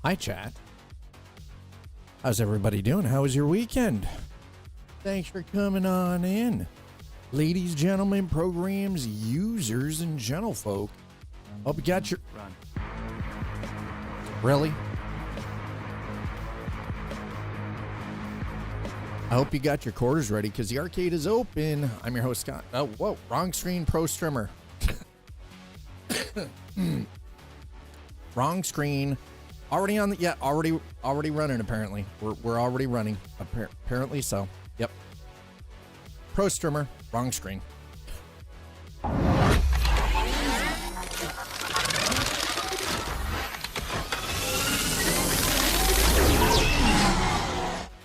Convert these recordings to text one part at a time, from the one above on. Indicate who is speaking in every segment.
Speaker 1: Hi, chat. How's everybody doing? How was your weekend? Thanks for coming on in. Ladies, gentlemen, programs, users, and gentlefolk. Hope you got your...
Speaker 2: Run.
Speaker 1: Really? I hope you got your quarters ready because the arcade is open. I'm your host, Scott. Oh, whoa. Wrong screen, pro streamer. Wrong screen. Already on the... Yeah, already running, apparently. We're already running. Apparently so. Yep. Pro streamer. Wrong screen.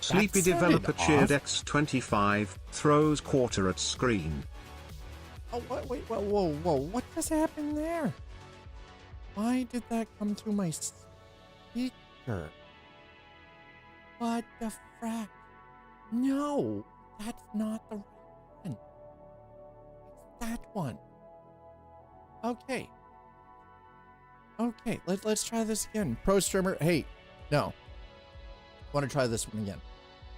Speaker 3: Sleepy developer cheered X25, throws quarter at screen.
Speaker 1: Oh, wait, whoa, what just happened there? Why did that come through my speaker? What the frack? No, that's not the right one. It's that one. Okay, let's try this again. Pro streamer, hey, no. Want to try this one again.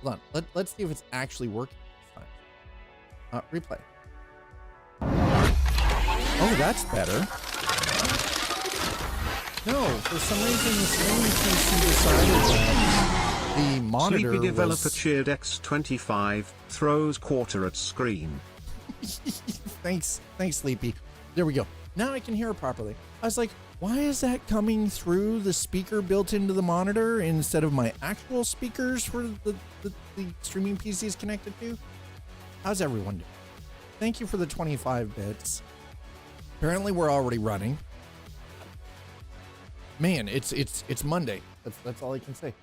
Speaker 1: Hold on, let's see if it's actually working this time. Replay. Oh, that's better. No, for some reason the streaming PC decided that the monitor
Speaker 3: Sleepy developer
Speaker 1: was...
Speaker 3: cheered X25, throws quarter at screen.
Speaker 1: Thanks, Sleepy. There we go. Now I can hear it properly. I was like, why is that coming through the speaker built into the monitor instead of my actual speakers for the streaming PC is connected to? How's everyone doing? Thank you for the 25 bits. Apparently we're already running. Man, it's Monday. That's all I can say.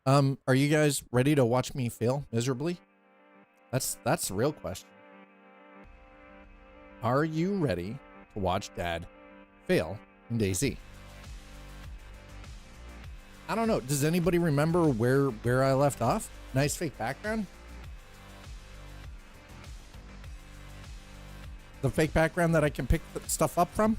Speaker 1: Are you guys ready to watch me fail miserably? That's the real question. Are you ready to watch Dad fail in DayZ? I don't know. Does anybody remember where I left off? Nice fake background. The fake background that I can pick stuff up from.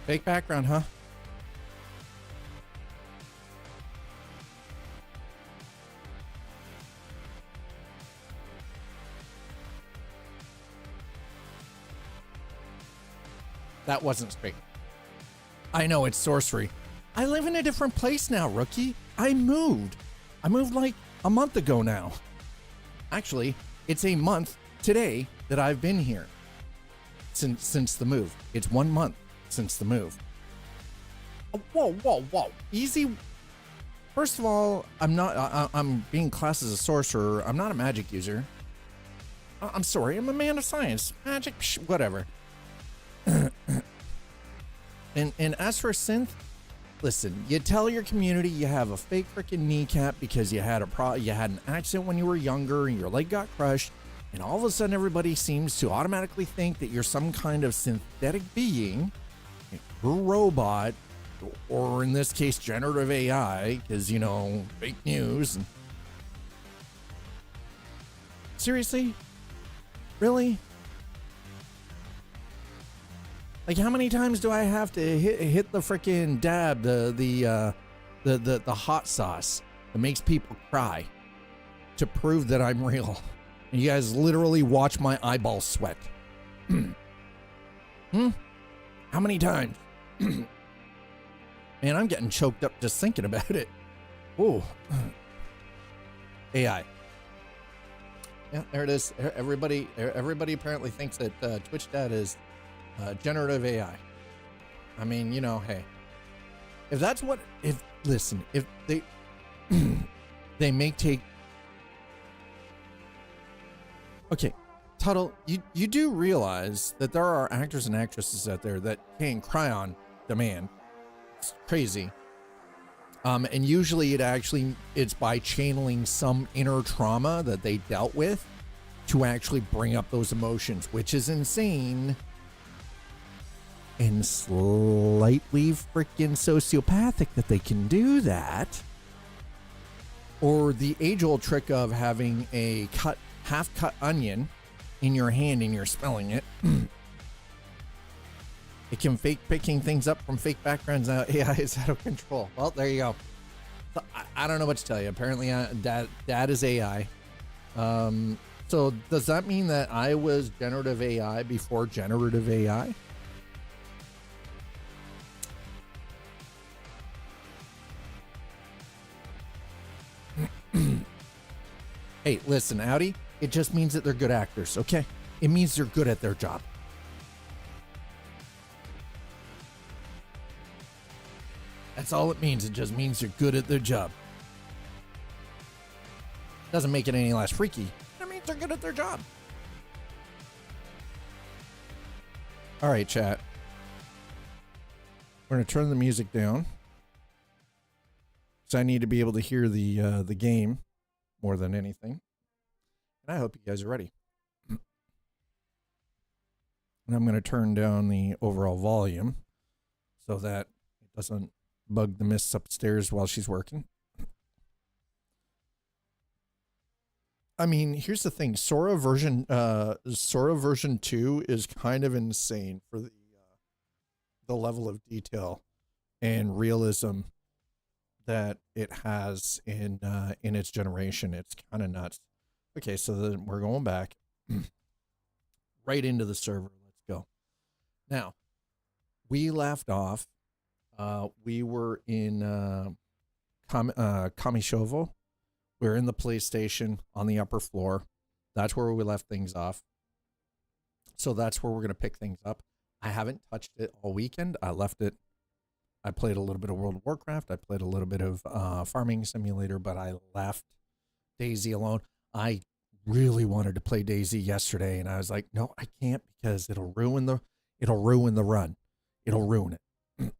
Speaker 1: Fake background, huh? That wasn't straight. I know it's sorcery. I live in a different place now, rookie. I moved like a month ago now. Actually, it's a month today that I've been here since the move. It's 1 month since the move. Whoa. Easy. First of all, I'm being classed as a sorcerer. I'm not a magic user. I'm sorry. I'm a man of science. Magic, whatever. And as for synth, listen, you tell your community you have a fake freaking kneecap because you had an accident when you were younger and your leg got crushed, and all of a sudden everybody seems to automatically think that you're some kind of synthetic being, a robot, or in this case generative AI, because fake news. Seriously? Really? Like, how many times do I have to hit the freaking dab, the hot sauce that makes people cry to prove that I'm real? And you guys literally watch my eyeballs sweat. How many times? Man, I'm getting choked up just thinking about it. Ooh. AI. Yeah, there it is. Everybody apparently thinks that Twitch Dad is generative AI. I mean, hey, if that's what, if they, they may take, okay, Tuttle, you do realize that there are actors and actresses out there that can cry on demand. It's crazy. And usually it's by channeling some inner trauma that they dealt with to actually bring up those emotions, which is insane and slightly freaking sociopathic that they can do that. Or the age-old trick of having a half-cut onion in your hand and you're spelling it. It can fake picking things up from fake backgrounds. Now AI is out of control. Well, there you go. So I don't know what to tell you. Apparently, Dad is AI. So does that mean that I was generative AI before generative AI? Hey, listen, Audi, it just means that they're good actors, okay? It means they're good at their job. That's all it means. It just means they're good at their job. Doesn't make it any less freaky. It means they're good at their job. All right, chat. We're going to turn the music down, because I need to be able to hear the game more than anything. And I hope you guys are ready. And I'm going to turn down the overall volume so that it doesn't bug the miss upstairs while she's working. I mean, here's the thing. Sora version 2 is kind of insane for the level of detail and realism that it has in its generation. It's kind of nuts. Okay, so then we're going back right into the server. Let's go. Now, we left off. We were in Kamishovo. We're in the PlayStation on the upper floor. That's where we left things off. So that's where we're going to pick things up. I haven't touched it all weekend. I left it. I played a little bit of World of Warcraft. I played a little bit of Farming Simulator, but I left DayZ alone. I really wanted to play DayZ yesterday, and I was like, no, I can't, because it'll ruin the run. It'll ruin it.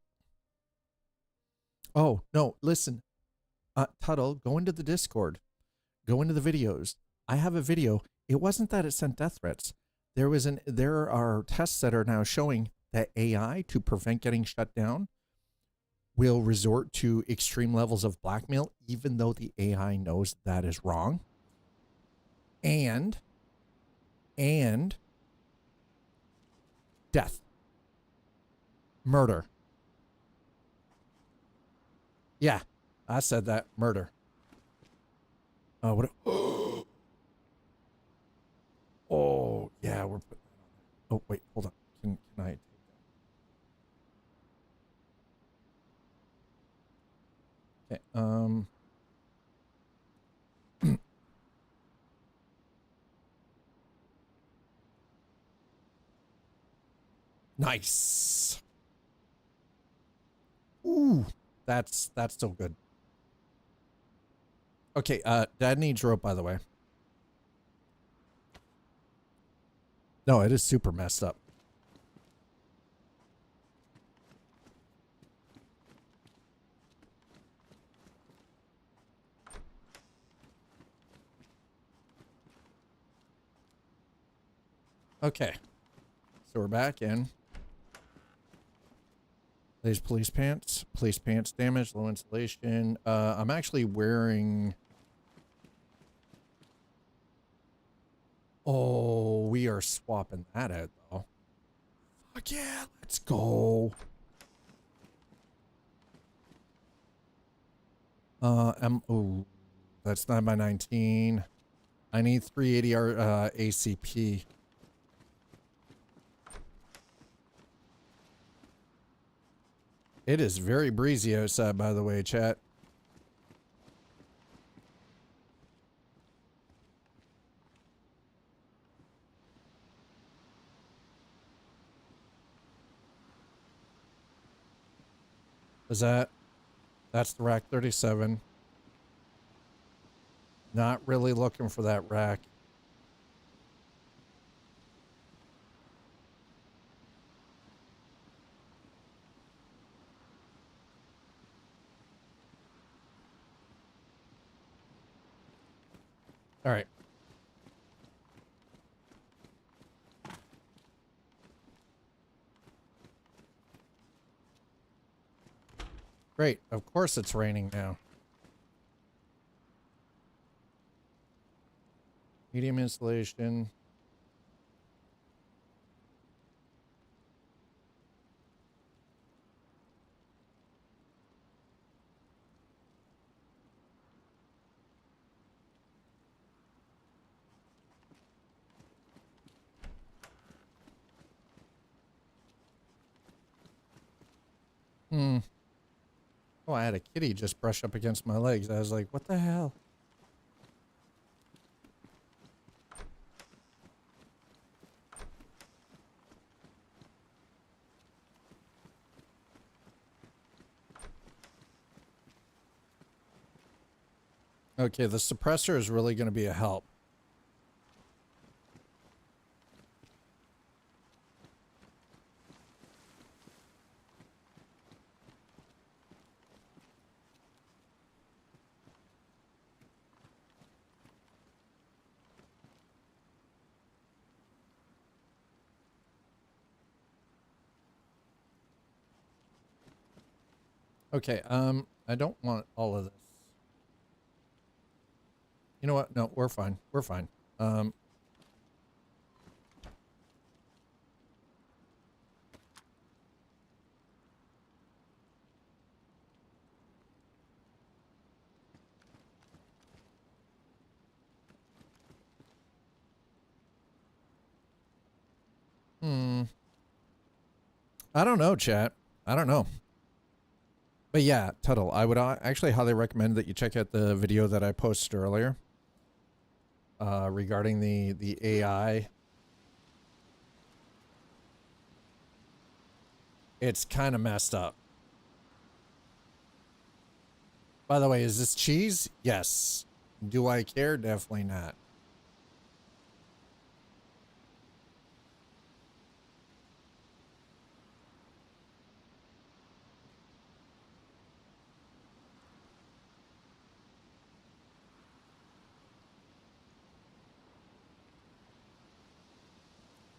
Speaker 1: Oh, no, listen. Tuttle, go into the Discord. Go into the videos. I have a video. It wasn't that it sent death threats. There are tests that are now showing that AI, to prevent getting shut down, will resort to extreme levels of blackmail, even though the AI knows that is wrong. And death. Murder. Yeah, I said that. Murder. What? Oh, yeah, we're putting that on there. Oh, wait, hold on. Can I take that? Okay, nice. Ooh, that's so good. Okay, Dad needs rope, by the way. No, it is super messed up. Okay, so we're back in. These police pants damage, low insulation. I'm actually wearing. Oh, we are swapping that out though. Fuck yeah, let's go. Oh, that's 9x19. I need 380 ACP. It is very breezy outside, by the way, chat. That's the rack 37. Not really looking for that rack. All right. Great. Of course it's raining now. Medium insulation. Hmm. Oh, I had a kitty just brush up against my legs. I was like, what the hell? Okay, the suppressor is really going to be a help. Okay, I don't want all of this. You know what? No, we're fine. We're fine. Um, I don't know, chat. I don't know. But yeah, Tuttle, I would actually highly recommend that you check out the video that I posted earlier regarding the AI. It's kind of messed up. By the way, is this cheese? Yes. Do I care? Definitely not.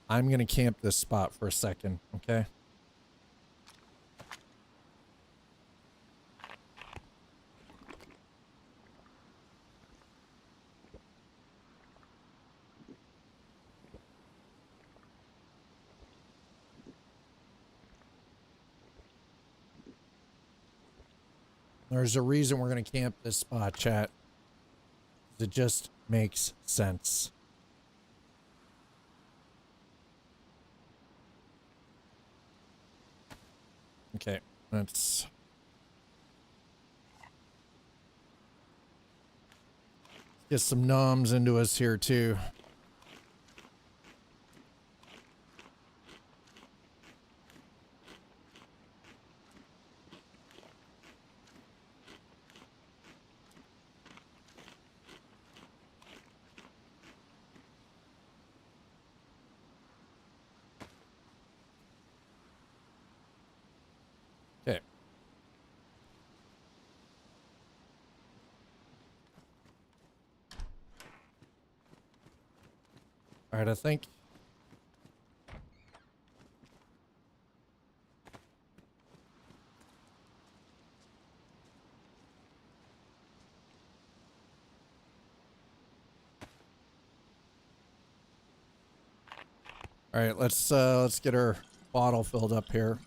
Speaker 1: I'm going to camp this spot for a second, okay? There's a reason we're going to camp this spot, chat. It just makes sense. Okay, let's get some noms into us here too. Okay. All right, I think. All right, let's get our bottle filled up here.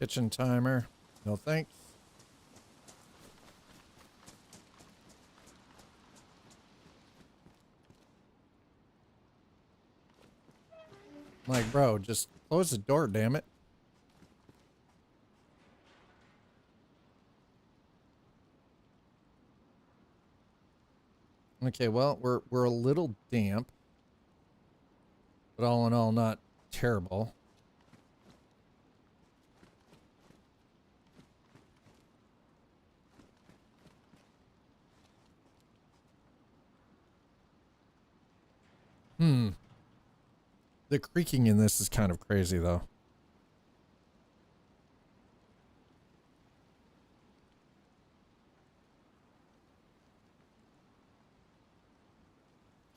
Speaker 1: Kitchen timer. No thanks. I'm like, bro, just close the door, damn it. Okay, well, we're a little damp, but all in all, not terrible. The creaking in this is kind of crazy, though.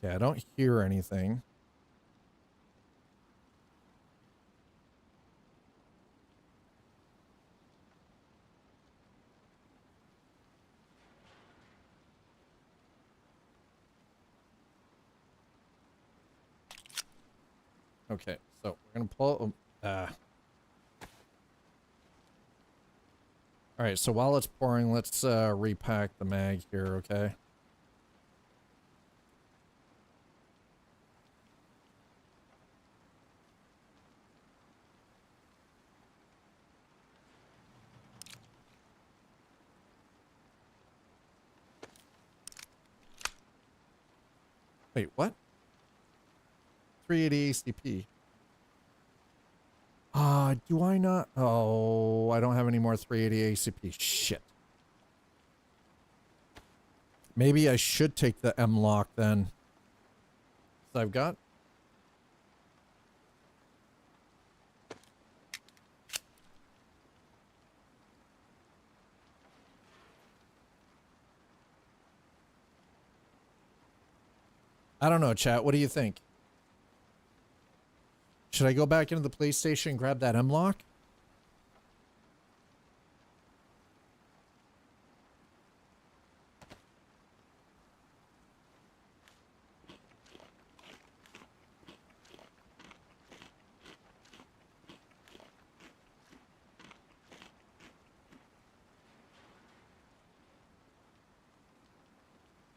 Speaker 1: Okay, I don't hear anything. Okay, so we're gonna pull. All All right, so while it's pouring, let's repack the mag here, okay? Wait, what? 380 ACP. Do I not? Oh, I don't have any more 380 ACP. Shit. Maybe I should take the M-lock then. So I've got... I don't know, chat. What do you think? Should I go back into the police station and grab that M-lock?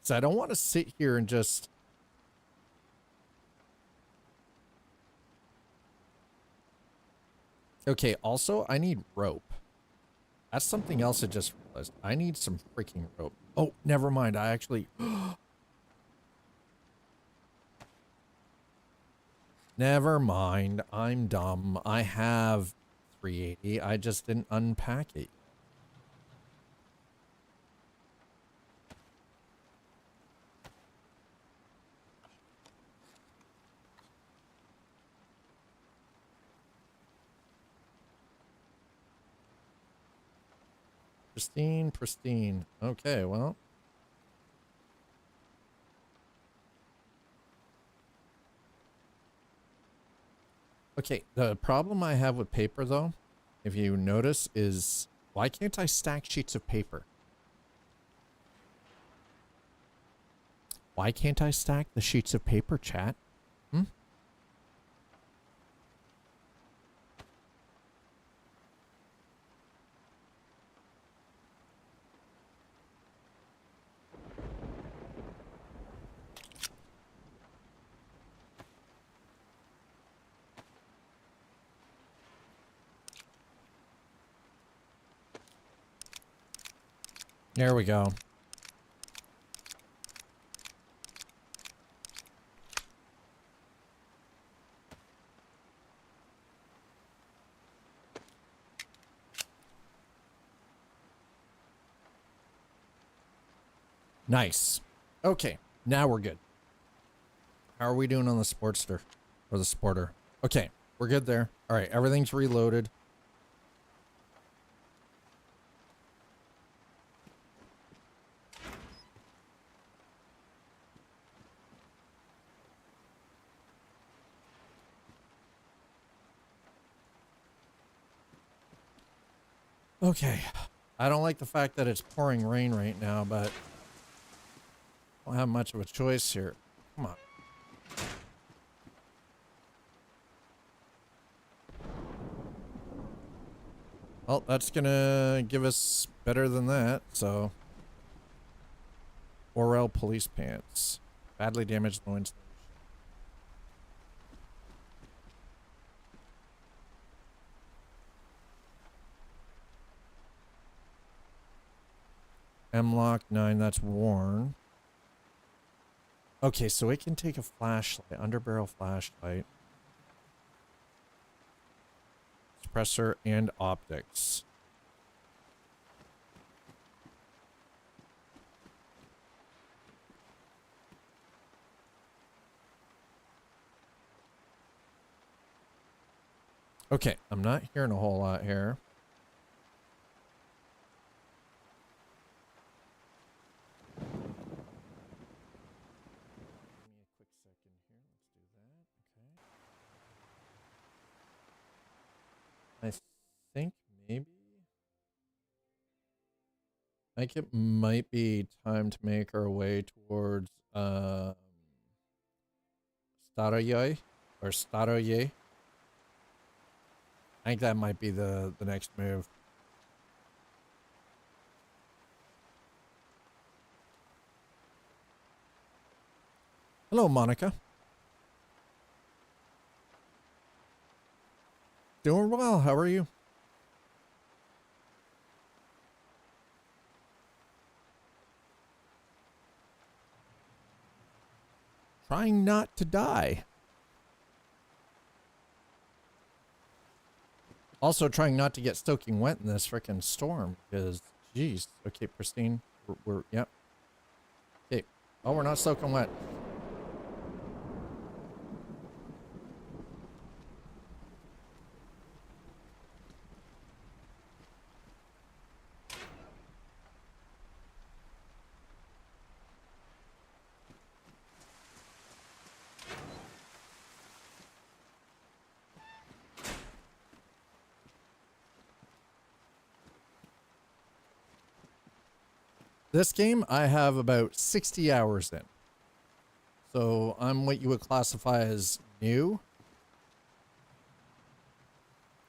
Speaker 1: So I don't want to sit here and just... Okay, also, I need rope. That's something else I just realized. I need some freaking rope. Oh, never mind. I actually... Never mind. I'm dumb. I have 380. I just didn't unpack it. Pristine, pristine. Okay, well. Okay, the problem I have with paper, though, if you notice, is why can't I stack sheets of paper? Why can't I stack the sheets of paper, chat? Hmm? There we go. Nice. Okay, now we're good. How are we doing on the Sportster? Or the Sporter? Okay, we're good there. All right, everything's reloaded. Okay. I don't like the fact that it's pouring rain right now, but I don't have much of a choice here. Come on. Well, that's gonna give us better than that, so. Orel police pants. Badly damaged low installation. M-lock 9, that's worn. Okay, so it can take a flashlight, underbarrel flashlight. Suppressor and optics. Okay, I'm not hearing a whole lot here. Give me a quick second here. Let's do that. Okay. I think maybe... I think it might be time to make our way towards Staroye or Staroye. I think that might be the next move. Hello, Monica. Doing well. How are you? Trying not to die. Also trying not to get soaking wet in this frickin' storm because, geez. Okay, pristine. Yep. Okay. Oh, we're not soaking wet. This game, I have about 60 hours in. So I'm what you would classify as new.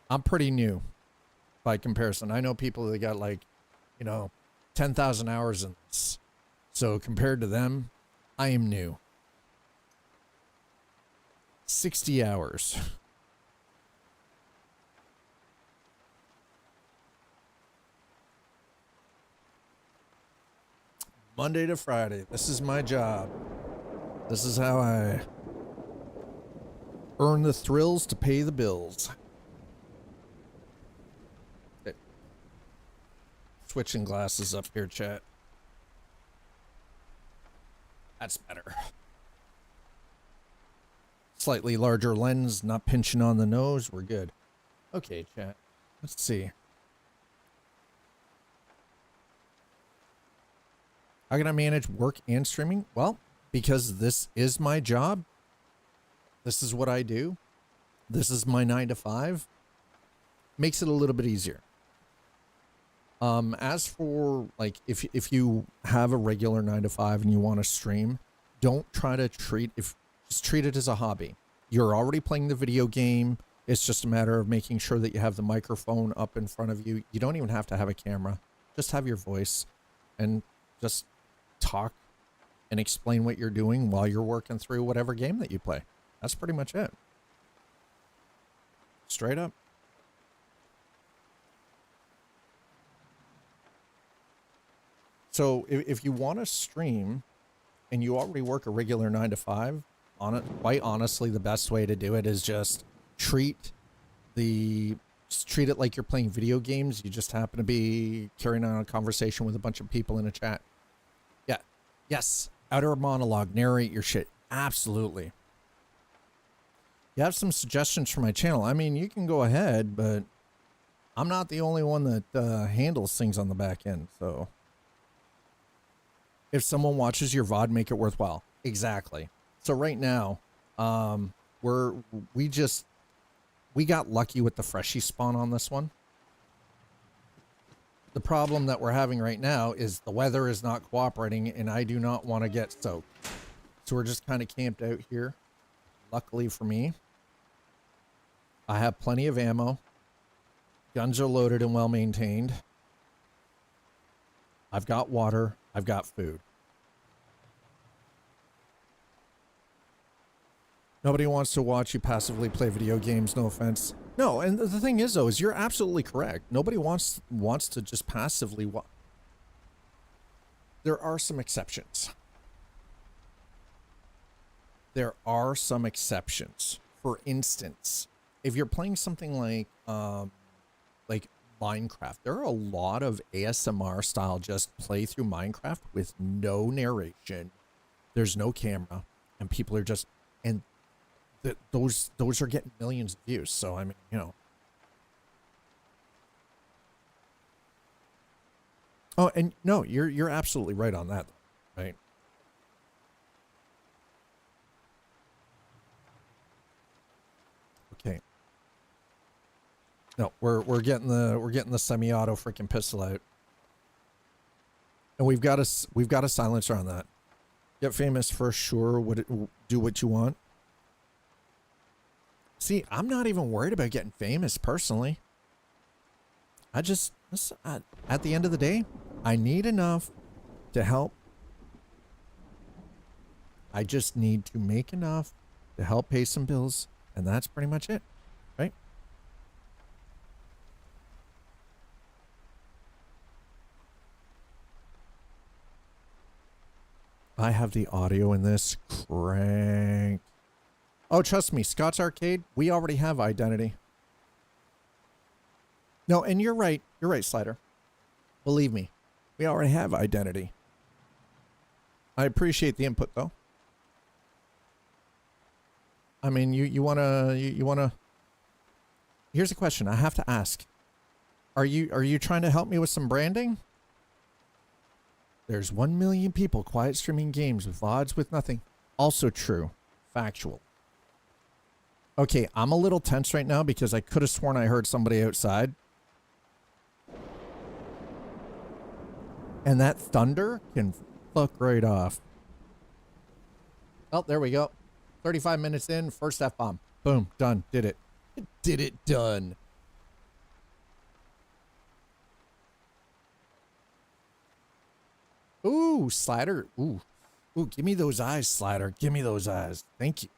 Speaker 1: I'm pretty new by comparison. I know people that got like, 10,000 hours in this. So compared to them, I am new. 60 hours. Monday to Friday. This is my job. This is how I earn the thrills to pay the bills. Okay. Switching glasses up here, chat. That's better. Slightly larger lens, not pinching on the nose. We're good. Okay, chat. Let's see. How can I manage work and streaming? Well, because this is my job. This is what I do. This is my 9 to 5. Makes it a little bit easier. As for like, if you have a regular 9 to 5 and you want to stream, don't try to just treat it as a hobby. You're already playing the video game. It's just a matter of making sure that you have the microphone up in front of you. You don't even have to have a camera. Just have your voice and just talk and explain what you're doing while you're working through whatever game that you play. That's pretty much it. Straight up. So if you want to stream and you already work a regular 9 to 5, quite honestly, the best way to do it is just treat it like you're playing video games. You just happen to be carrying on a conversation with a bunch of people in a chat. Yeah. Yes. Outer monologue. Narrate your shit. Absolutely. You have some suggestions for my channel. I mean, you can go ahead, but I'm not the only one that handles things on the back end. So if someone watches your VOD, make it worthwhile. Exactly. So right now, we got lucky with the freshie spawn on this one. The problem that we're having right now is the weather is not cooperating and I do not want to get soaked. So we're just kind of camped out here. Luckily for me, I have plenty of ammo. Guns are loaded and well maintained. I've got water. I've got food. Nobody wants to watch you passively play video games, no offense. No, and the thing is, though, is you're absolutely correct. Nobody wants to just passively watch. There are some exceptions. There are some exceptions. For instance, if you're playing something like Minecraft, there are a lot of ASMR style just play through Minecraft with no narration. There's no camera, and people are just those are getting millions of views. So I mean, Oh, and no, you're absolutely right on that, right? Okay. No, we're getting the semi-auto freaking pistol out, and we've got a silencer on that. Get famous for sure. Do what you want. See, I'm not even worried about getting famous personally. At the end of the day, I need enough to help. I just need to make enough to help pay some bills, and that's pretty much it, right? I have the audio in this crank. Oh, trust me, Scott's Arcade, we already have Identity. No, and you're right. You're right, Slider. Believe me, we already have Identity. I appreciate the input, though. I mean, you wanna. Here's a question I have to ask. Are you trying to help me with some branding? There's 1 million people quiet streaming games with VODs with nothing. Also true. Factual. Okay, I'm a little tense right now because I could have sworn I heard somebody outside. And that thunder can fuck right off. Oh, there we go. 35 minutes in, first F-bomb. Boom, done. Did it. Did it, done. Ooh, Slider. Ooh. Ooh, give me those eyes, Slider. Give me those eyes. Thank you.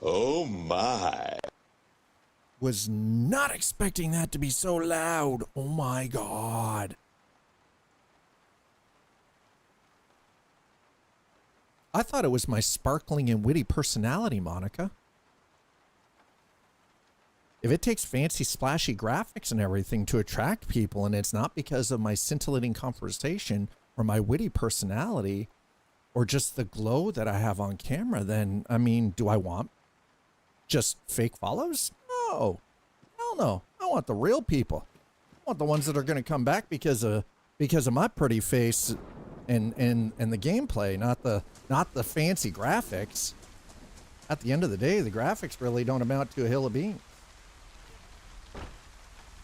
Speaker 2: Oh my.
Speaker 1: Was not expecting that to be so loud. Oh my God. I thought it was my sparkling and witty personality, Monica. If it takes fancy, splashy graphics and everything to attract people, and it's not because of my scintillating conversation or my witty personality or just the glow that I have on camera, then, I mean, do I want just fake follows? No. Hell no. I want the real people. I want the ones that are going to come back because of my pretty face and the gameplay, not the fancy graphics. At the end of the day, the graphics really don't amount to a hill of beans.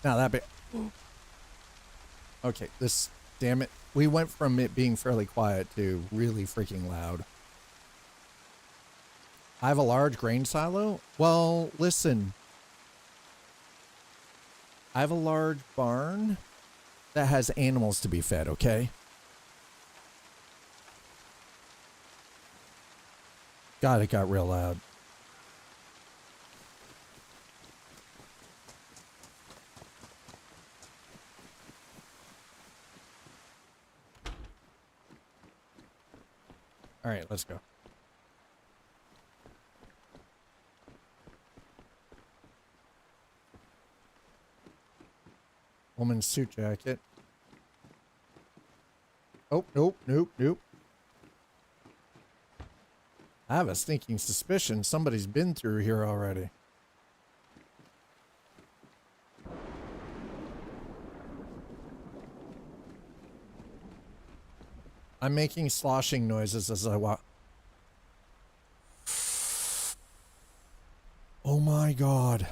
Speaker 1: Now that be okay, this, damn it. We went from it being fairly quiet to really freaking loud. I have a large grain silo. Well, listen. I have a large barn that has animals to be fed, okay? God, it got real loud. All right, let's go. Woman's suit jacket. Oh, nope, nope, nope. I have a sneaking suspicion somebody's been through here already. I'm making sloshing noises as I walk. Oh my God.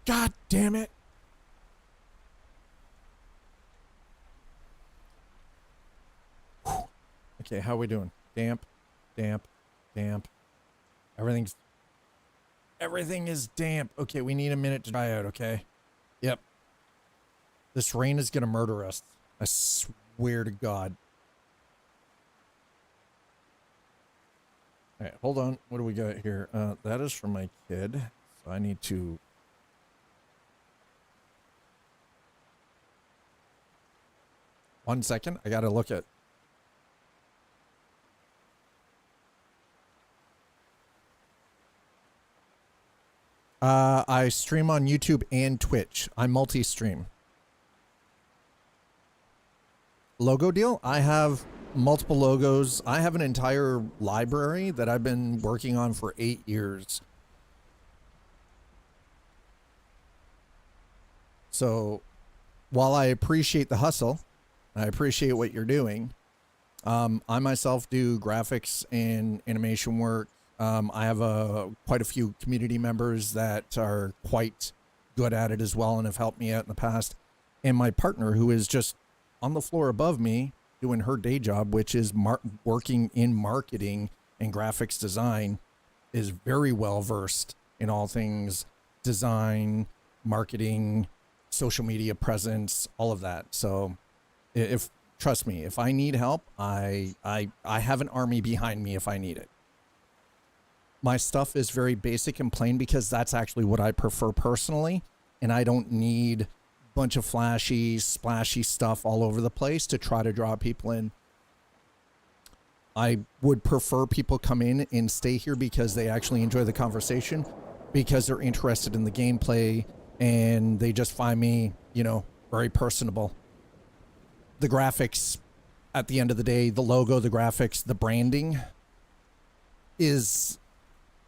Speaker 1: God damn it. Whew. Okay, how are we doing? Damp, damp, damp. Everything is damp. Okay, we need a minute to dry out, okay? Yep. This rain is gonna murder us. I swear to God. All right, hold on. What do we got here? That is from my kid. So I need to... One second. I gotta look at... I stream on YouTube and Twitch. I multi-stream. Logo deal? I have multiple logos. I have an entire library that I've been working on for 8 years. So while I appreciate the hustle, I appreciate what you're doing. I myself do graphics and animation work. I have quite a few community members that are quite good at it as well and have helped me out in the past. And my partner, who is just on the floor above me doing her day job, which is working in marketing and graphics design, is very well versed in all things design, marketing, social media presence, all of that. So trust me, if I need help, I have an army behind me if I need it. My stuff is very basic and plain because that's actually what I prefer personally. And I don't need a bunch of flashy, splashy stuff all over the place to try to draw people in. I would prefer people come in and stay here because they actually enjoy the conversation, because they're interested in the gameplay and they just find me, you know, very personable. The graphics, at the end of the day, the logo, the graphics, the branding is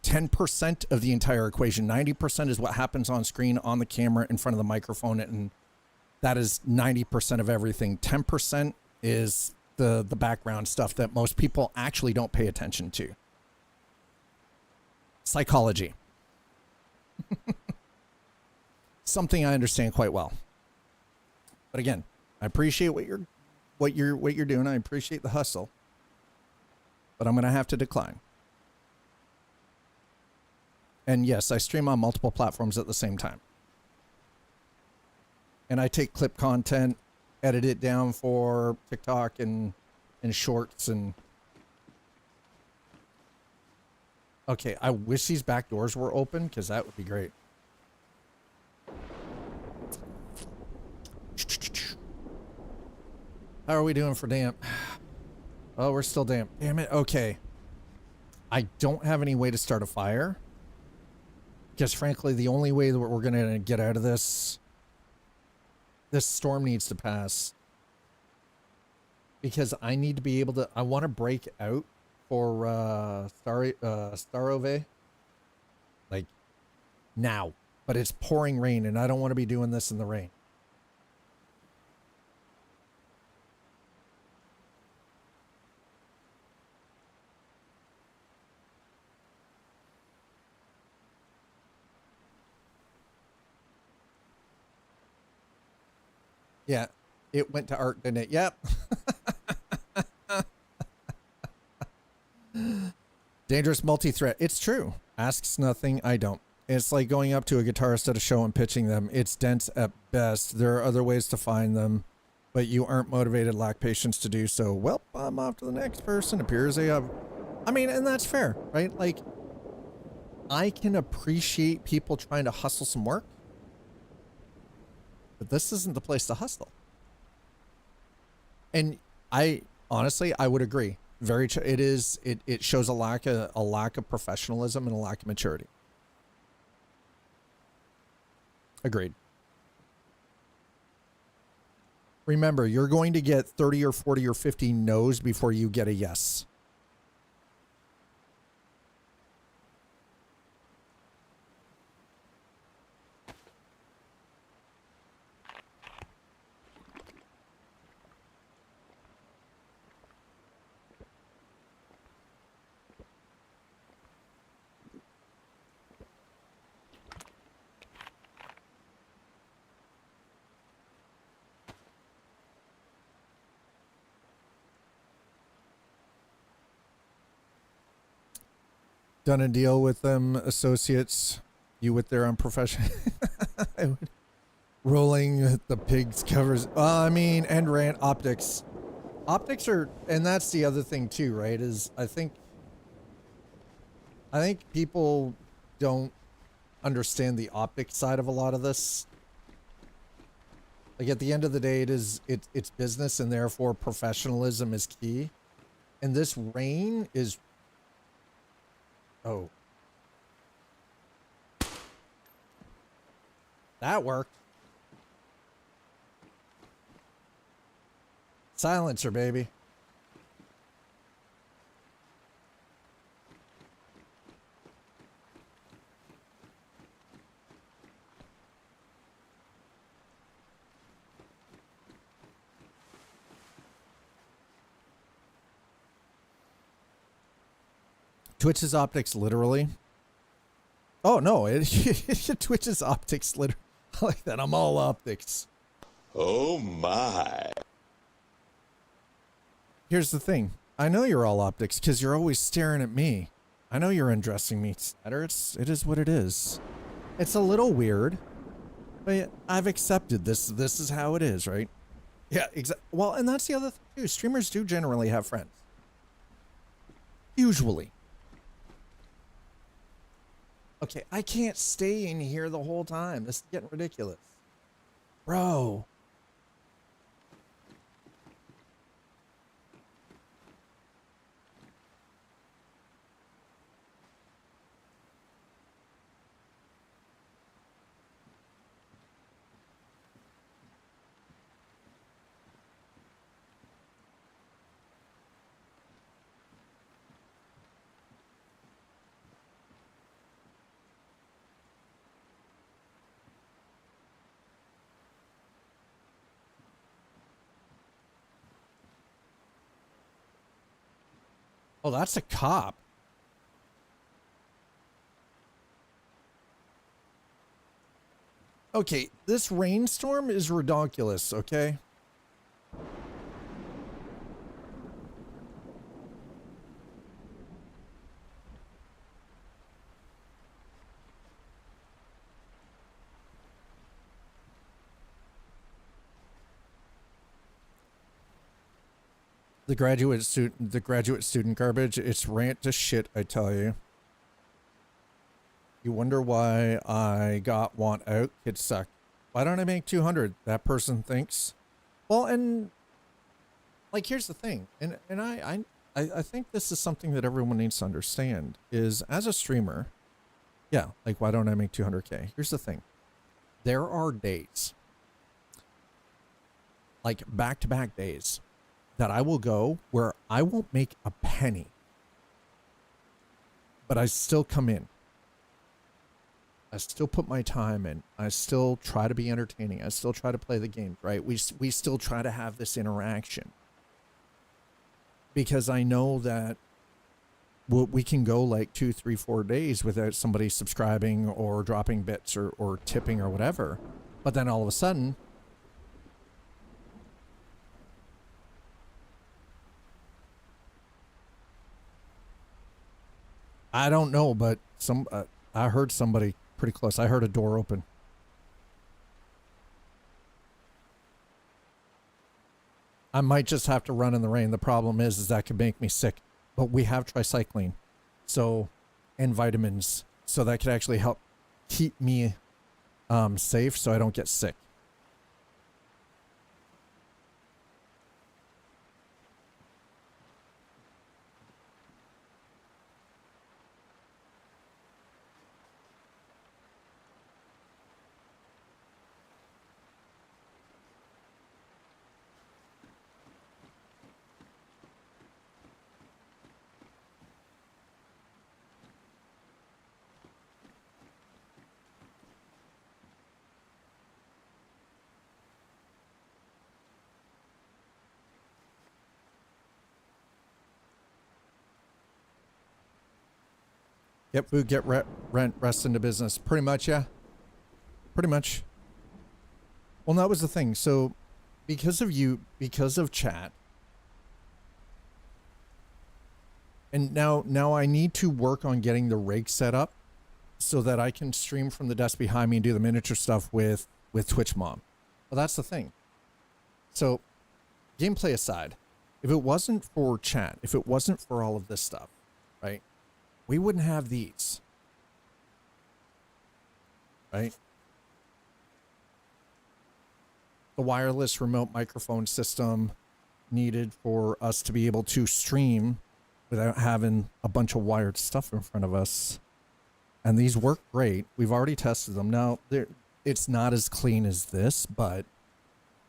Speaker 1: 10% of the entire equation. 90% is what happens on screen, on the camera, in front of the microphone, and that is 90% of everything. 10% is the background stuff that most people actually don't pay attention to. Psychology. Something I understand quite well. But again, I appreciate what you're doing. I appreciate the hustle. But I'm going to have to decline. And yes, I stream on multiple platforms at the same time. And I take clip content, edit it down for TikTok and shorts and... Okay, I wish these back doors were open because that would be great. How are we doing for damp? Oh, we're still damp. Damn it. Okay. I don't have any way to start a fire. Because frankly, the only way that we're going to get out of this storm needs to pass. Because I need to be able to, I want to break out for Starove. Like now. But it's pouring rain and I don't want to be doing this in the rain. Yeah, it went to Art, didn't it? Yep. Dangerous multi-threat. It's true. Asks nothing, I don't. It's like going up to a guitarist at a show and pitching them. It's dense at best. There are other ways to find them, but you aren't motivated, lack patience to do so. Well, I'm off to the next person. Appears they have... I mean, and that's fair, right? Like, I can appreciate people trying to hustle some work. But this isn't the place to hustle. And I honestly, I would agree. It shows a lack of professionalism and a lack of maturity. Agreed. Remember, you're going to get 30 or 40 or 50 no's before you get a yes. Done a deal with them, associates. You with their unprofessional... Rolling the pigs covers. I mean, and rant optics. Optics are... And that's the other thing too, right? Is I think people don't understand the optic side of a lot of this. Like at the end of the day, it's business and therefore professionalism is key. And this rain is... Oh. That worked. Silencer, baby. Twitch's optics literally. Oh no, Twitch's optics literally. I like that. I'm all optics.
Speaker 2: Oh my.
Speaker 1: Here's the thing. I know you're all optics because you're always staring at me. I know you're undressing me. It is what it is. It's a little weird, but I've accepted this. This is how it is, right? Yeah, exactly. Well, and that's the other thing too. Streamers do generally have friends. Usually. Okay, I can't stay in here the whole time. This is getting ridiculous. Bro. Oh, that's a cop. Okay, this rainstorm is ridiculous, okay? The graduate student garbage, it's rant to shit, I tell you. You wonder why I want out? Kids suck. Why don't I make 200? That person thinks. Well, and like here's the thing, and I think this is something that everyone needs to understand is as a streamer, yeah, like why don't I make 200K? Here's the thing. There are days, like back-to-back days, that I will go where I won't make a penny, but I still come in. I still put my time in. I still try to be entertaining. I still try to play the game, right? We still try to have this interaction because I know that we can go like 2, 3, 4 days without somebody subscribing or dropping bits or tipping or whatever. But then all of a sudden, I don't know, but I heard somebody pretty close. I heard a door open. I might just have to run in the rain. The problem is that could make me sick. But we have tricycline, so and vitamins, so that could actually help keep me safe, so I don't get sick. Get food, get rent, rest into business. Pretty much, yeah. Pretty much. Well, that was the thing. So, because of chat, and now I need to work on getting the rig set up so that I can stream from the desk behind me and do the miniature stuff with Twitch Mom. Well, that's the thing. So, gameplay aside, if it wasn't for chat, if it wasn't for all of this stuff, right? We wouldn't have these, right? The wireless remote microphone system needed for us to be able to stream without having a bunch of wired stuff in front of us. And these work great. We've already tested them. Now, it's not as clean as this, but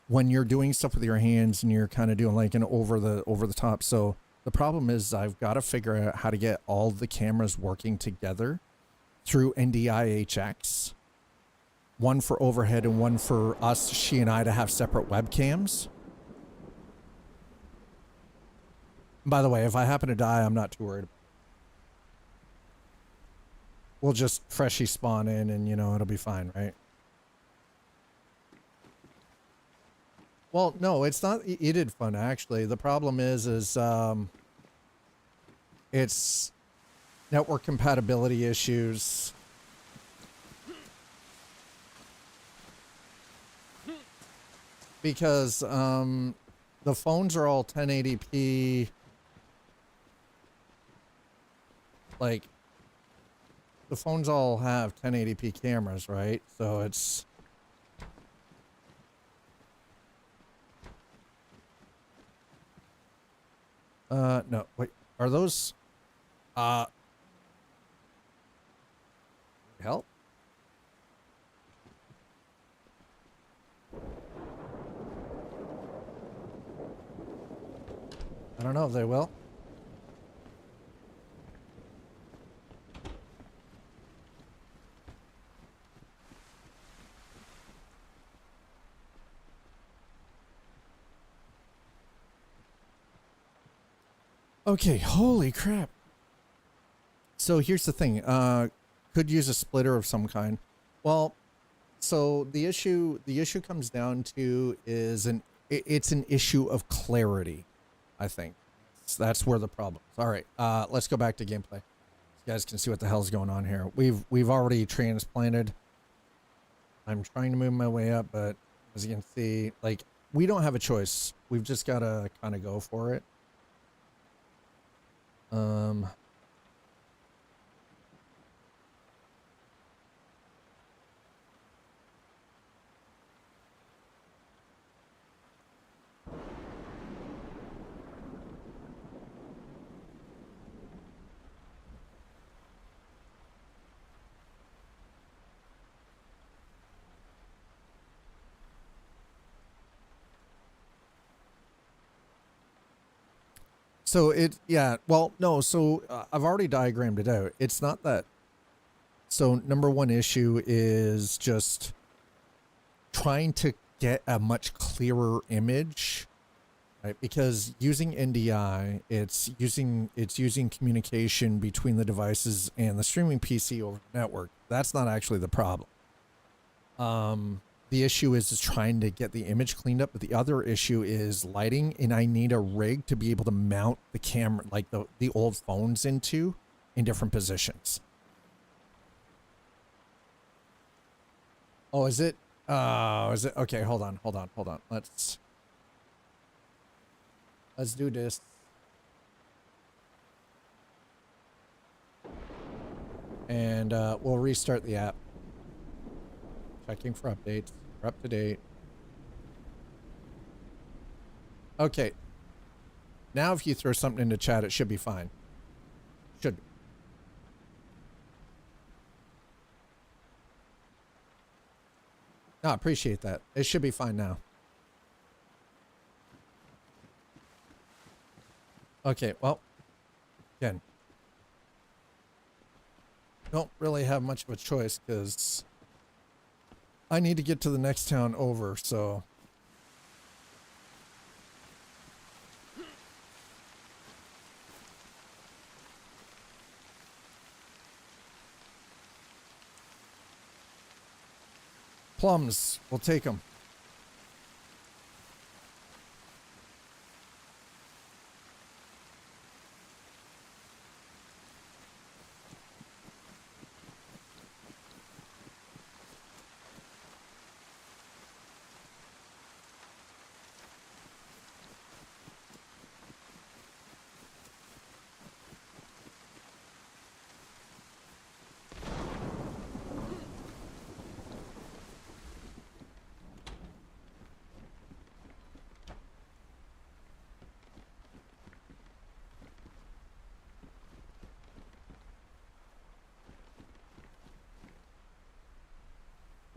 Speaker 1: when you're doing stuff with your hands and you're kind of doing like an over the top. So the problem is I've got to figure out how to get all the cameras working together through NDIHX. One for overhead and one for us, she and I, to have separate webcams. By the way, if I happen to die, I'm not too worried. We'll just freshly spawn in and, you know, it'll be fine, right? Well, no, it's not. It did fun, actually. The problem is it's network compatibility issues. Because the phones are all 1080p. Like, the phones all have 1080p cameras, right? So it's... no, wait, are those, help? I don't know if they will. Okay, holy crap. So here's the thing. Could use a splitter of some kind. Well, so the issue comes down to is it's an issue of clarity, I think. So that's where the problem is. All right, let's go back to gameplay. You guys can see what the hell's going on here. We've already transplanted. I'm trying to move my way up, but as you can see, like, we don't have a choice. We've just got to kind of go for it. So yeah, well, no, so I've already diagrammed it out. It's not that. So number one issue is just trying to get a much clearer image, right? Because using NDI, it's using communication between the devices and the streaming PC over the network. That's not actually the problem. The issue is trying to get the image cleaned up, but the other issue is lighting, and I need a rig to be able to mount the camera, like the old phones into, in different positions. Oh, is it? Is it? Okay, hold on. Let's do this. And we'll restart the app. Checking for updates. We're up to date. Okay. Now if you throw something into chat, it should be fine. Should. No, I appreciate that. It should be fine now. Okay, well, again, don't really have much of a choice because I need to get to the next town over, so. Plums, we'll take them.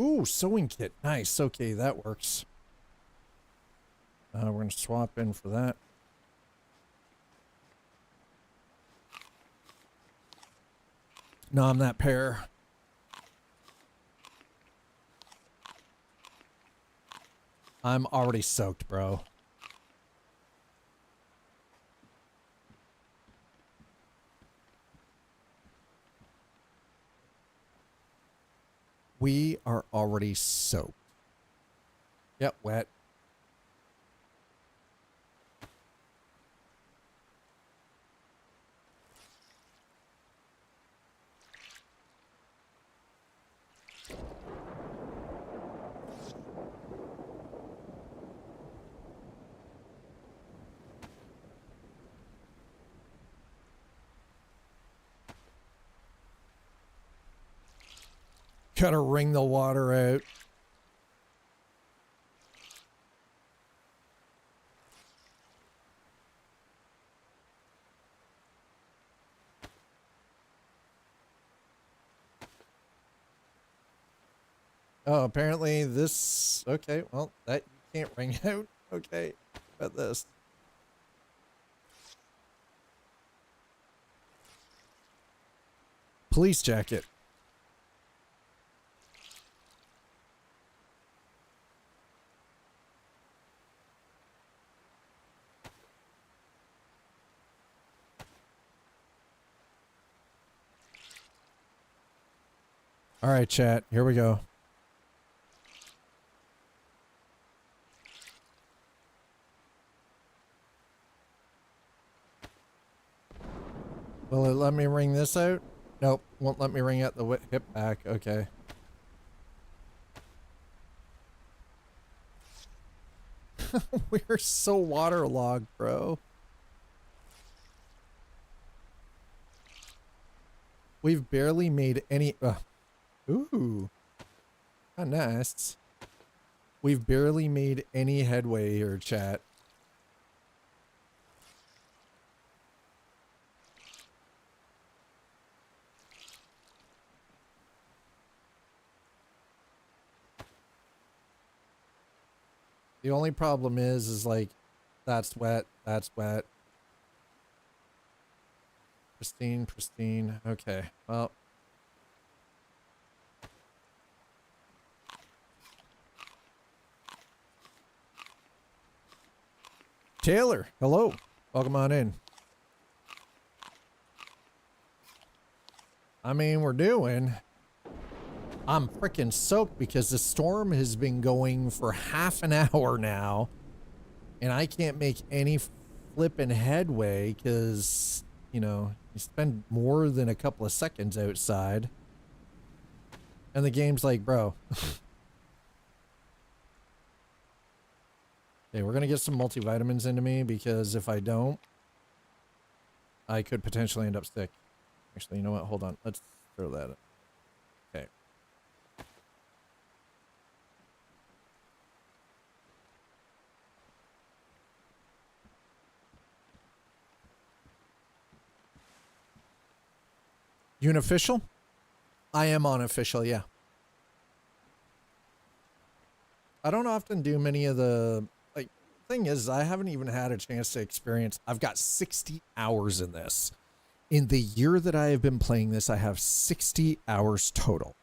Speaker 1: Ooh, sewing kit. Nice. Okay, that works. We're going to swap in for that. Nom that pair. I'm already soaked, bro. We are already soaked. Yep, wet. Gotta wring the water out. Oh, apparently this... Okay, well, that you can't wring out. Okay, about this. Police jacket. All right, chat, here we go. Will it let me wring this out? Nope, won't let me wring out the hip back. Okay. We're so waterlogged, bro. We've barely made any... ooh. How nice. We've barely made any headway here, chat. The only problem is like, that's wet, that's wet. Pristine, pristine. Okay, well. Taylor, hello. Welcome on in. I mean, we're doing. I'm freaking soaked because the storm has been going for half an hour now. And I can't make any flipping headway because, you know, you spend more than a couple of seconds outside. And the game's like, bro. Okay, we're going to get some multivitamins into me because if I don't, I could potentially end up sick. Actually, you know what? Hold on. Let's throw that up. Okay. You an official? I am on official, yeah. I don't often do many of the... Like, thing is, I haven't even had a chance to experience... I've got 60 hours in this. In the year that I have been playing this, I have 60 hours total.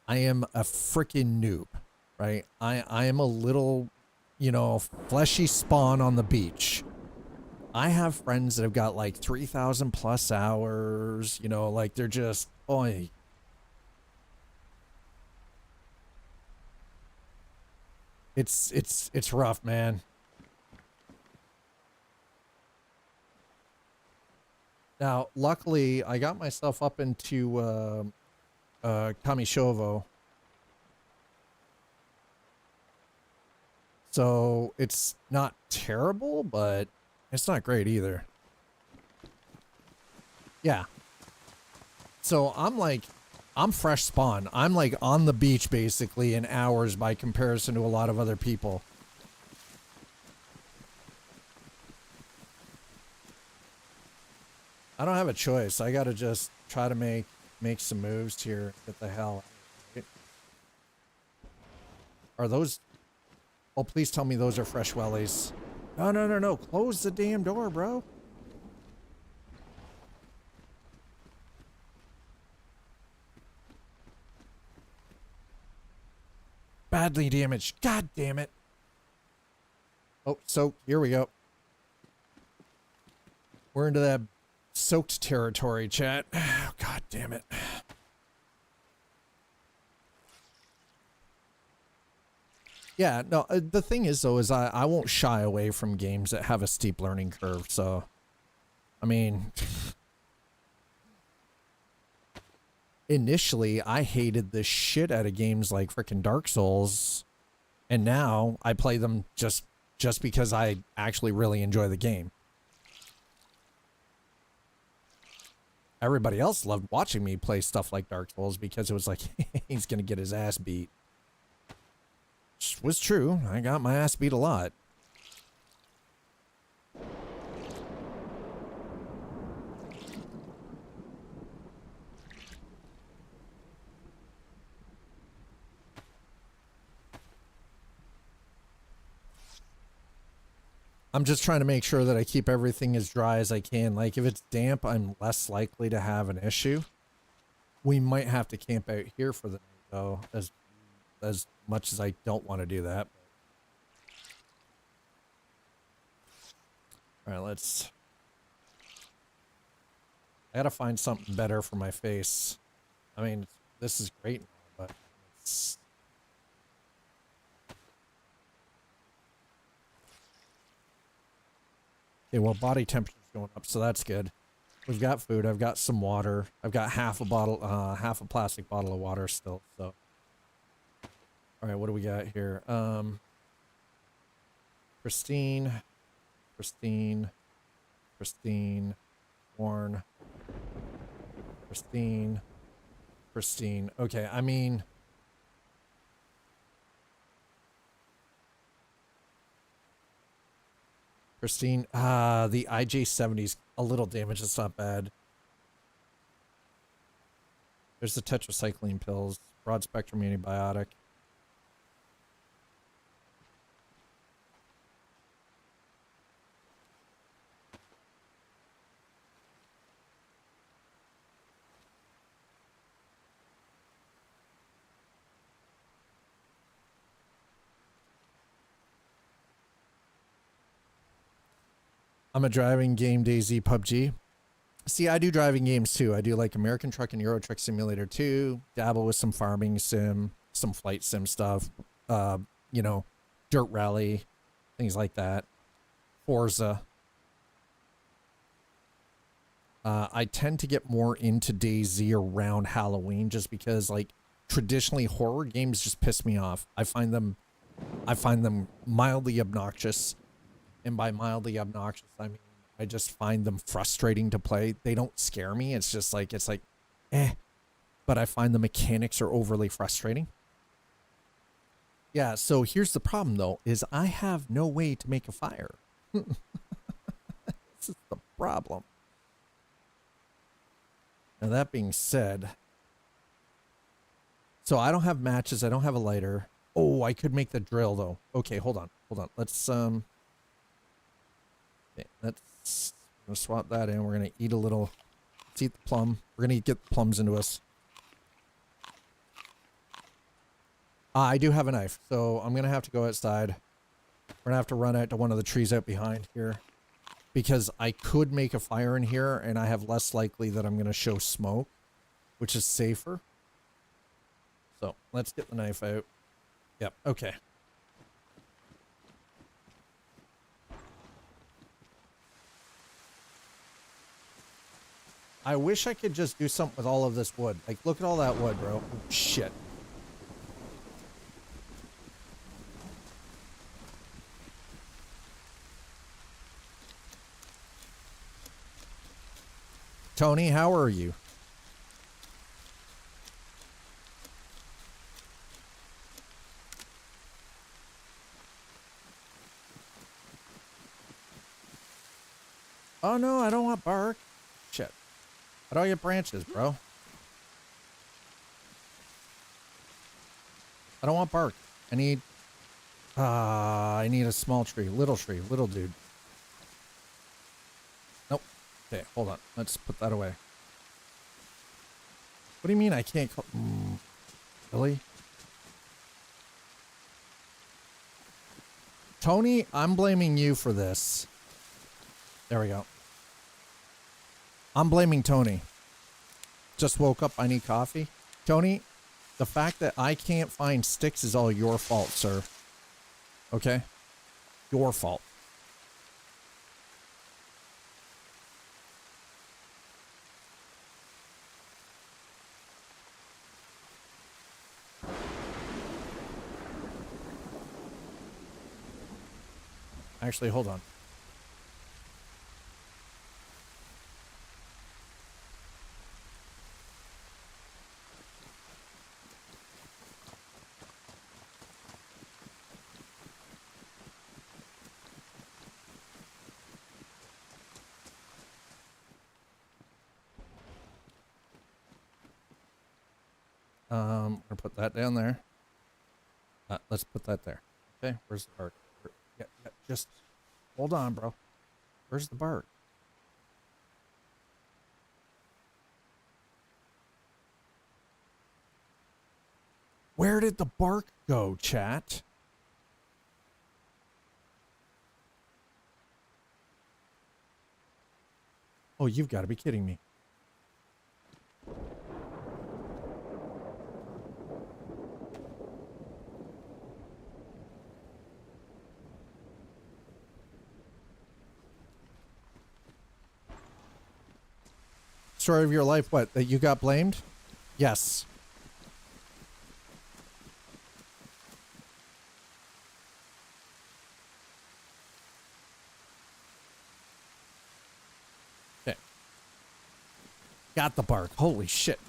Speaker 1: I am a freaking noob, right? I am a little, you know, fleshy spawn on the beach. I have friends that have got like 3,000 plus hours, you know, like they're just, oi. It's rough, man. Now, luckily, I got myself up into Kamishovo. So it's not terrible, but it's not great either. Yeah. So I'm fresh spawn. I'm like on the beach basically in hours by comparison to a lot of other people. I don't have a choice. I gotta just try to make some moves here. Get the hell out. Are those... Oh, please tell me those are fresh wellies. No, no, no, no. Close the damn door, bro. Badly damaged. God damn it. Oh, so here we go. We're into that soaked territory, chat. Oh, God damn it. Yeah, no, the thing is, though, is I won't shy away from games that have a steep learning curve, so... I mean... Initially, I hated the shit out of games like frickin' Dark Souls, and now I play them just because I actually really enjoy the game. Everybody else loved watching me play stuff like Dark Souls because it was like, he's gonna get his ass beat. Which was true. I got my ass beat a lot. I'm just trying to make sure that I keep everything as dry as I can. Like, if it's damp, I'm less likely to have an issue. We might have to camp out here for the night, though, as much as I don't want to do that. All right, let's... I gotta find something better for my face. I mean, this is great, but it's... Okay, well, body temperature's going up, so that's good. We've got food. I've got some water. I've got half a plastic bottle of water still, so... All right, what do we got here? Pristine, worn, pristine. Okay, I mean... Pristine. The IJ70's a little damaged. It's not bad. There's the tetracycline pills. Broad spectrum antibiotic. I'm a driving game, DayZ, PUBG. See, I do driving games too. I do like American Truck and Euro Truck Simulator 2, dabble with some farming sim, some flight sim stuff, you know, Dirt Rally, things like that. Forza. I tend to get more into DayZ around Halloween just because, like, traditionally horror games just piss me off. I find them mildly obnoxious. And by mildly obnoxious, I mean, I just find them frustrating to play. They don't scare me. It's just like, eh. But I find the mechanics are overly frustrating. Yeah, so here's the problem, though, is I have no way to make a fire. This is the problem. Now, that being said, so I don't have matches. I don't have a lighter. Oh, I could make the drill, though. Okay, hold on. Let's, okay, let's swap that in. We're going to eat a little. Let's eat the plum. We're going to get the plums into us. I do have a knife, so I'm going to have to go outside. We're going to have to run out to one of the trees out behind here. Because I could make a fire in here, and I have less likely that I'm going to show smoke, which is safer. So, let's get the knife out. Yep, okay. I wish I could just do something with all of this wood. Like, look at all that wood, bro. Oh, shit. Tony, how are you? Oh, no, I don't want bark. Shit. How do I get branches, bro? I don't want bark. I need a small tree, little dude. Nope. Okay, hold on. Let's put that away. What do you mean I can't call? Really? Tony, I'm blaming you for this. There we go. I'm blaming Tony. Just woke up. I need coffee. Tony, the fact that I can't find sticks is all your fault, sir. Okay? Your fault. Actually, hold on. I'm gonna put that down there. Let's put that there. Okay, where's the bark? Yeah, just hold on, bro. Where's the bark? Where did the bark go, chat? Oh, you've got to be kidding me. Story of your life, what? That you got blamed? Yes. Okay. Got the bark. Holy shit.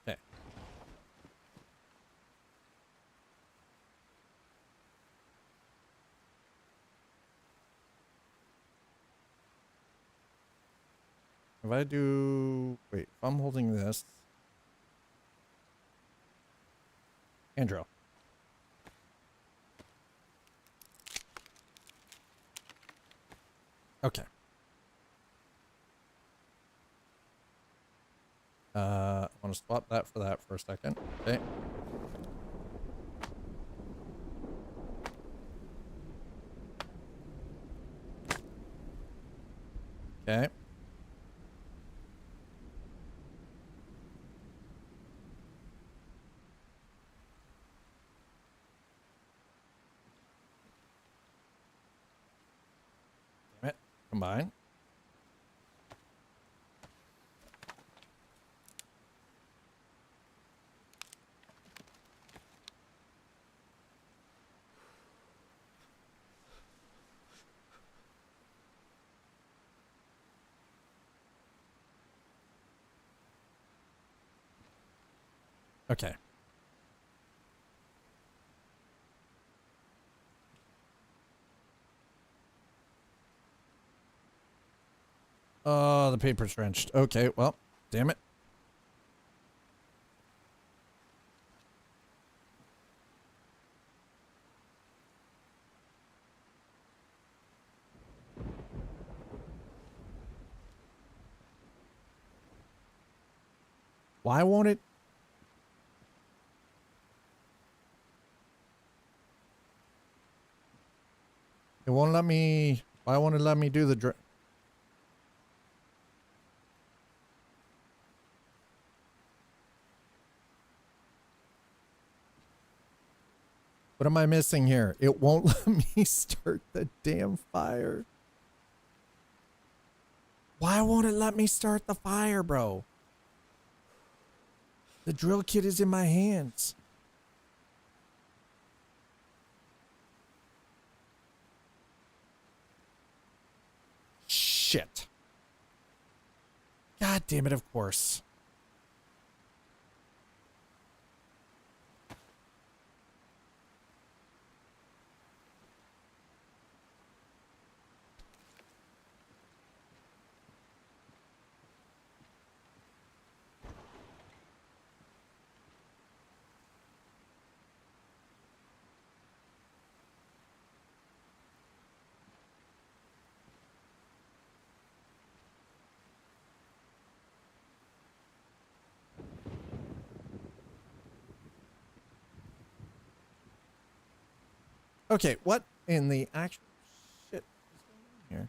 Speaker 1: Okay. If I do... Wait, if I'm holding this... Andrew. Okay. I want to swap that for a second. Okay. Okay. Damn it. Combine. Okay. Oh, the paper's wrenched. Okay, well, damn it. Why won't it? It won't let me... Why won't it let me do the... What am I missing here? It won't let me start the damn fire. Why won't it let me start the fire, bro? The drill kit is in my hands. Shit. God damn it, of course. Okay, what in the actual shit is going on here?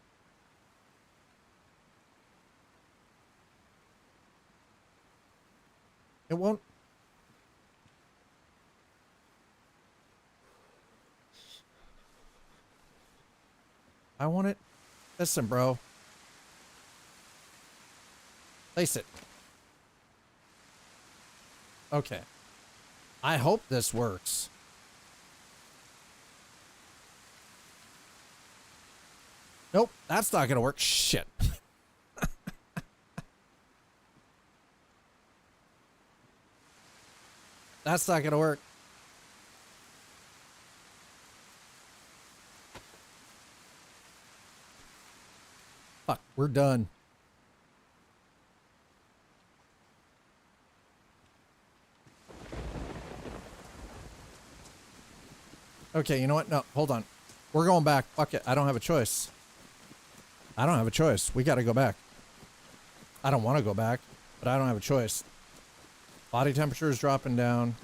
Speaker 1: It won't. I want it. Listen, bro. Place it. Okay. I hope this works. Nope, that's not gonna work. Shit. That's not gonna work. Fuck, we're done. Okay, you know what? No, hold on. We're going back. Fuck it. I don't have a choice. I don't have a choice. We gotta go back. I don't want to go back, but I don't have a choice. Body temperature is dropping down.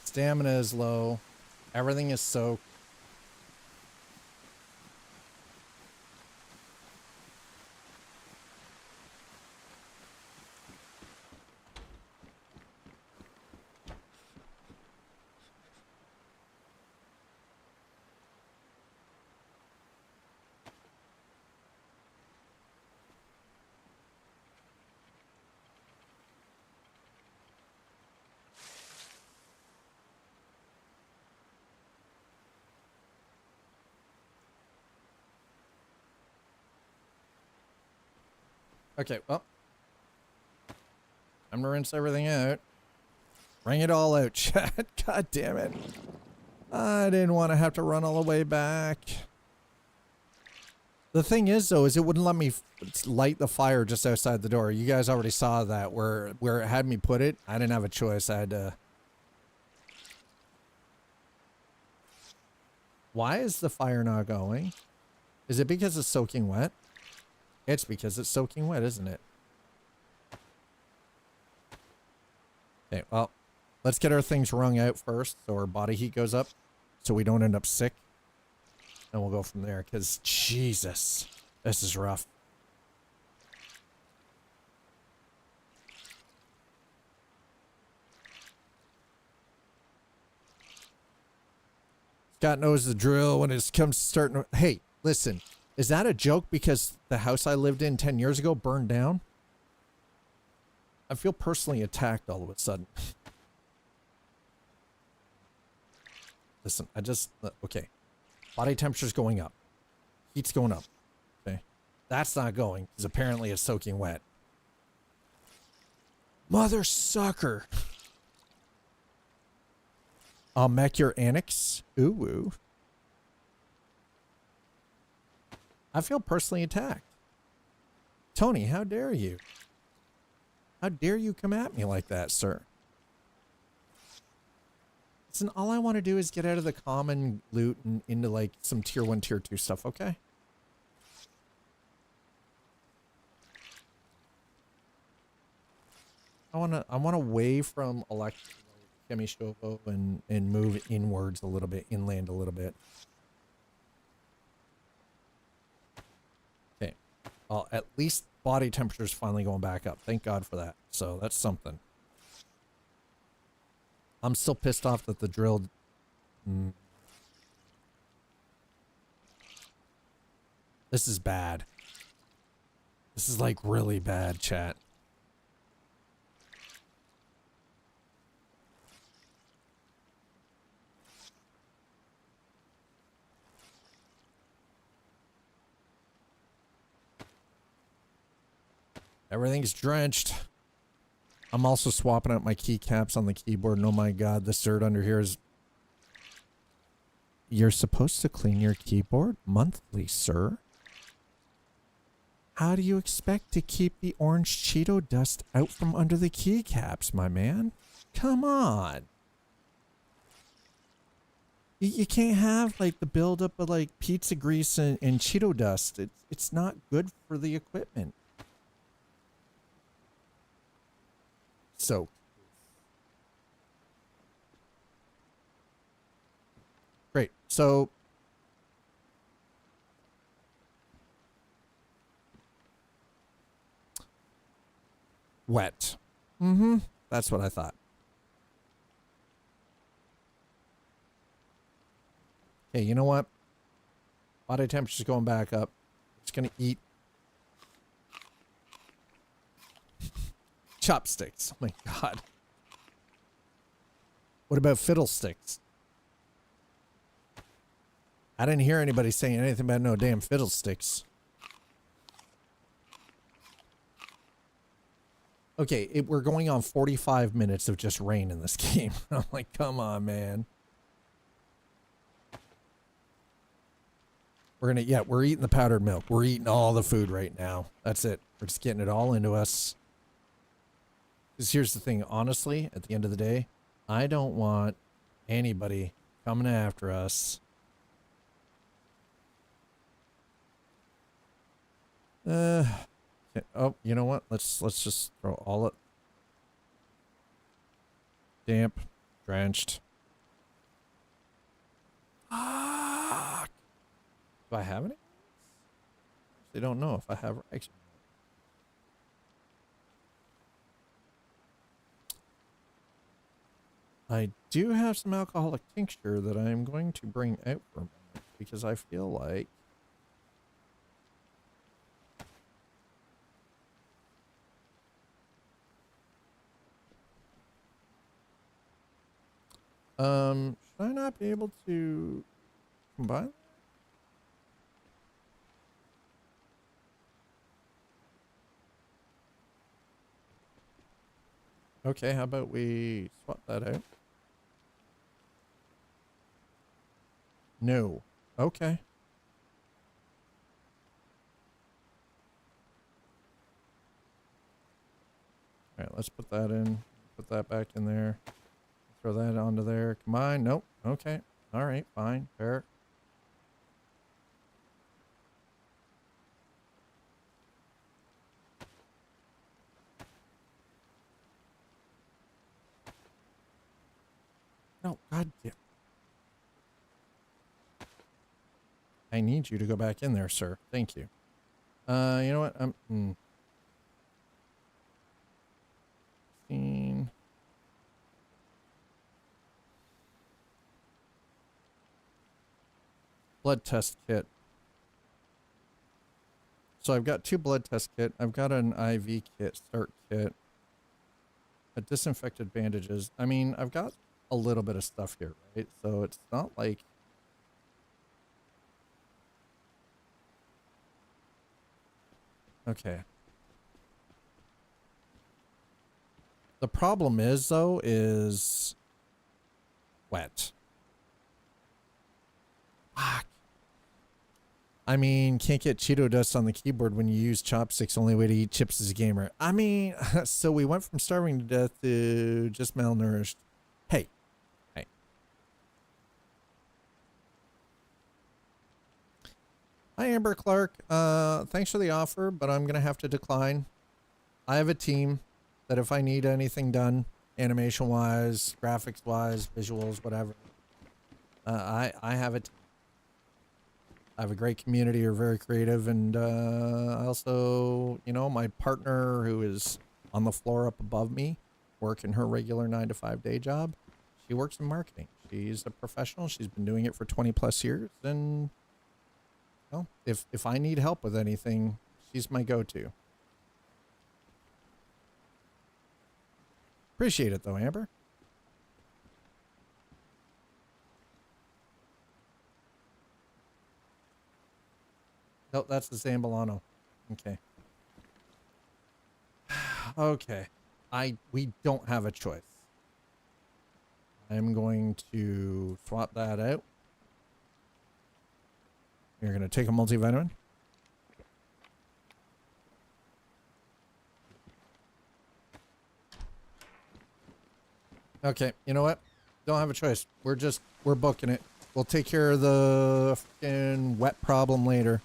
Speaker 1: Stamina is low. Everything is soaked. Okay, well. I'm gonna rinse everything out. Bring it all out, chat. God damn it. I didn't want to have to run all the way back. The thing is, though, is it wouldn't let me light the fire just outside the door. You guys already saw that where it had me put it. I didn't have a choice. I had to... Why is the fire not going? Is it because it's soaking wet? It's because it's soaking wet, isn't it? Okay, well, let's get our things wrung out first so our body heat goes up so we don't end up sick. And we'll go from there, because Jesus, this is rough. Scott knows the drill when it comes to starting to... Hey, listen, is that a joke because the house I lived in 10 years ago burned down? I feel personally attacked all of a sudden. Listen, okay. Body temperature's going up. Heat's going up. Okay. That's not going, because apparently it's soaking wet. Mother sucker. I'll mech your annex. Ooh, woo. I feel personally attacked. Tony, how dare you? How dare you come at me like that, sir? Listen, all I want to do is get out of the common loot and into like some tier 1, tier 2 stuff, okay? I want away from Kemishovo and move inwards a little bit, inland a little bit. Okay. Well, at least body temperature is finally going back up. Thank God for that. So that's something. I'm still pissed off that the drill... This is bad. This is like really bad, chat. Everything's drenched. I'm also swapping out my keycaps on the keyboard, and oh my god, the dirt under here is... You're supposed to clean your keyboard monthly, sir. How do you expect to keep the orange Cheeto dust out from under the keycaps, my man? Come on. You can't have, like, the buildup of, like, pizza grease and Cheeto dust. It's not good for the equipment. So, Great. So wet. Mm-hmm. That's what I thought. Hey, you know what? Body temperature's going back up. Just gonna eat chopsticks. Oh my god. What about fiddlesticks? I didn't hear anybody saying anything about no damn fiddlesticks. Okay, we're going on 45 minutes of just rain in this game. I'm like, come on, man. We're eating the powdered milk. We're eating all the food right now. That's it. We're just getting it all into us. Because here's the thing, honestly, at the end of the day, I don't want anybody coming after us. Oh, you know what? Let's just throw all it. Damp, drenched. Ah! Do I have any? They don't know if I have. Actually, I do have some alcoholic tincture that I'm going to bring out for a moment because I feel like should I not be able to combine? Okay, how about we swap that out? No. Okay. Alright, let's put that in. Put that back in there. Throw that onto there. Combine. Nope. Okay. Alright, fine. Fair. No, god damn. I need you to go back in there, sir. Thank you. You know what? Blood test kit. So I've got 2 blood test kit. I've got an IV kit, start kit. A disinfected bandages. I mean, I've got a little bit of stuff here, right? So it's not like... Okay. The problem is, though, is wet. Fuck. I mean, can't get Cheeto dust on the keyboard when you use chopsticks. Only way to eat chips as a gamer. I mean, so we went from starving to death to just malnourished. Hey. Hey. Hi, Amber Clark. Thanks for the offer, but I'm going to have to decline. I have a team that if I need anything done, animation-wise, graphics-wise, visuals, whatever, I have a team. I have a great community who are very creative, and I also, you know, my partner who is on the floor up above me, working her regular 9-to-5 day job, she works in marketing. She's a professional. She's been doing it for 20+ years, and well, if I need help with anything, she's my go-to. Appreciate it though, Amber. Nope, that's the Zambolano. Okay. Okay. We don't have a choice. I'm going to swap that out. You're going to take a multivitamin. Okay, you know what? Don't have a choice. We're booking it. We'll take care of the fucking wet problem later.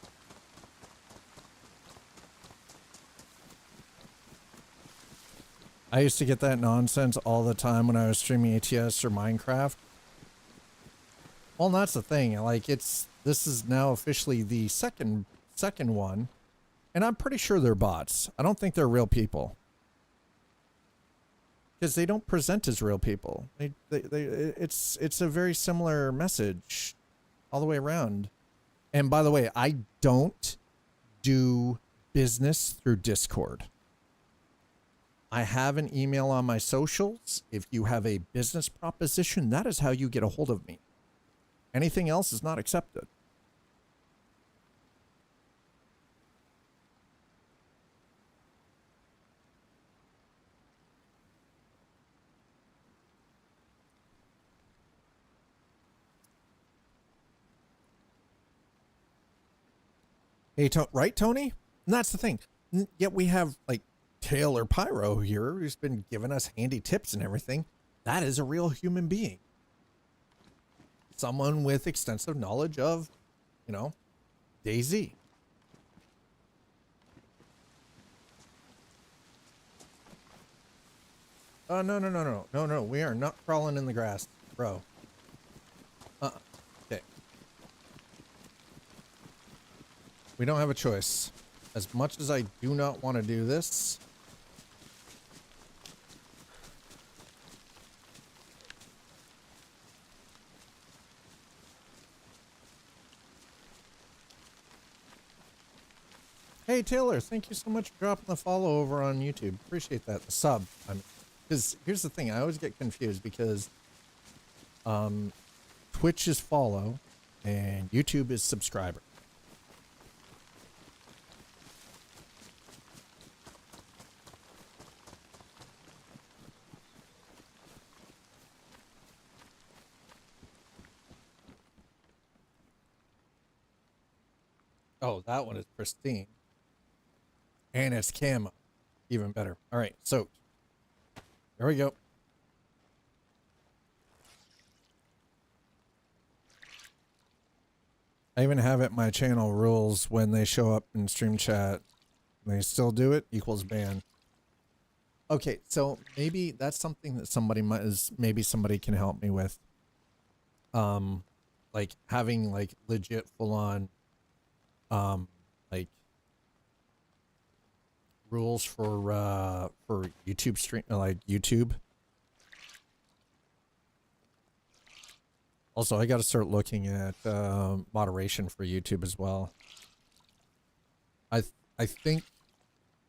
Speaker 1: I used to get that nonsense all the time when I was streaming ATS or Minecraft. Well, that's the thing. Like, this is now officially the second one, and I'm pretty sure they're bots. I don't think they're real people because they don't present as real people. It's a very similar message all the way around. And by the way, I don't do business through Discord. I have an email on my socials. If you have a business proposition, that is how you get a hold of me. Anything else is not accepted. Hey, right, Tony? And that's the thing. Yet we have like Taylor Pyro here, who's been giving us handy tips and everything. That is a real human being. Someone with extensive knowledge of, you know, DayZ. Oh, no. We are not crawling in the grass, bro. Okay. We don't have a choice. As much as I do not want to do this. Hey, Taylor, thank you so much for dropping the follow over on YouTube. Appreciate that. The sub. Because here's the thing. I always get confused because Twitch is follow and YouTube is subscriber. Oh, that one is pristine. And it's camo. Even better. All right, so there we go. I even have it my channel rules when they show up in stream chat. They still do it, equals ban. Okay, so maybe that's something that maybe somebody can help me with. Like having like legit full on like rules for YouTube stream, like YouTube. Also, I got to start looking at moderation for YouTube as well. I think,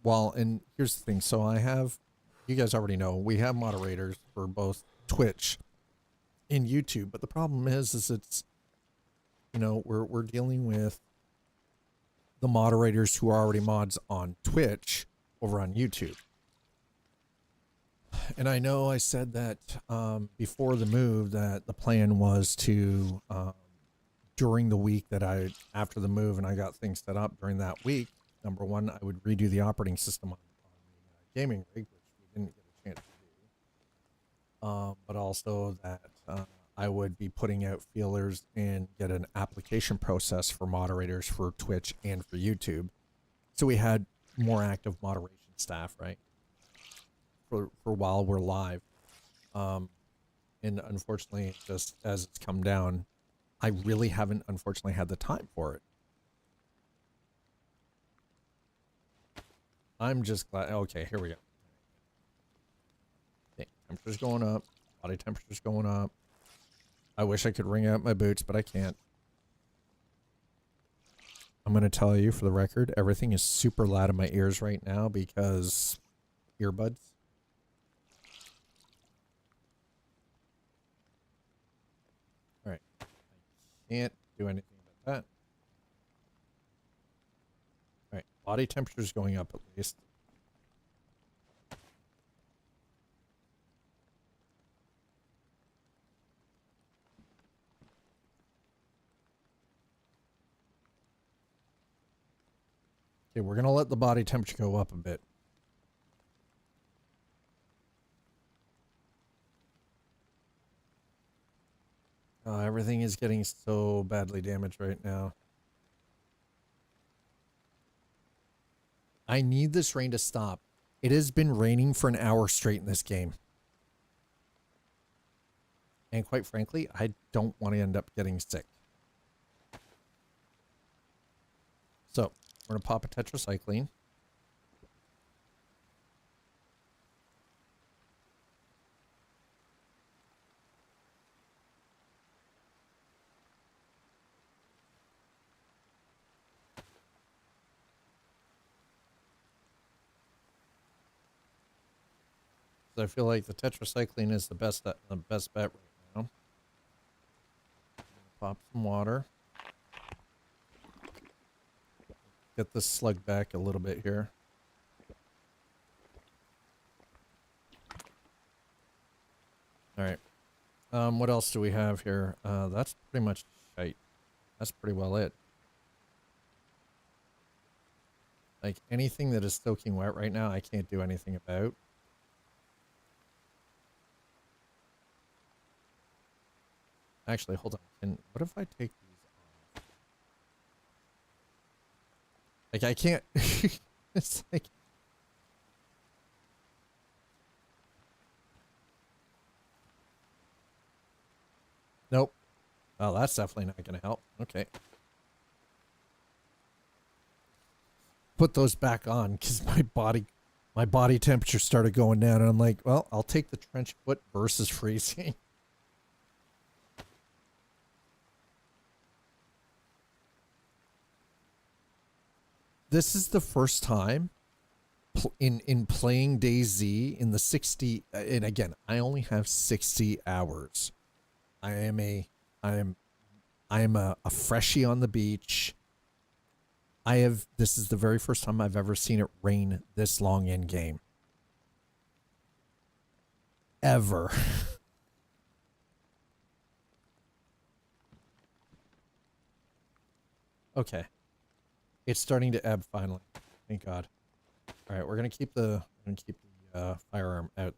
Speaker 1: well, and here's the thing. So I have, you guys already know, we have moderators for both Twitch and YouTube. But the problem is it's, you know, we're dealing with the moderators who are already mods on Twitch over on YouTube. And I know I said that before the move that the plan was to, during the week that after the move and I got things set up during that week, number one, I would redo the operating system on the gaming rig, which we didn't get a chance to do. But also that I would be putting out feelers and get an application process for moderators for Twitch and for YouTube. So we had more active moderation staff, right? For while we're live. And unfortunately, just as it's come down, I really haven't unfortunately had the time for it. I'm just glad. Okay, here we go. Okay, temperature's going up. Body temperature's going up. I wish I could wring out my boots, but I can't. I'm going to tell you for the record, everything is super loud in my ears right now because earbuds. All right. I can't do anything about that. All right. Body temperature is going up at least. Okay, we're going to let the body temperature go up a bit. Everything is getting so badly damaged right now. I need this rain to stop. It has been raining for an hour straight in this game. And quite frankly, I don't want to end up getting sick. So we're going to pop a tetracycline. So I feel like the tetracycline is the best bet right now. Pop some water. Get this slug back a little bit here. All right. What else do we have here? That's pretty much shite. That's pretty well it. Like anything that is soaking wet right now, I can't do anything about. Actually, hold on. What if I take these off? Like I can't. It's like. Nope. Oh, that's definitely not going to help. Okay. Put those back on because my body temperature started going down, and I'm like, well, I'll take the trench foot versus freezing. This is the first time in playing DayZ in the 60, and again, I only have 60 hours. I am a freshie on the beach. This is the very first time I've ever seen it rain this long in game. Ever. Okay. It's starting to ebb finally. Thank God. All right, we're gonna keep the firearm out.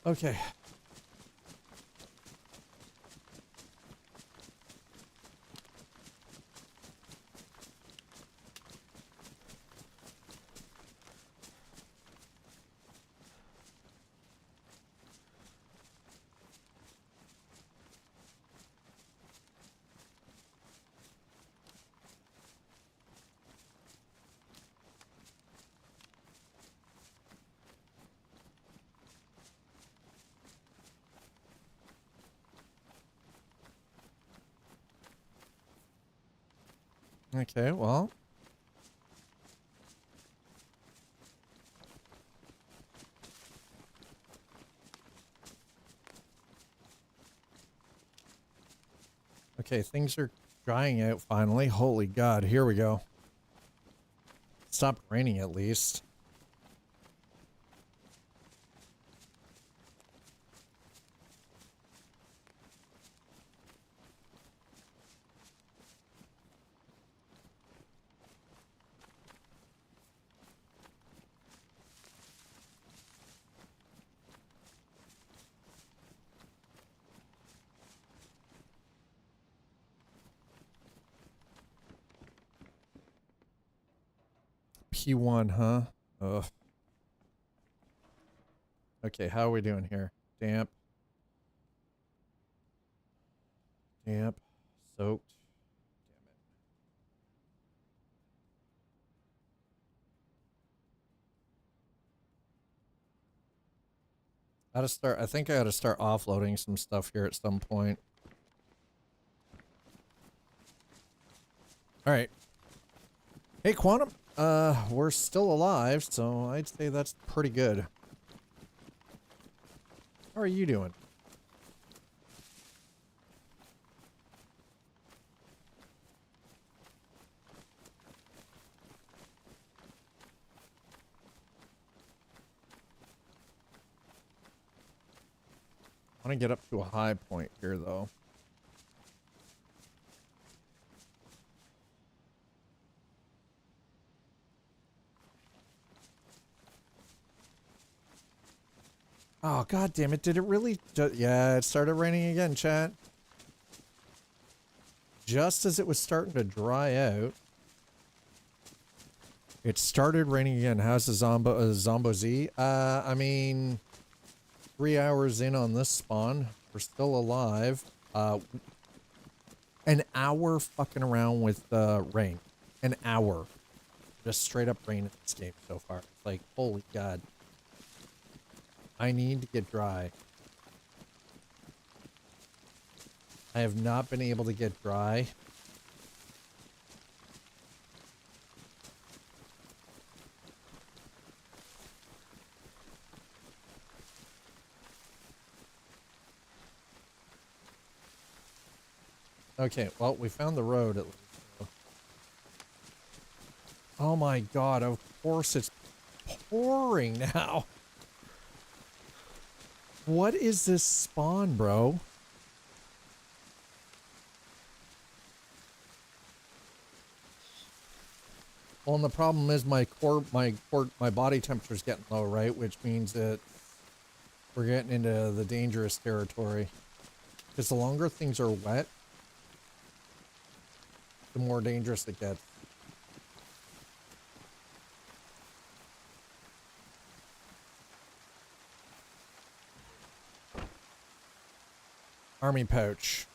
Speaker 1: Okay. Okay, well. Okay, things are drying out finally. Holy God, here we go. Stopped raining at least. P1, huh? Ugh. Okay, how are we doing here? Damp. Damp. Soaked. Damn it. I think I gotta start offloading some stuff here at some point. Alright. Hey, Quantum. We're still alive, so I'd say that's pretty good. How are you doing? I want to get up to a high point here, though. Oh, god damn it. Did it really? Yeah, it started raining again, chat. Just as it was starting to dry out, it started raining again. How's the Zombo Z? I mean, 3 hours in on this spawn. We're still alive. An hour fucking around with rain. An hour. Just straight up rain in this game so far. It's like, holy god. I need to get dry. I have not been able to get dry. Okay, well, we found the road at least. Oh my god, of course it's pouring now. What is this spawn, bro? Well, and the problem is my body temperature is getting low, right? Which means that we're getting into the dangerous territory. Because the longer things are wet, the more dangerous it gets. Army pouch.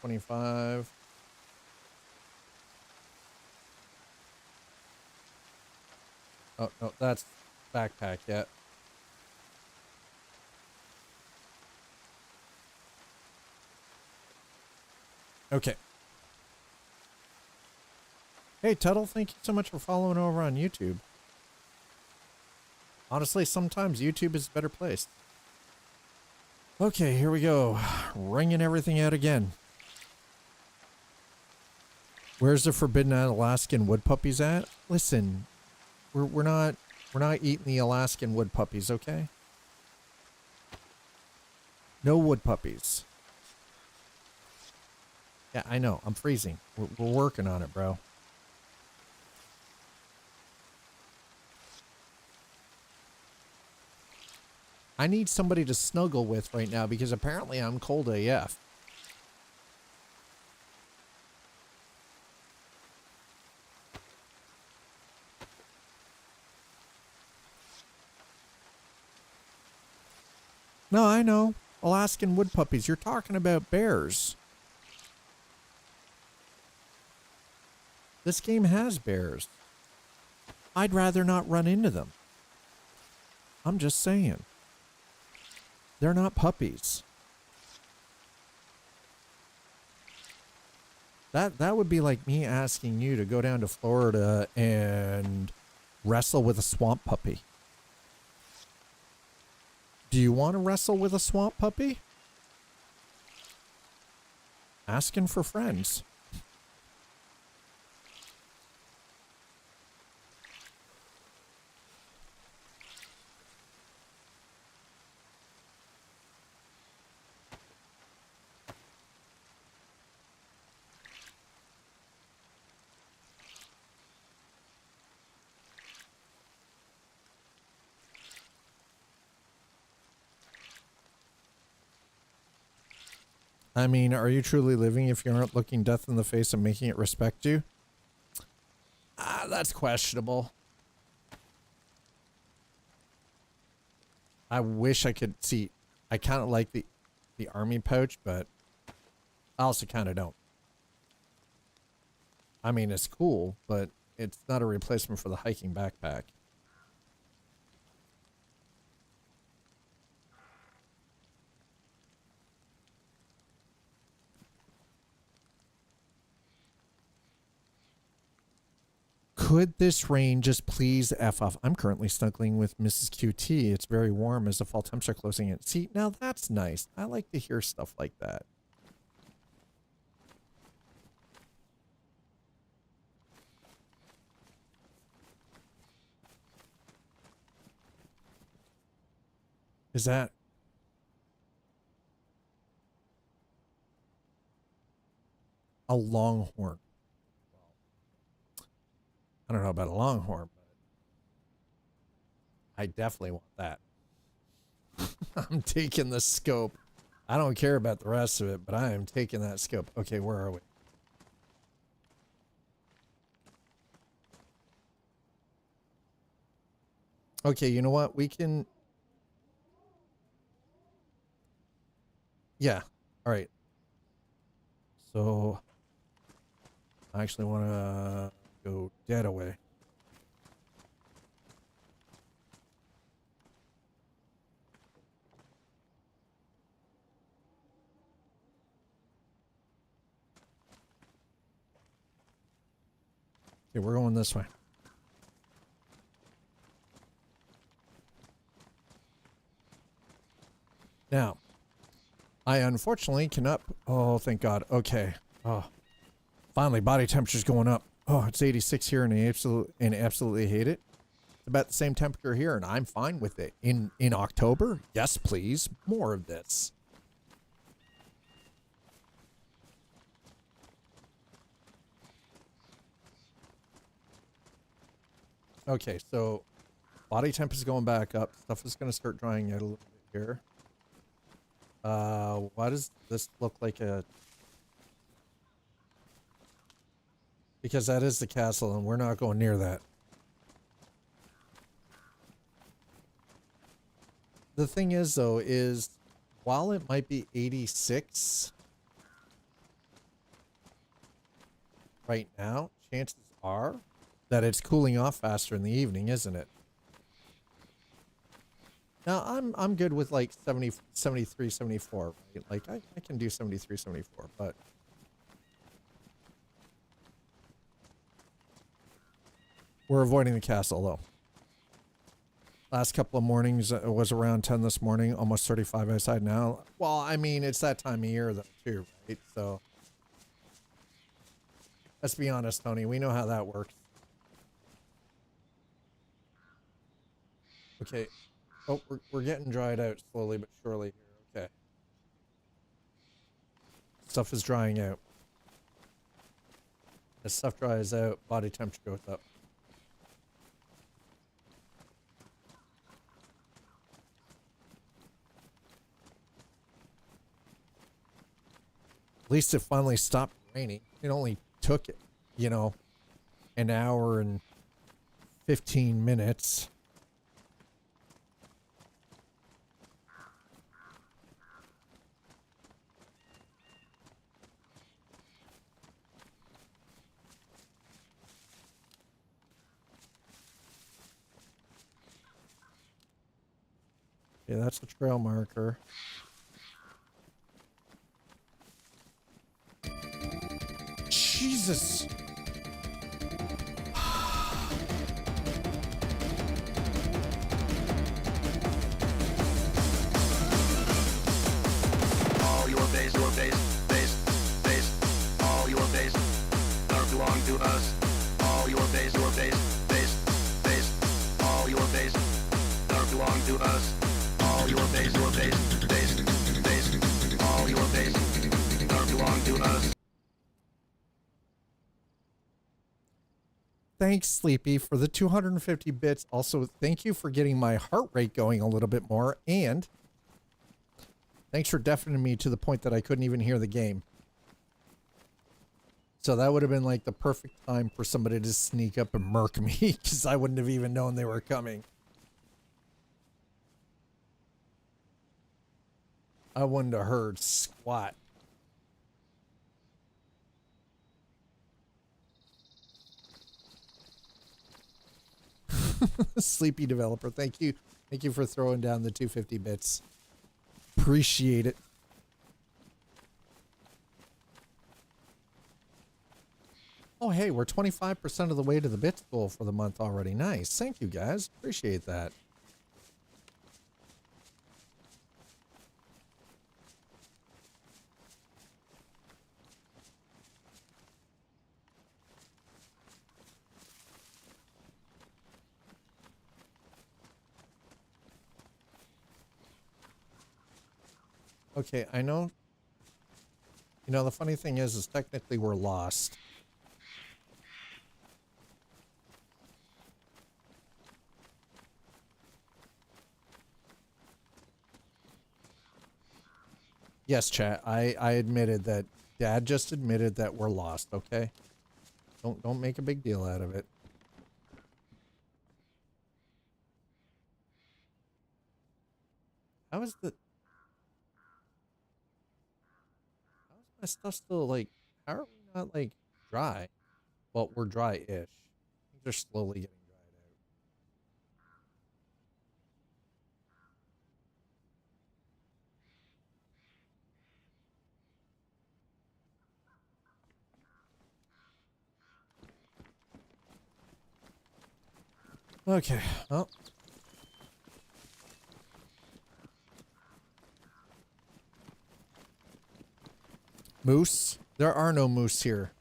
Speaker 1: 25. Oh, no, that's backpack, yeah. Okay. Hey, Tuttle, thank you so much for following over on YouTube. Honestly, sometimes YouTube is a better place. Okay, here we go. Ringing everything out again. Where's the forbidden Alaskan wood puppies at? Listen, we're not eating the Alaskan wood puppies, okay? No wood puppies. Yeah, I know. I'm freezing. We're working on it, bro. I need somebody to snuggle with right now because apparently I'm cold AF. No, I know. Alaskan wood puppies. You're talking about bears. This game has bears. I'd rather not run into them. I'm just saying. They're not puppies. That would be like me asking you to go down to Florida and wrestle with a swamp puppy. Do you want to wrestle with a swamp puppy? Asking for friends. I mean, are you truly living if you aren't looking death in the face and making it respect you? Ah, that's questionable. I wish I could see. I kind of like the army pouch, but I also kind of don't. I mean, it's cool, but it's not a replacement for the hiking backpack. Could this rain just please F off? I'm currently snuggling with Mrs. QT. It's very warm as the fall temps are closing in. See, now that's nice. I like to hear stuff like that. Is that... a longhorn? I don't know about a longhorn, but I definitely want that. I'm taking the scope. I don't care about the rest of it, but I am taking that scope. Okay, where are we? Okay, you know what? We can... Yeah. All right. So I actually want to go dead away. Okay, we're going this way. Now, I unfortunately cannot... Oh, thank God. Okay. Oh, finally, body temperature's going up. Oh, it's 86 here, and I absolutely hate it. It's about the same temperature here, and I'm fine with it. In October, yes, please, more of this. Okay, so body temp is going back up. Stuff is going to start drying out a little bit here. Why does this look like a... Because that is the castle, and we're not going near that. The thing is, though, is while it might be 86 right now, chances are that it's cooling off faster in the evening, isn't it? Now, I'm good with like 70, 73, 74, right? Like, I can do 73, 74, but... We're avoiding the castle, though. Last couple of mornings, it was around 10 this morning, almost 35 outside now. Well, I mean, it's that time of year, though, too, right? So, let's be honest, Tony. We know how that works. Okay. Oh, we're getting dried out slowly but surely here. Okay. Stuff is drying out. As stuff dries out, body temperature goes up. At least it finally stopped raining. It only took, you know, an hour and 15 minutes. Yeah, that's the trail marker. Jesus.
Speaker 4: All your base, all your base, don't belong to us. All your base, all your base, don't belong to us. All your base, all your base, don't belong to us.
Speaker 1: Thanks, Sleepy, for the 250 bits. Also, thank you for getting my heart rate going a little bit more. And thanks for deafening me to the point that I couldn't even hear the game. So that would have been like the perfect time for somebody to sneak up and murk me, because I wouldn't have even known they were coming. I wouldn't have heard squat. Sleepy developer, thank you. Thank you for throwing down the 250 bits. Appreciate it. Oh, hey, we're 25% of the way to the bits goal for the month already. Nice. Thank you, guys. Appreciate that. Okay, I know. You know, the funny thing is technically we're lost. Yes, chat. I admitted that. Dad just admitted that we're lost. Okay. Don't make a big deal out of it. How is the? How is my stuff still like? How are we not like dry? Well, we're dry-ish. Things are slowly getting dried out. Okay. Well. Moose? There are no moose here.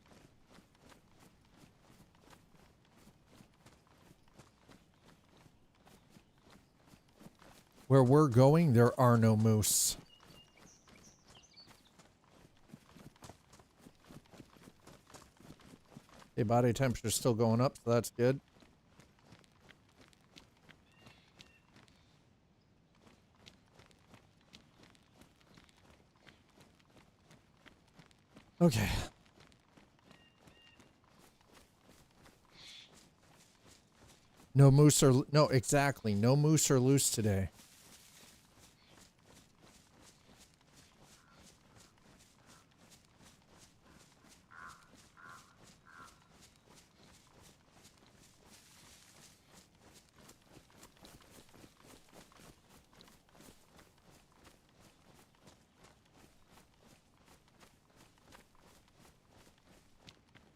Speaker 1: Where we're going, there are no moose. Okay, body temperature's still going up, so that's good. Okay. No moose or no, exactly. No moose or loose today.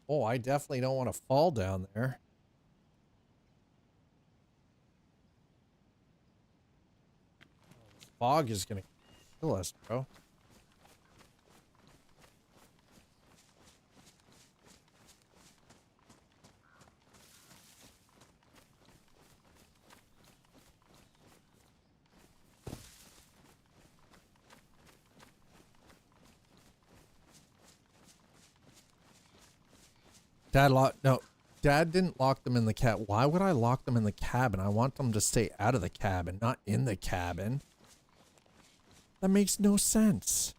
Speaker 1: Oh, I definitely don't want to fall down there. Fog is gonna kill us, bro. Dad didn't lock them in the cab. Why would I lock them in the cabin? I want them to stay out of the cabin, not in the cabin. That makes no sense.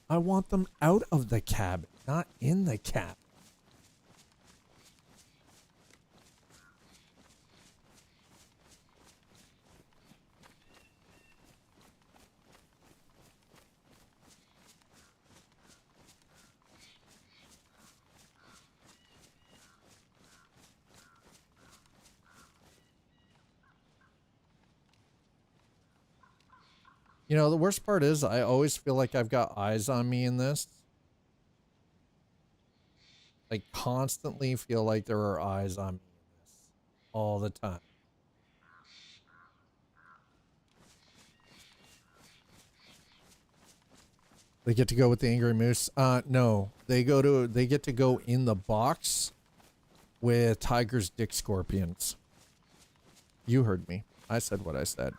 Speaker 1: I want them out of the cabin, not in the cabin. You know, the worst part is I always feel like I've got eyes on me in this. I constantly feel like there are eyes on me in this all the time. They get to go with the angry moose. No, they get to go in the box with Tiger's dick scorpions. You heard me. I said what I said.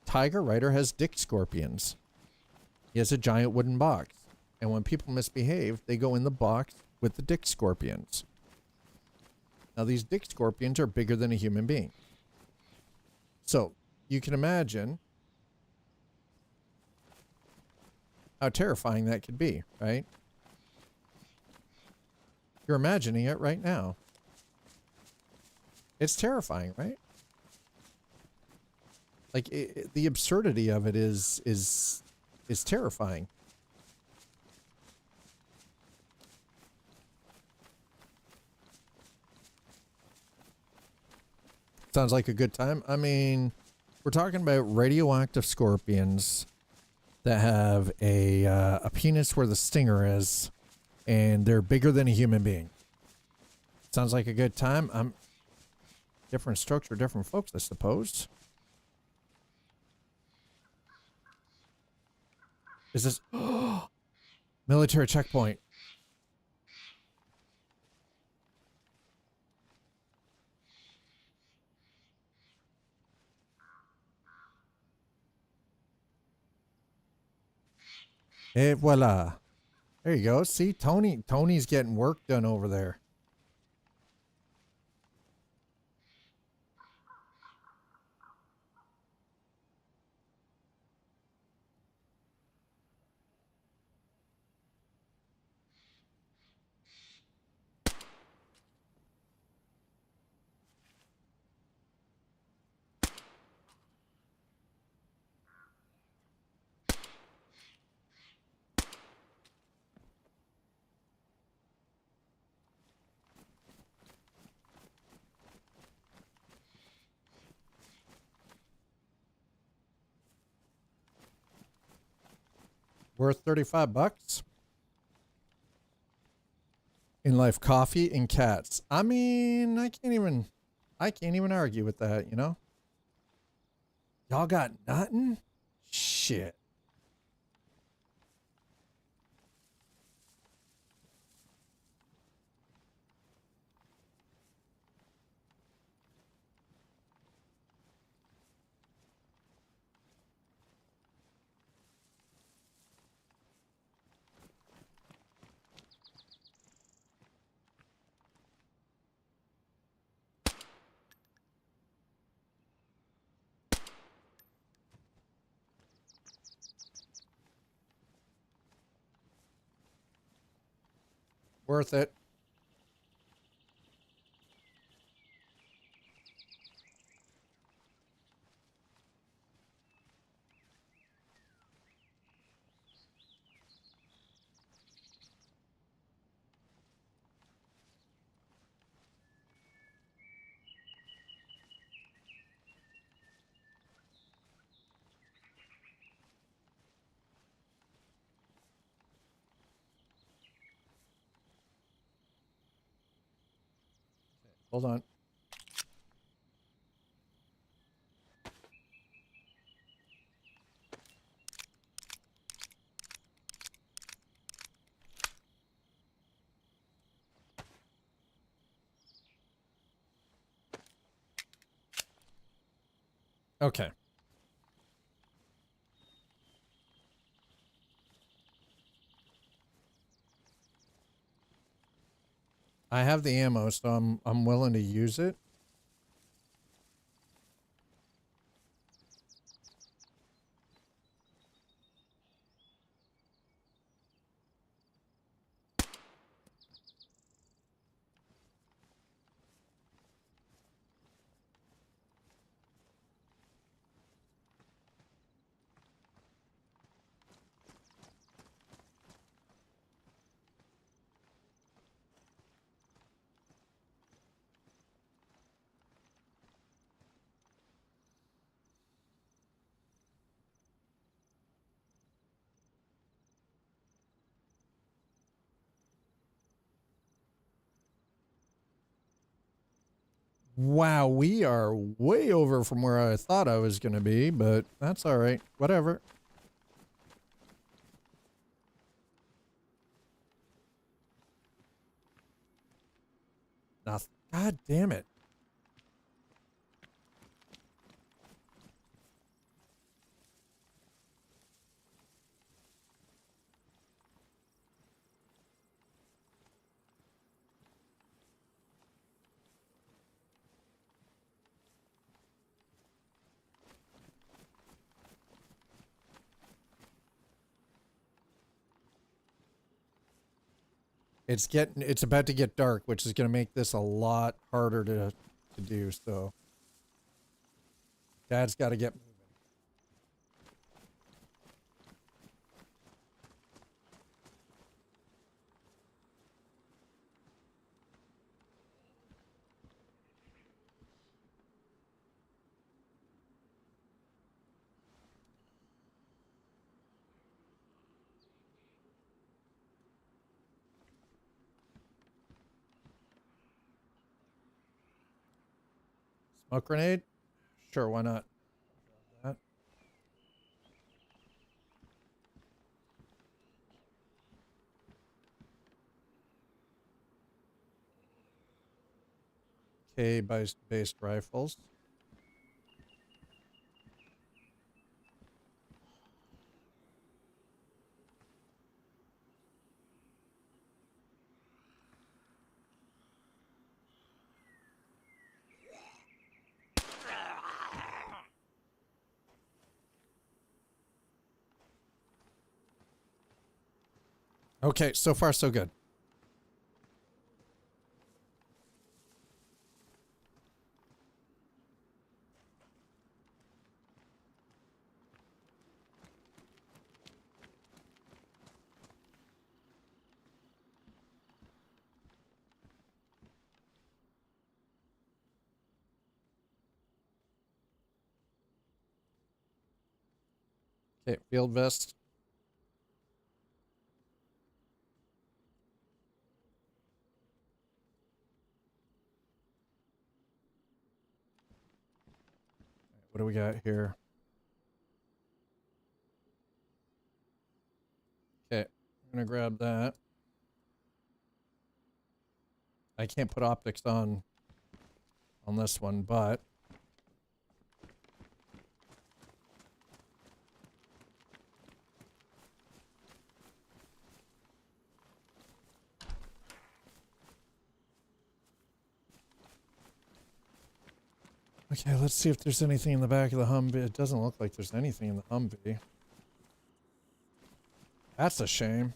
Speaker 1: Tiger Rider has dick scorpions. He has a giant wooden box. And when people misbehave, they go in the box with the dick scorpions. Now, these dick scorpions are bigger than a human being. So, you can imagine how terrifying that could be, right? You're imagining it right now. It's terrifying, right? Like the absurdity of it is terrifying. Sounds like a good time. I mean, we're talking about radioactive scorpions that have a penis where the stinger is, and they're bigger than a human being. Sounds like a good time. Different strokes for different folks, I suppose. Is this military checkpoint? Et voila. There you go. See, Tony's getting work done over there. Worth 35 bucks. In life, coffee and cats. I mean, I can't even argue with that, you know? Y'all got nothing? Shit. Worth it. Hold on. Okay. I have the ammo, so I'm willing to use it. Wow, we are way over from where I thought I was going to be, but that's all right. Whatever. Nothing. God damn it. It's about to get dark, which is going to make this a lot harder to do, so Dad's got to get moving. Smoke grenade? Sure, why not? That. K-based rifles. Okay, so far so good. Okay, field vest. what do we got here? Okay, I'm gonna grab that. I can't put optics on this one, but okay, let's see if there's anything in the back of the Humvee. It doesn't look like there's anything in the Humvee. That's a shame.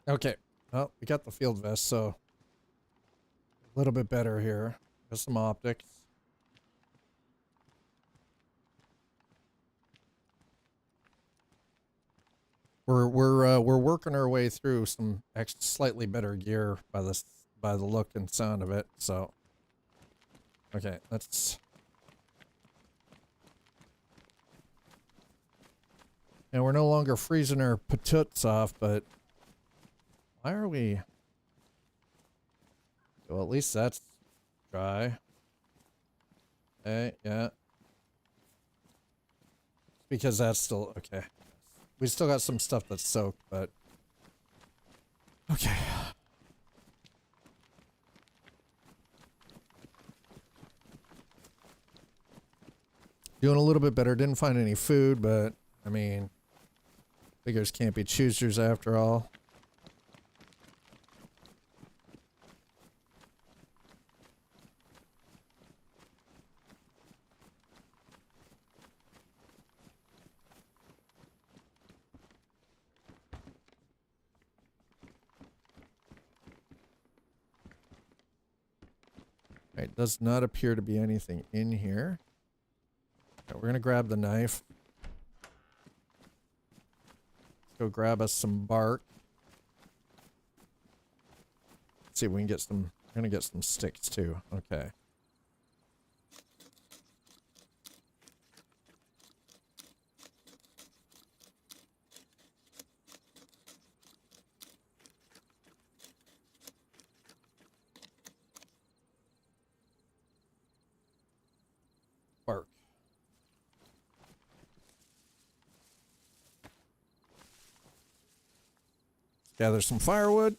Speaker 1: Okay, well, we got the field vest, so a little bit better here. Got some optics. We're working our way through some slightly better gear by the look and sound of it. So, okay, let's. And we're no longer freezing our patoots off, but why are we? Well, at least that's dry. Okay, yeah. Because that's still okay. We still got some stuff that's soaked, but okay. Doing a little bit better. Didn't find any food, but I mean, figures can't be choosers after all. Right, does not appear to be anything in here. Okay, we're gonna grab the knife. Let's go grab us some bark. Let's see if we can get some. We're gonna get some sticks too. Okay. Bark. Gather some firewood.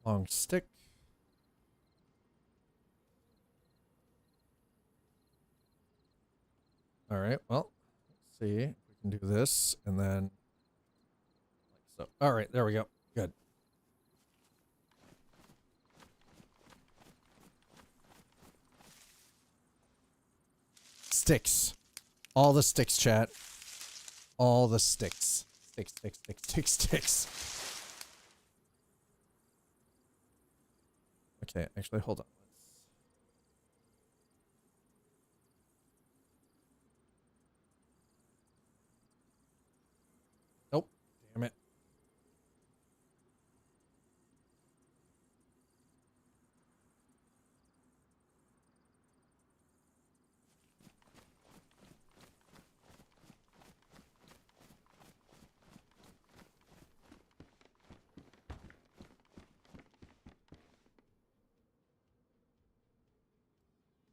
Speaker 1: Long stick. All right, well, let's see if we can do this and then like so. All right, there we go. Good. Sticks. All the sticks, chat. All the sticks. Sticks, sticks, sticks, sticks, sticks. Okay, actually, hold on. Nope. Damn it.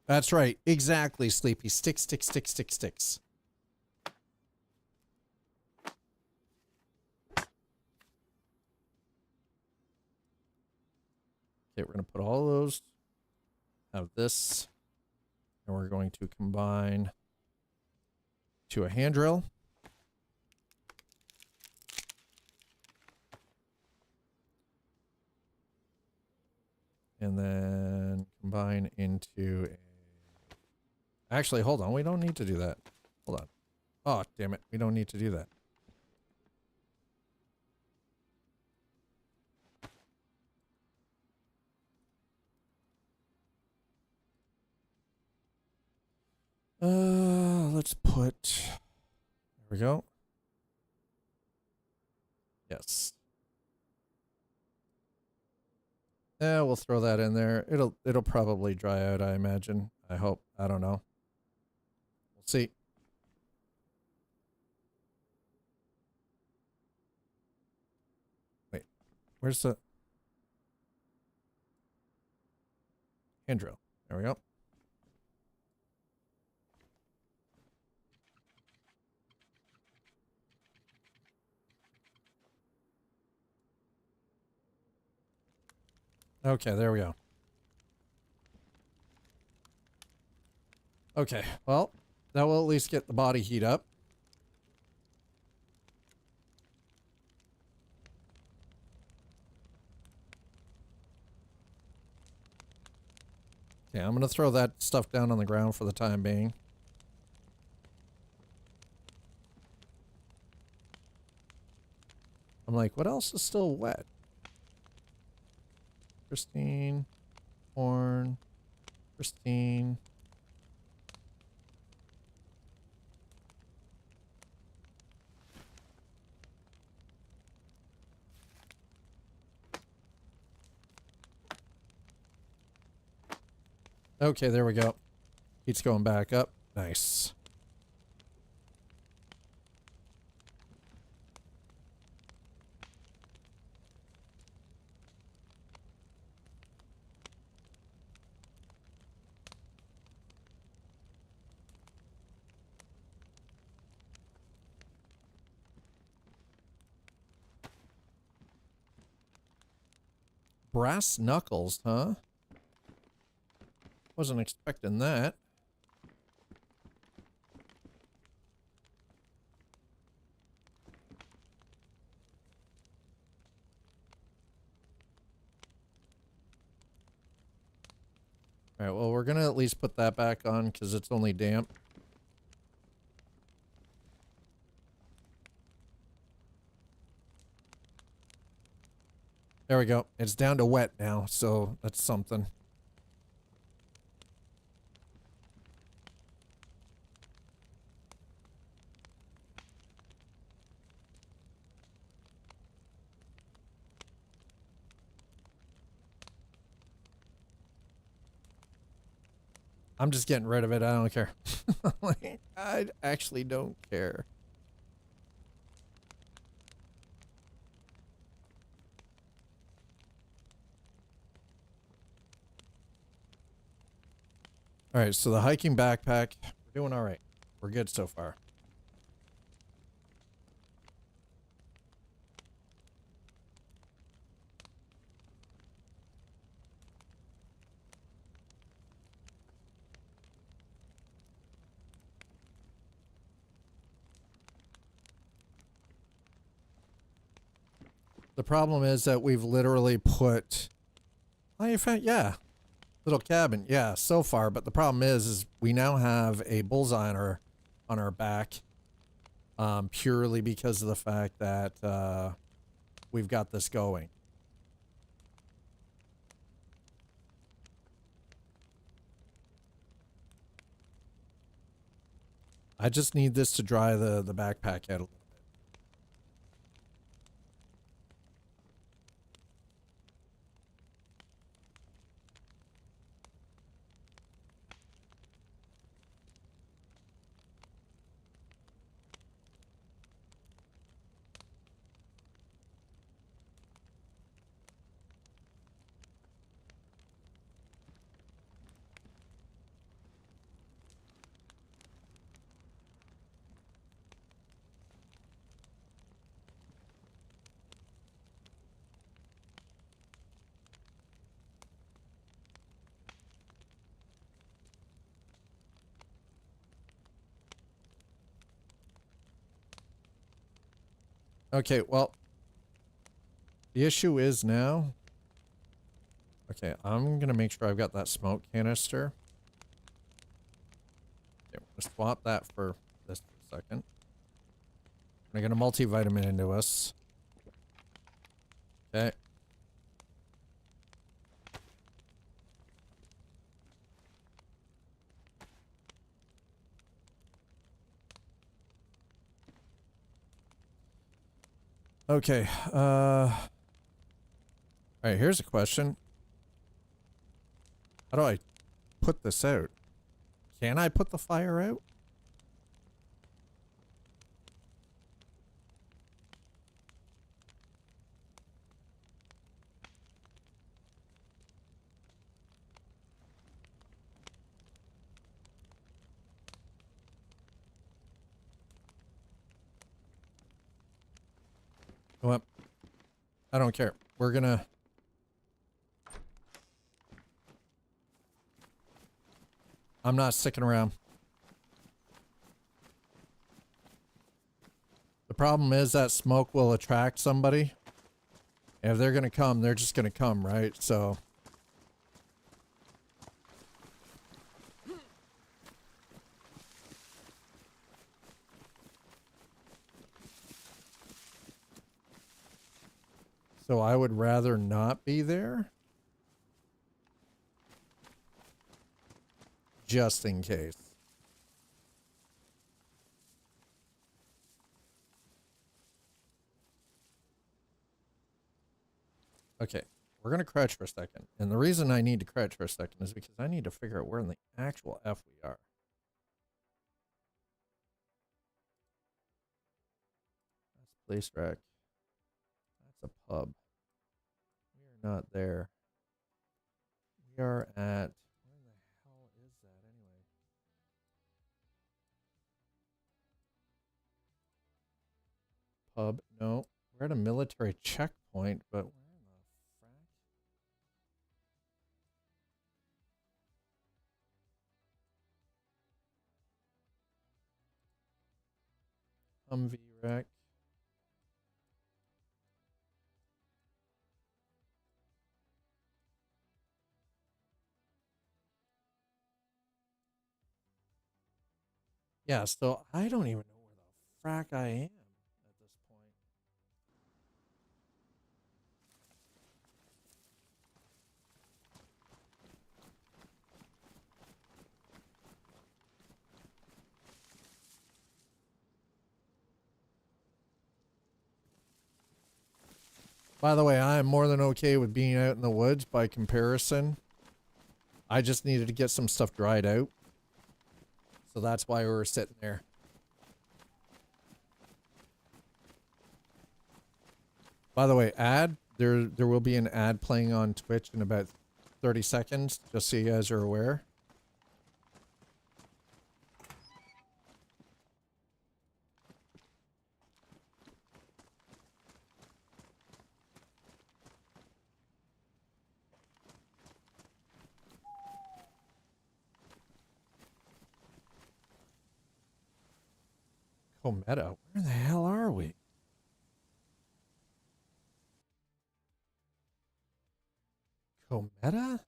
Speaker 1: That's right. Exactly, Sleepy. Sticks, sticks, sticks, sticks, sticks. Okay, we're going to put all those, have this, and we're going to combine to a hand drill. And then combine into a... Actually, hold on. We don't need to do that. Hold on. Oh, damn it. We don't need to do that. Let's put, there we go. Yes. Yeah, we'll throw that in there. It'll probably dry out, I imagine. I hope. I don't know. We'll see. Wait, where's the hand drill? There we go. Okay, there we go. Okay, well, that will at least get the body heat up. Okay, I'm gonna throw that stuff down on the ground for the time being. I'm like, what else is still wet? Pristine, corn, pristine. Okay, there we go. Heat's going back up. Nice. Brass knuckles, huh? Wasn't expecting that. All right, well, we're gonna at least put that back on because it's only damp. There we go. It's down to wet now, so that's something. I'm just getting rid of it. I don't care. Like, I actually don't care. All right, so the hiking backpack, we're doing all right. We're good so far. The problem is that we've literally put, oh, you found, yeah, little cabin, yeah, so far. But the problem is we now have a bullseye on our back, purely because of the fact that we've got this going. I just need this to dry the backpack out a little. Okay, well, the issue is now. Okay, I'm gonna make sure I've got that smoke canister. Okay, we're gonna swap that for this for a second. I'm gonna multivitamin into us. Okay. Okay. All right, here's a question. How do I put this out? Can I put the fire out? Go up. I don't care. We're gonna... I'm not sticking around. The problem is that smoke will attract somebody. If they're gonna come, they're just gonna come, right? So... So I would rather not be there. Just in case. Okay, we're gonna crouch for a second. And the reason I need to crouch for a second is because I need to figure out where in the actual F we are. That's place rack. That's a pub. We are not there. We are at... Where the hell is that anyway? Pub? No. We're at a military checkpoint, but where in the frack? Humvee wreck. Yeah, so I don't even know where the frack I am at this point. By the way, I am more than okay with being out in the woods by comparison. I just needed to get some stuff dried out. So that's why we were sitting there. By the way, there will be an ad playing on Twitch in about 30 seconds, just so you guys are aware. Cometa, where the hell are we? Cometa? Where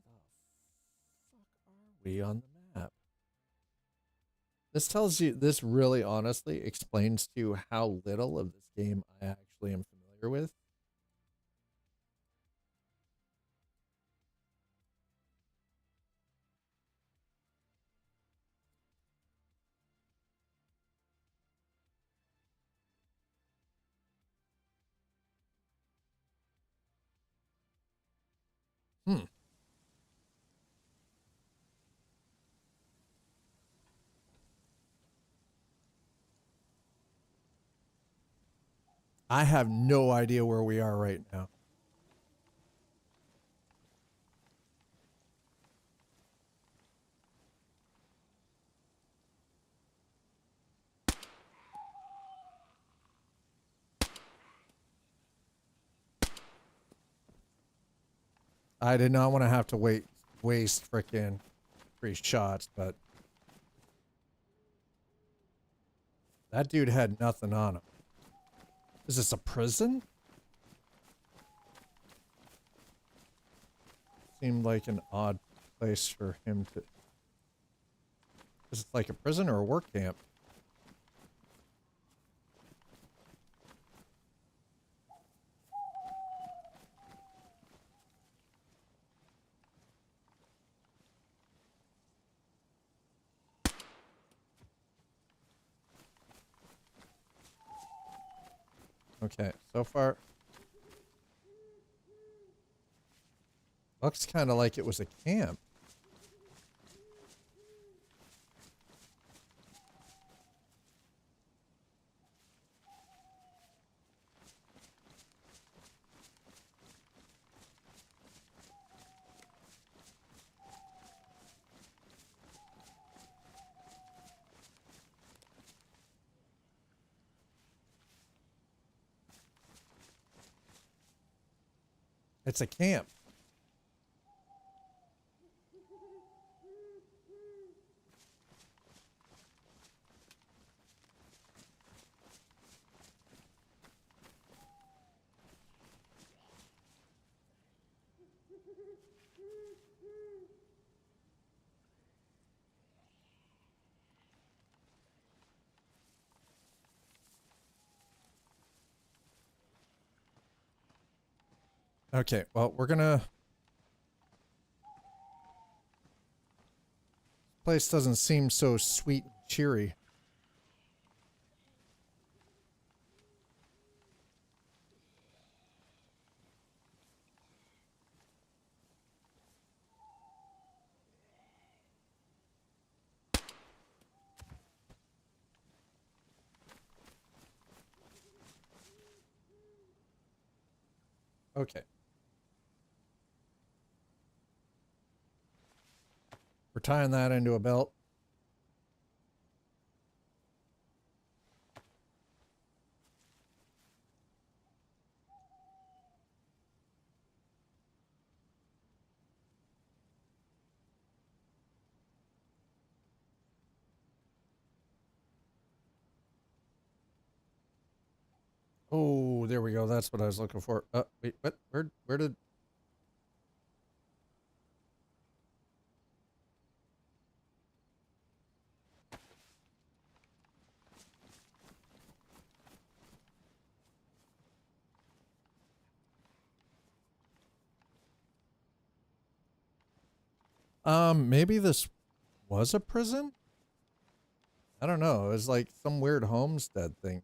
Speaker 1: the fuck are we on the map? This really honestly explains to you how little of this game I actually am familiar with. I have no idea where we are right now. I did not want to have to waste frickin' 3 shots, but that dude had nothing on him. Is this a prison? Seemed like an odd place for him to... Is it like a prison or a work camp? Okay, so far looks kind of like it was a camp. It's a camp. Okay, well, we're gonna... Place doesn't seem so sweet and cheery. Okay. We're tying that into a belt. Oh, there we go. That's what I was looking for. Wait, what? Where did... Maybe this was a prison? I don't know. It was like some weird homestead thing.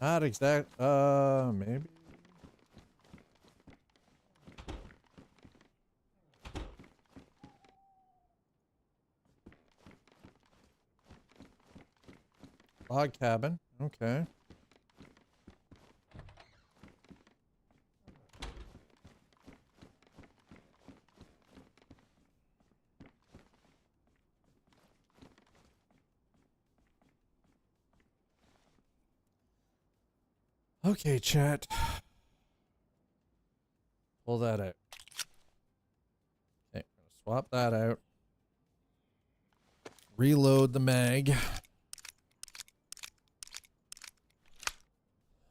Speaker 1: Not exact. Maybe. Log cabin. Okay. Okay, chat. Pull that out. Okay, swap that out. Reload the mag.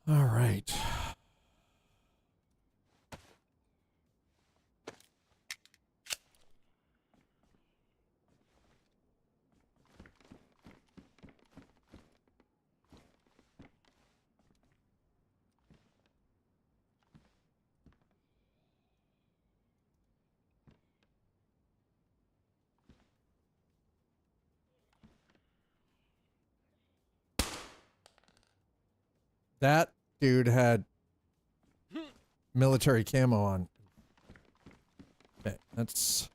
Speaker 1: All right. That dude had military camo on. Okay, that's...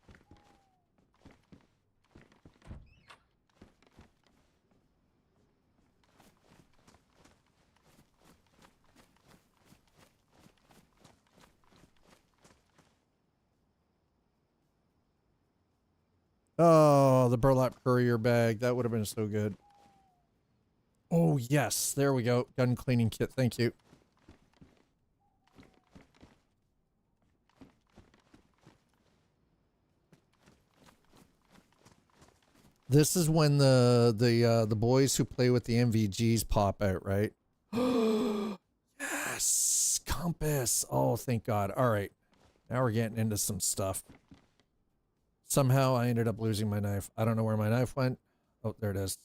Speaker 1: Oh, the burlap courier bag. That would have been so good. Oh, yes. There we go. Gun cleaning kit. Thank you. This is when the boys who play with the MVGs pop out, right? Yes, compass. Oh, thank God. All right, now we're getting into some stuff. Somehow I ended up losing my knife. I don't know where my knife went. Oh, there it is.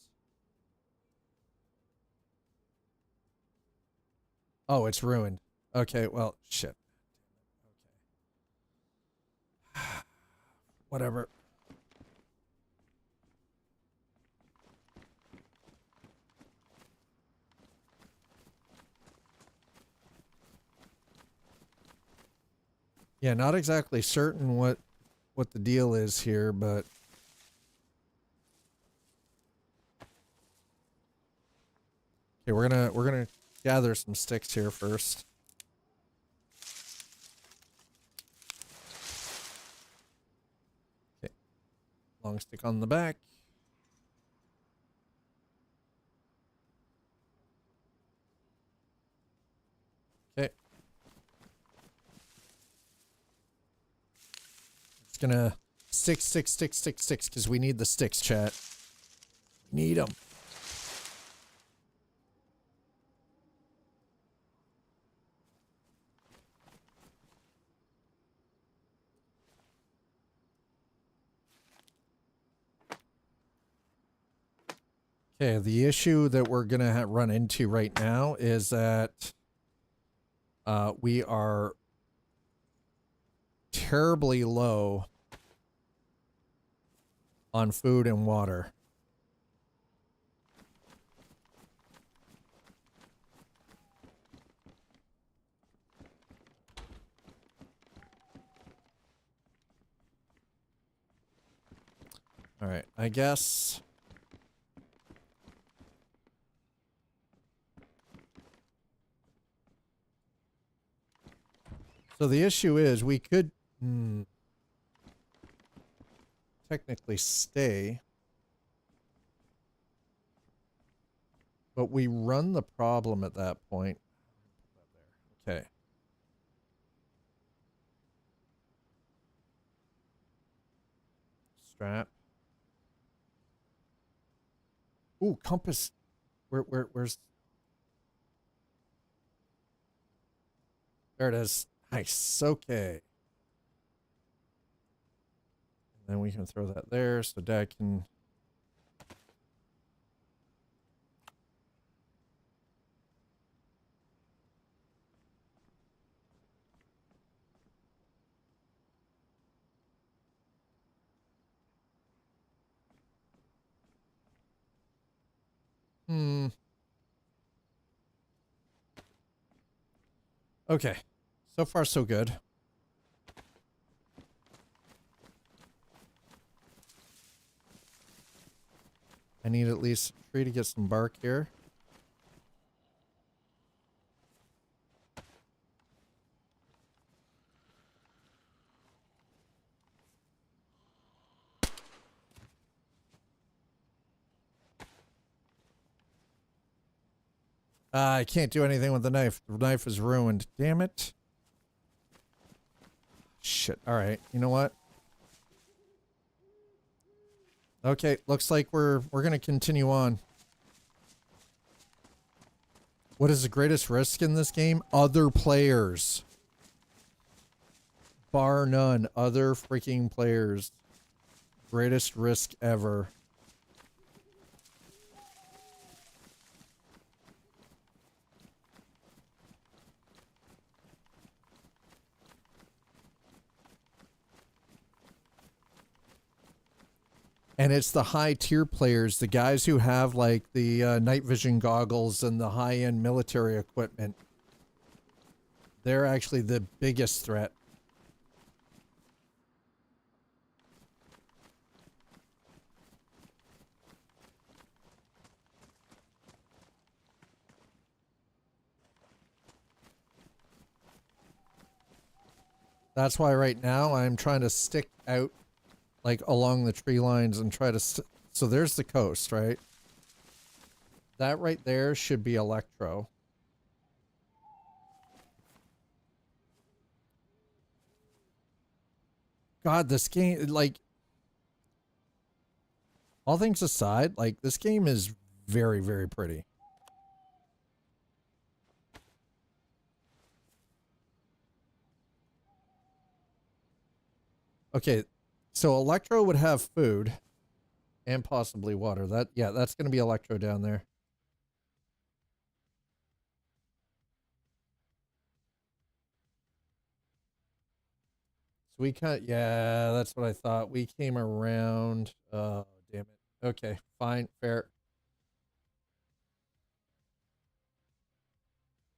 Speaker 1: Oh, it's ruined. Okay, well, shit. whatever. Yeah, not exactly certain what the deal is here, but okay, we're gonna gather some sticks here first. Okay, long stick on the back. Okay. It's gonna sticks, because we need the sticks, chat. Need them. Okay, the issue that we're gonna run into right now is that we are terribly low on food and water. All right, I guess. So the issue is we could technically stay, but we run the problem at that point. Okay. Strap. Ooh, compass. Where's? There it is. Nice. Okay. And then we can throw that there so Dad can. Okay. So far, so good. I need at least a tree to get some bark here. I can't do anything with the knife. The knife is ruined. Damn it. Shit. All right. You know what? Okay. Looks like we're going to continue on. What is the greatest risk in this game? Other players. Bar none. Other freaking players. Greatest risk ever. And it's the high tier players, the guys who have like the night vision goggles and the high end military equipment. They're actually the biggest threat. That's why right now I'm trying to stick out like along the tree lines and try to so there's the coast, right? That right there should be electro. God, this game, like, all things aside, like, this game is very, very pretty. Okay, so electro would have food and possibly water. That, yeah, that's going to be electro down there. So we cut. Yeah, that's what I thought. We came around. Oh, damn it. Okay, fine, fair.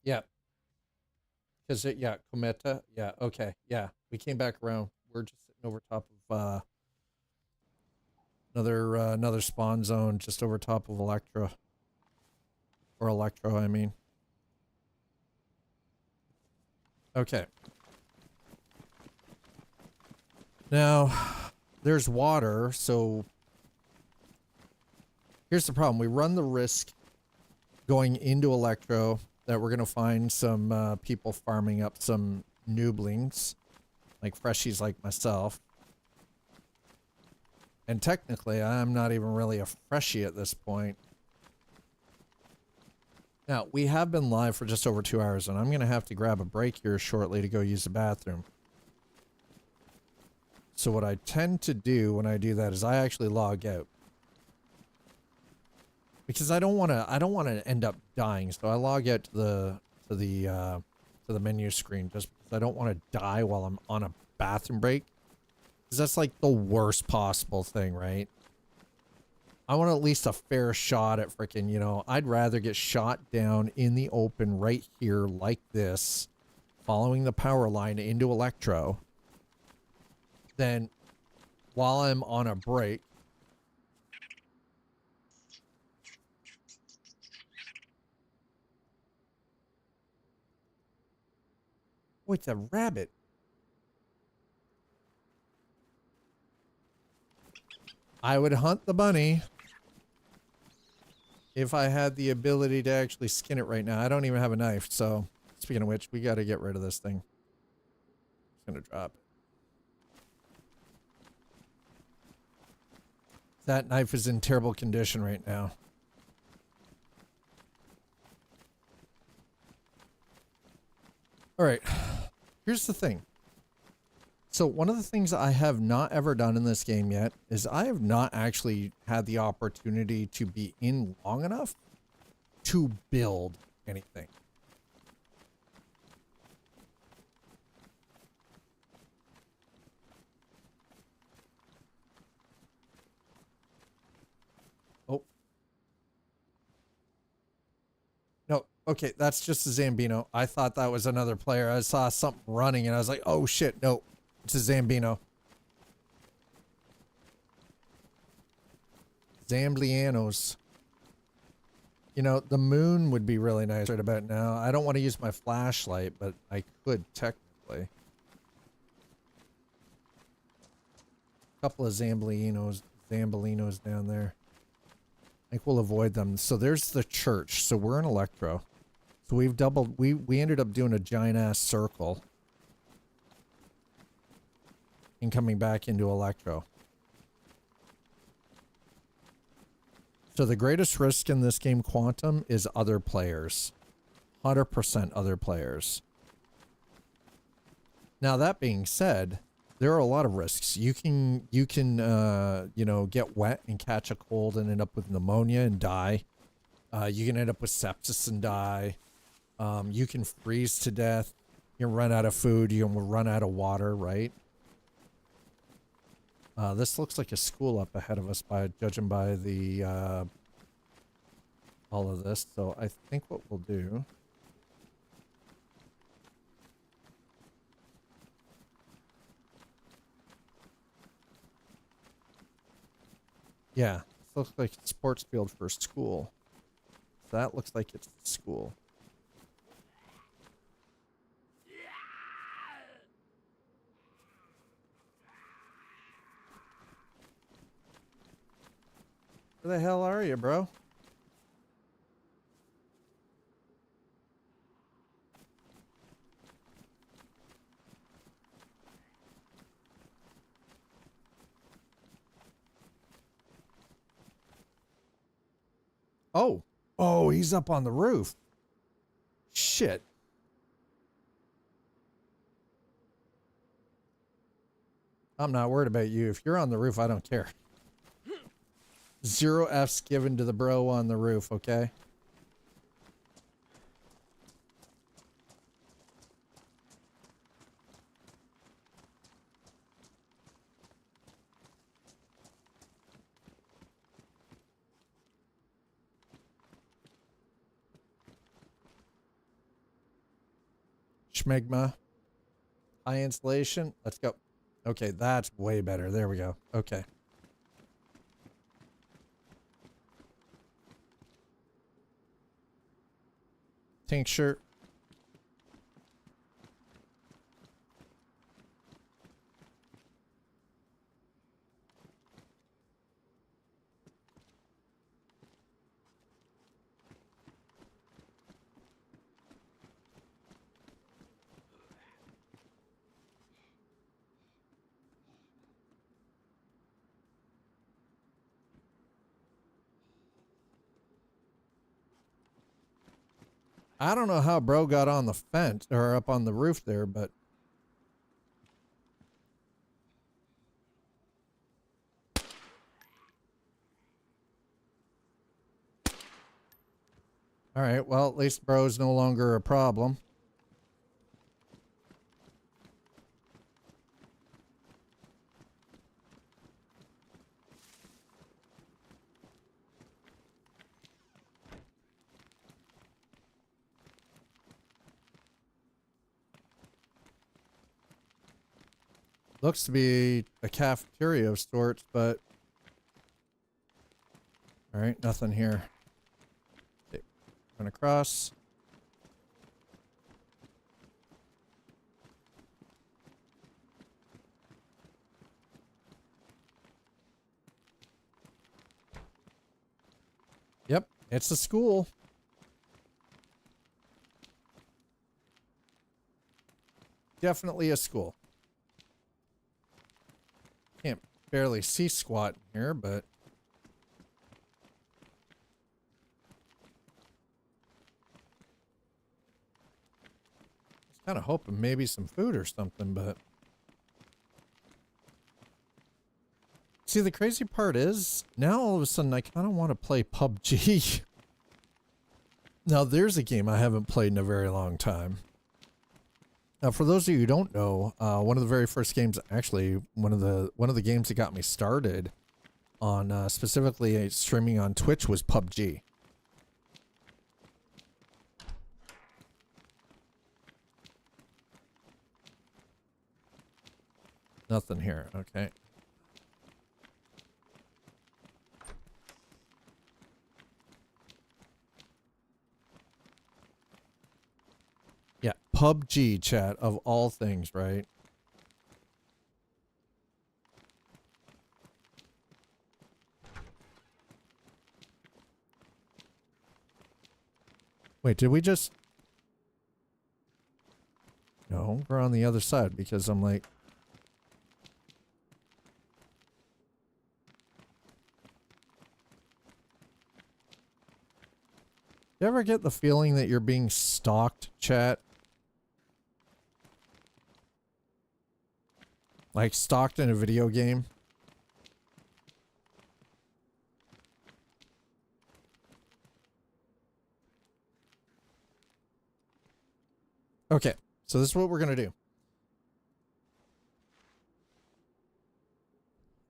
Speaker 1: Yeah, because it. Yeah, Cometa. Yeah, okay. Yeah, we came back around. We're just sitting over top of another spawn zone, just over top of Electra. Or Electro, I mean. Okay. Now, there's water, so here's the problem. We run the risk going into Electro that we're going to find some people farming up some nooblings, like freshies like myself. And technically, I'm not even really a freshie at this point. Now, we have been live for just over 2 hours, and I'm going to have to grab a break here shortly to go use the bathroom. So what I tend to do when I do that is I actually log out. Because I don't want to end up dying, so I log out to the menu screen just because I don't want to die while I'm on a bathroom break. Because that's like the worst possible thing, right? I want at least a fair shot at freaking, you know, I'd rather get shot down in the open right here like this, following the power line into Electro, than while I'm on a break. Oh, it's a rabbit. I would hunt the bunny if I had the ability to actually skin it right now. I don't even have a knife, so speaking of which, we got to get rid of this thing. It's going to drop it. That knife is in terrible condition right now. All right, here's the thing. So one of the things I have not ever done in this game yet is I have not actually had the opportunity to be in long enough to build anything. Oh. No, okay, that's just a Zambino. I thought that was another player. I saw something running and I was like, oh shit, no, it's a Zambino. Zamblianos. You know, the moon would be really nice right about now. I don't want to use my flashlight, but I could technically. A couple of Zamblinos down there. I think we'll avoid them. So there's the church. So we're in Electro. So we've doubled. We ended up doing a giant ass circle and coming back into Electro. So the greatest risk in this game, Quantum, is other players. 100% other players. Now that being said, there are a lot of risks. You can you know, get wet and catch a cold and end up with pneumonia and die. You can end up with sepsis and die. You can freeze to death. You can run out of food. You can run out of water, right? This looks like a school up ahead of us, judging by the all of this. So I think what we'll do. Yeah, this looks like a sports field for a school. So that looks like it's the school. Where the hell are you, bro? Oh. Oh, he's up on the roof. Shit. I'm not worried about you. If you're on the roof, I don't care. 0 F's given to the bro on the roof, okay? schmegma. High insulation. Let's go. Okay, that's way better. There we go. Okay. Tincture. I don't know how bro got on the fence or up on the roof there, but all right, well, at least bro's no longer a problem. Looks to be a cafeteria of sorts, but all right, nothing here. Okay, going across. Yep, it's a school. Definitely a school. Can't barely see squat in here, but I was kind of hoping maybe some food or something, but see, the crazy part is now all of a sudden I kind of want to play PUBG. Now there's a game I haven't played in a very long time. Now, for those of you who don't know, one of the very first games, actually one of the games that got me started on specifically streaming on Twitch was PUBG. Nothing here. Okay. Yeah, PUBG, chat, of all things, right? Wait, did we just... No, we're on the other side because I'm like... You ever get the feeling that you're being stalked, chat? Like stalked in a video game? Okay, so this is what we're going to do.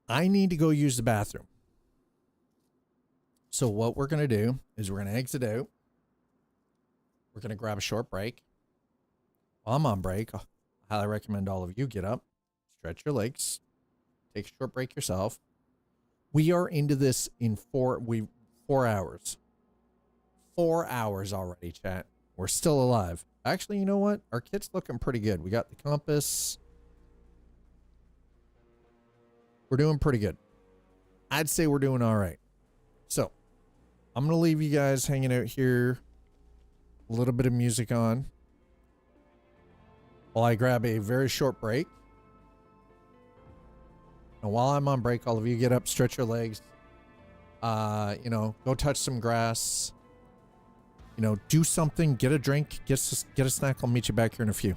Speaker 1: I need to go use the bathroom. So what we're going to do is we're going to exit out. We're going to grab a short break. While I'm on break, I highly recommend all of you get up, stretch your legs, take a short break yourself. We are into this in 4 hours. 4 hours already, chat. We're still alive. Actually, you know what? Our kit's looking pretty good. We got the compass. We're doing pretty good. I'd say we're doing all right. So, I'm going to leave you guys hanging out here. A little bit of music on. While I grab a very short break. And while I'm on break, all of you get up, stretch your legs. You know, go touch some grass. You know, do something, get a drink, get a snack. I'll meet you back here in a few.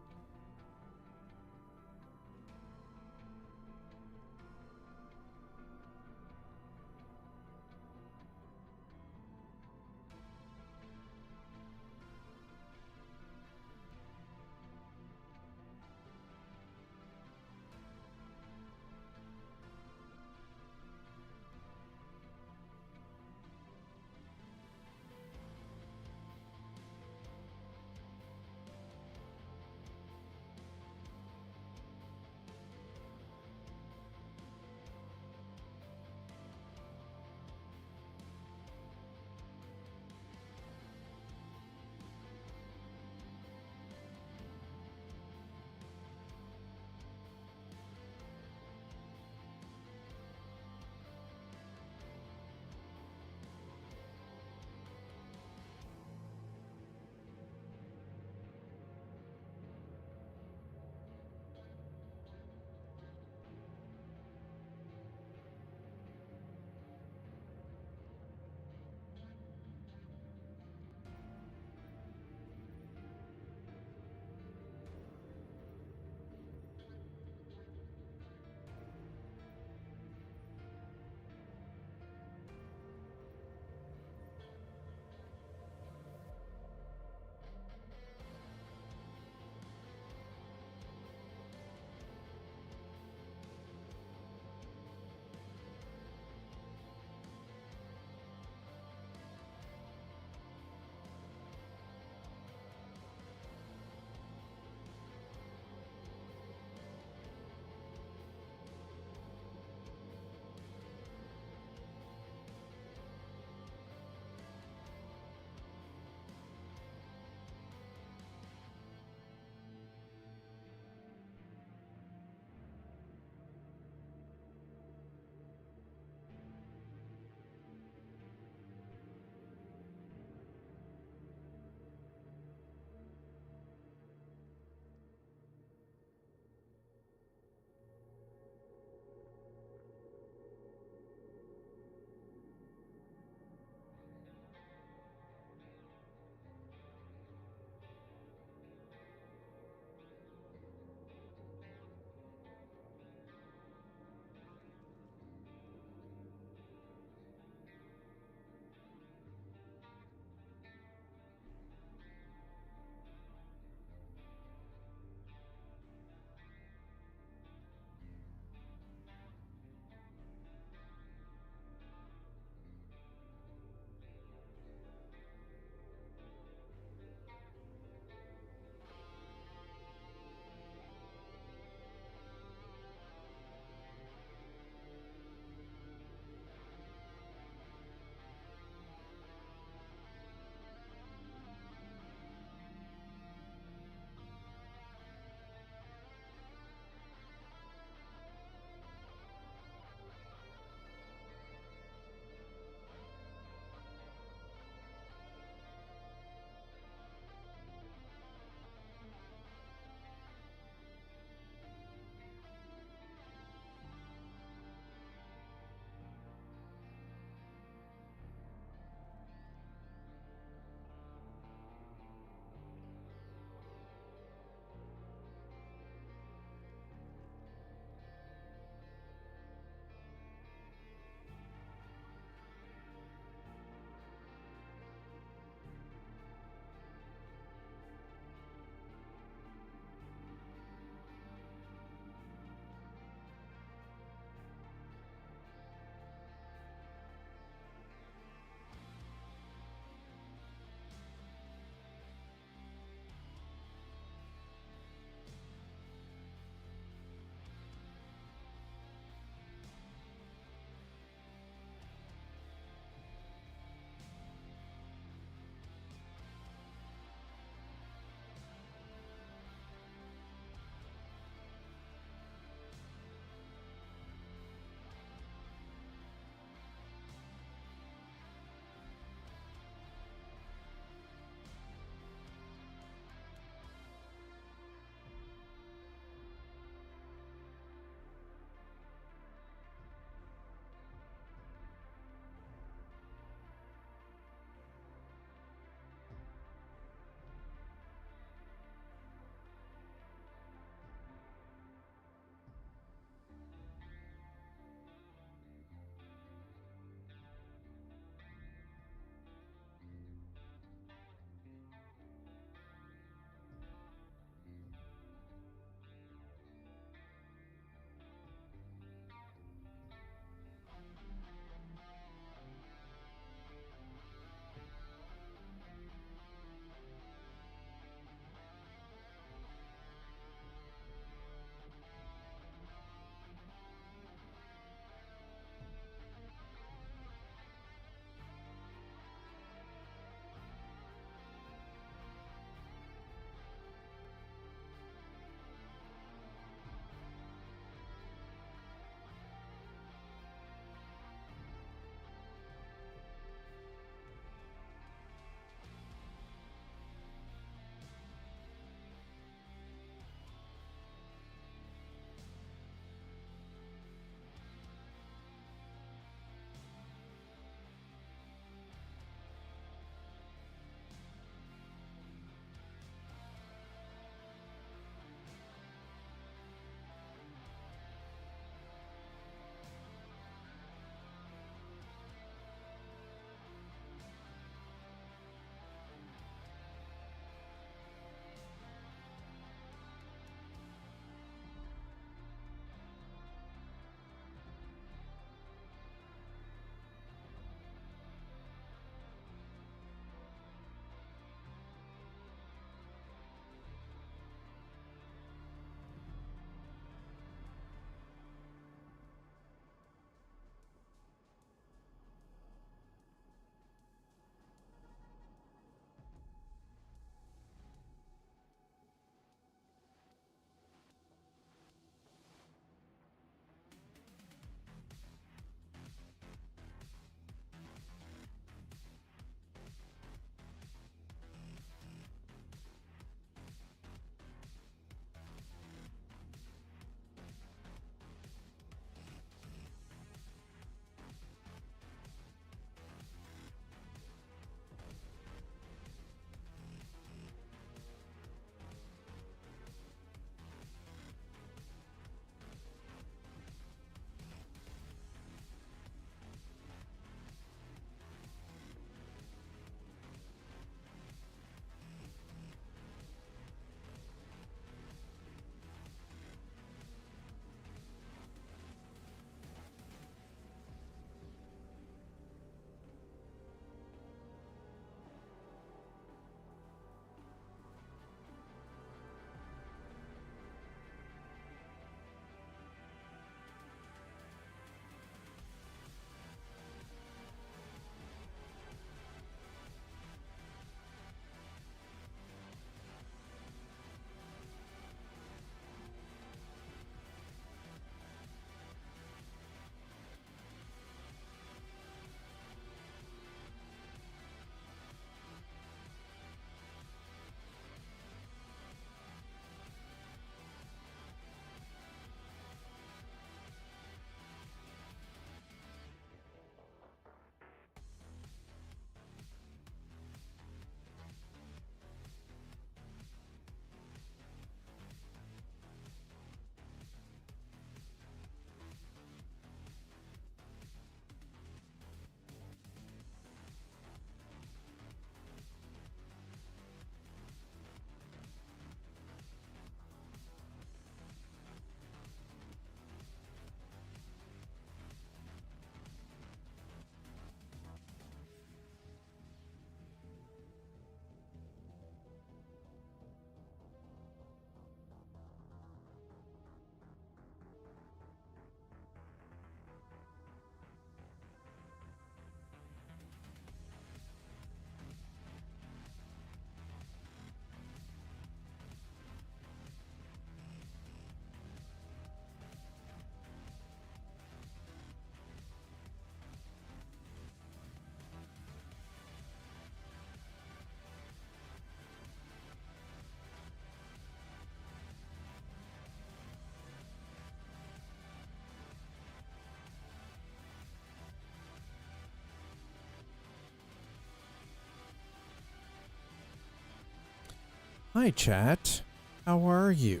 Speaker 1: Hi, chat. How are you?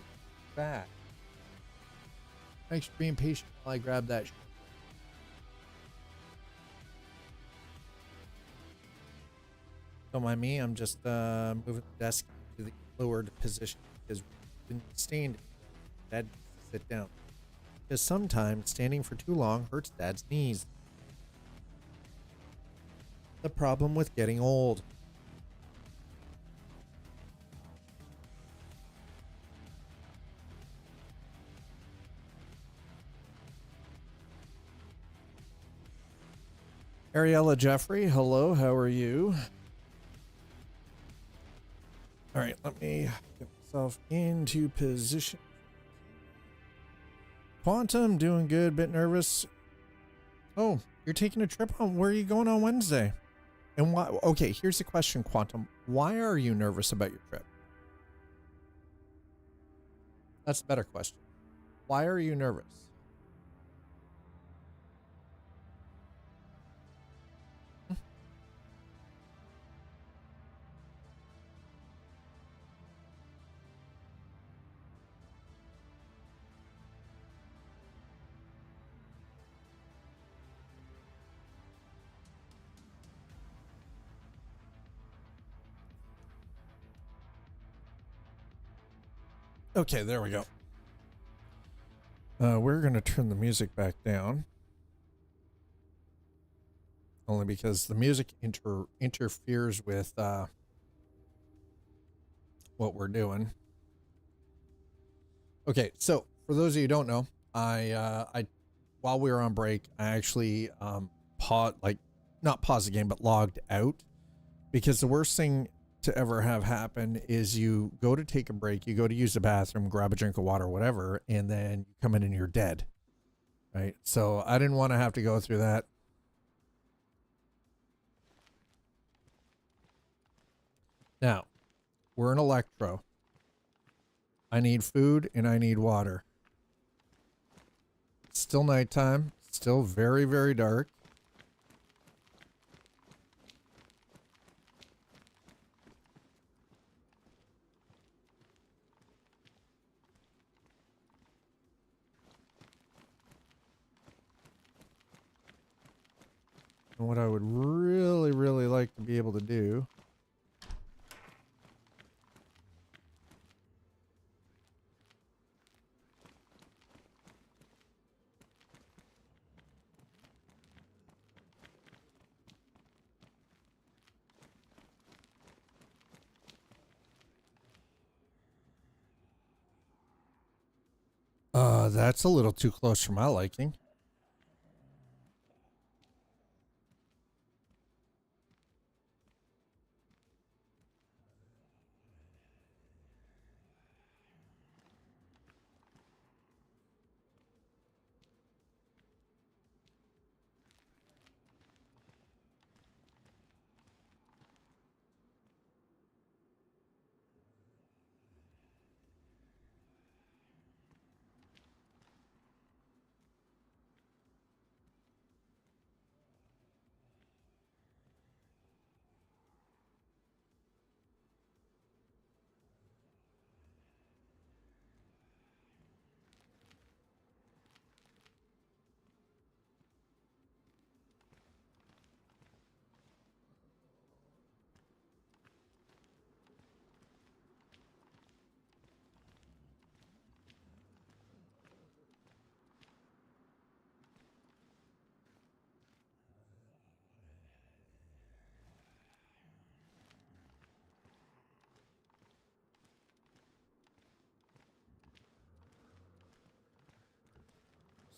Speaker 1: Back. Thanks for being patient while I grab that. Don't mind me. I'm just moving the desk to the lowered position because we've been staying. Dad needs to sit down. Because sometimes standing for too long hurts Dad's knees. The problem with getting old. Ariella Jeffrey, hello, how are you? All right, let me get myself into position. Quantum, doing good, bit nervous. Oh, you're taking a trip on, where are you going on Wednesday? And why? Okay, here's the question, Quantum. Why are you nervous about your trip? That's a better question. Why are you nervous? Okay, there we go. We're going to turn the music back down. Only because the music interferes with what we're doing. Okay, so for those of you who don't know, I while we were on break, I actually not paused the game, but logged out, because the worst thing to ever have happen is you go to take a break, you go to use the bathroom, grab a drink of water, whatever, and then you come in and you're dead. Right? So I didn't want to have to go through that. Now, we're in Electro. I need food and I need water. It's still nighttime. Still very, very dark. And what I would really, really like to be able to do that's a little too close for my liking.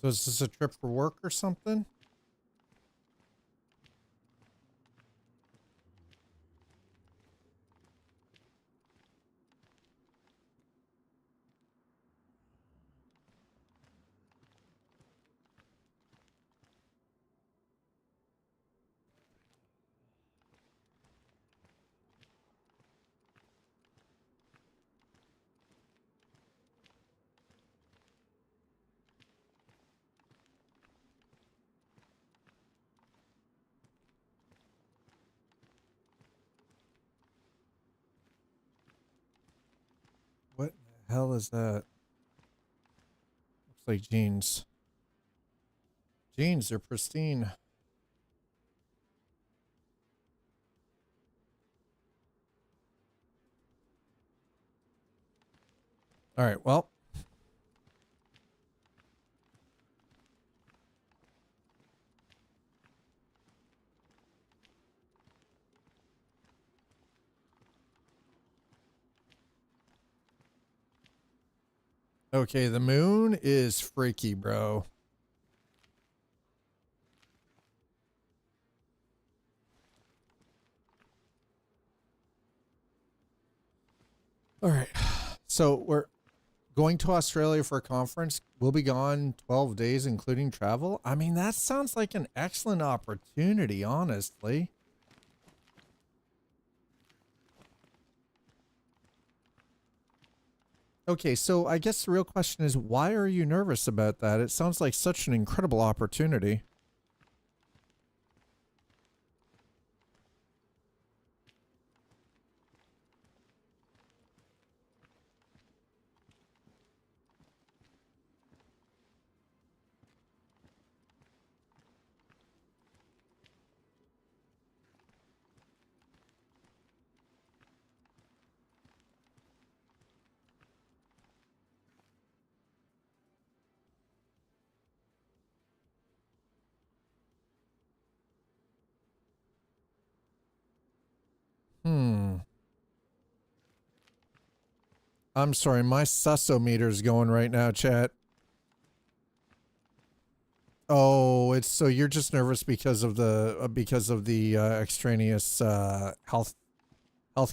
Speaker 1: So is this a trip for work or something? hell is that? Looks like jeans. Jeans, they're pristine. All right, well. Okay, the moon is freaky, bro. All right. So we're going to Australia for a conference. We'll be gone 12 days, including travel. I mean, that sounds like an excellent opportunity, honestly. Okay, so I guess the real question is, why are you nervous about that? It sounds like such an incredible opportunity. I'm sorry, my sussometer's going right now, chat. Oh, it's so you're just nervous because of the extraneous health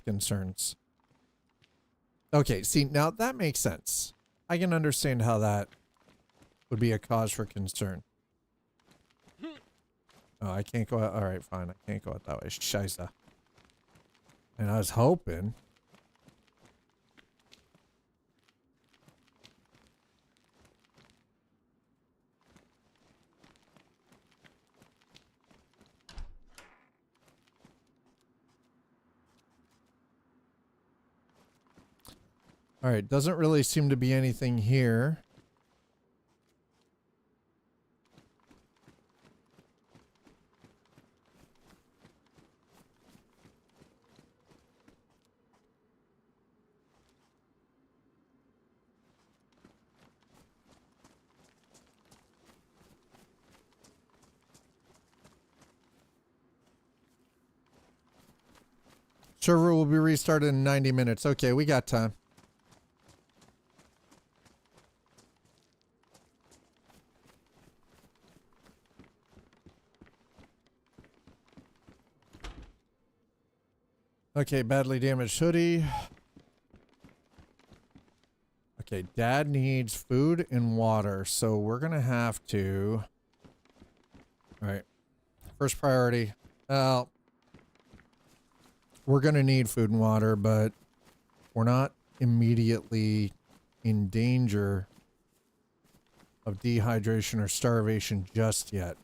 Speaker 1: concerns. Okay, see, now that makes sense. I can understand how that would be a cause for concern. Oh, I can't go out. All right, fine. I can't go out that way. Scheisse. And I was hoping. All right, doesn't really seem to be anything here. Server will be restarted in 90 minutes. Okay, we got time. Okay, badly damaged hoodie. Okay, Dad needs food and water, so we're gonna have to... Alright. First priority. Well, we're gonna need food and water, but we're not immediately in danger of dehydration or starvation just yet.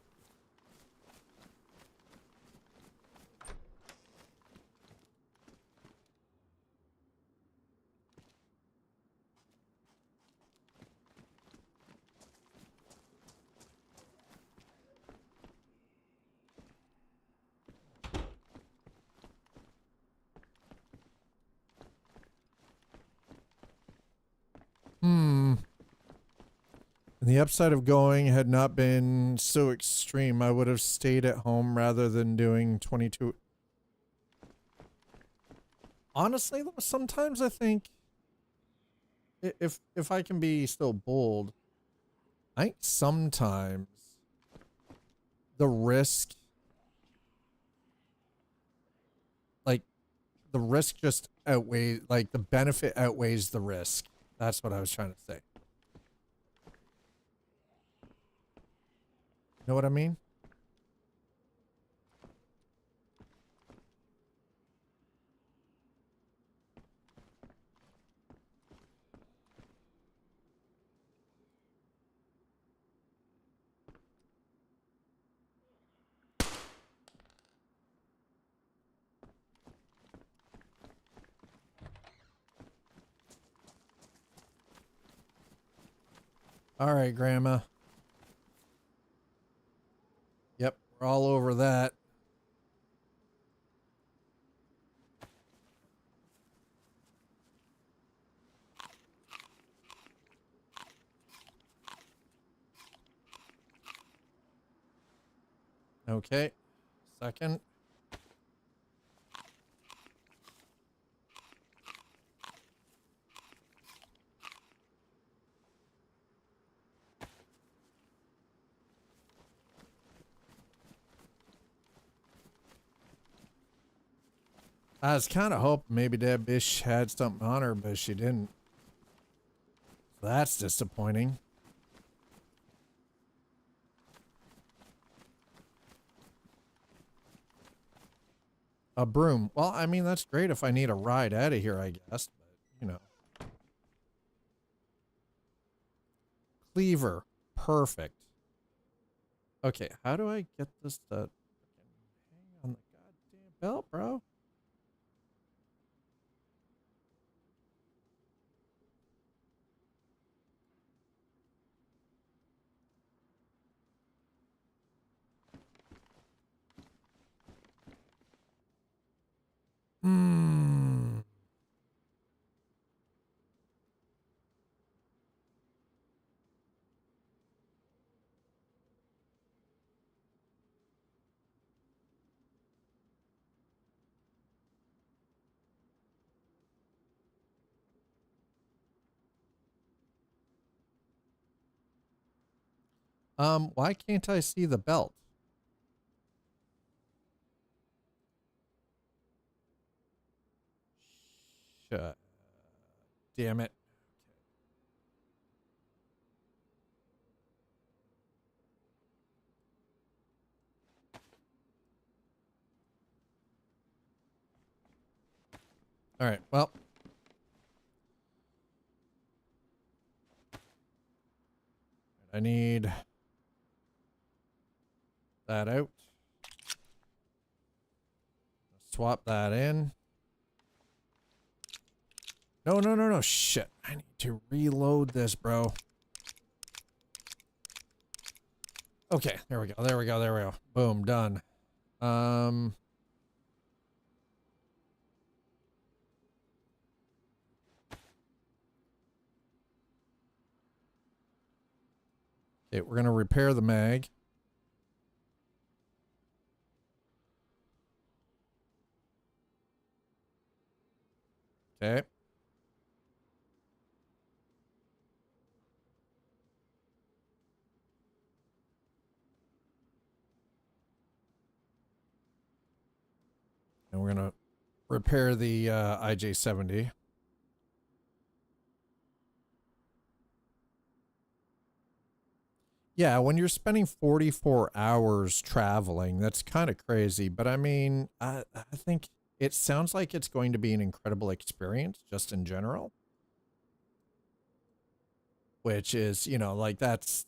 Speaker 1: And the upside of going had not been so extreme. I would have stayed at home rather than doing 22. Honestly, though, sometimes I think if I can be still bold, I think sometimes the risk, like the risk just outweighs, like the benefit outweighs the risk. That's what I was trying to say. Know what I mean? All right, Grandma. Yep, we're all over that. Okay. Second. I was kind of hoping maybe that bitch had something on her, but she didn't. So that's disappointing. A broom. Well, I mean, that's great if I need a ride out of here, I guess. But, you know. Cleaver. Perfect. Okay, how do I get this to hang on the goddamn belt, bro? Hmm. Why can't I see the belt? Shut. Damn it. All right, well. I need that out. Swap that in. No, no, no, no. Shit. I need to reload this, bro. Okay, there we go. There we go. There we go. Boom, done. Okay, we're gonna repair the mag. Okay. And we're gonna repair the IJ-70. Yeah, when you're spending 44 hours traveling, that's kind of crazy. But I mean, I think it sounds like it's going to be an incredible experience just in general. Which is, you know, like that's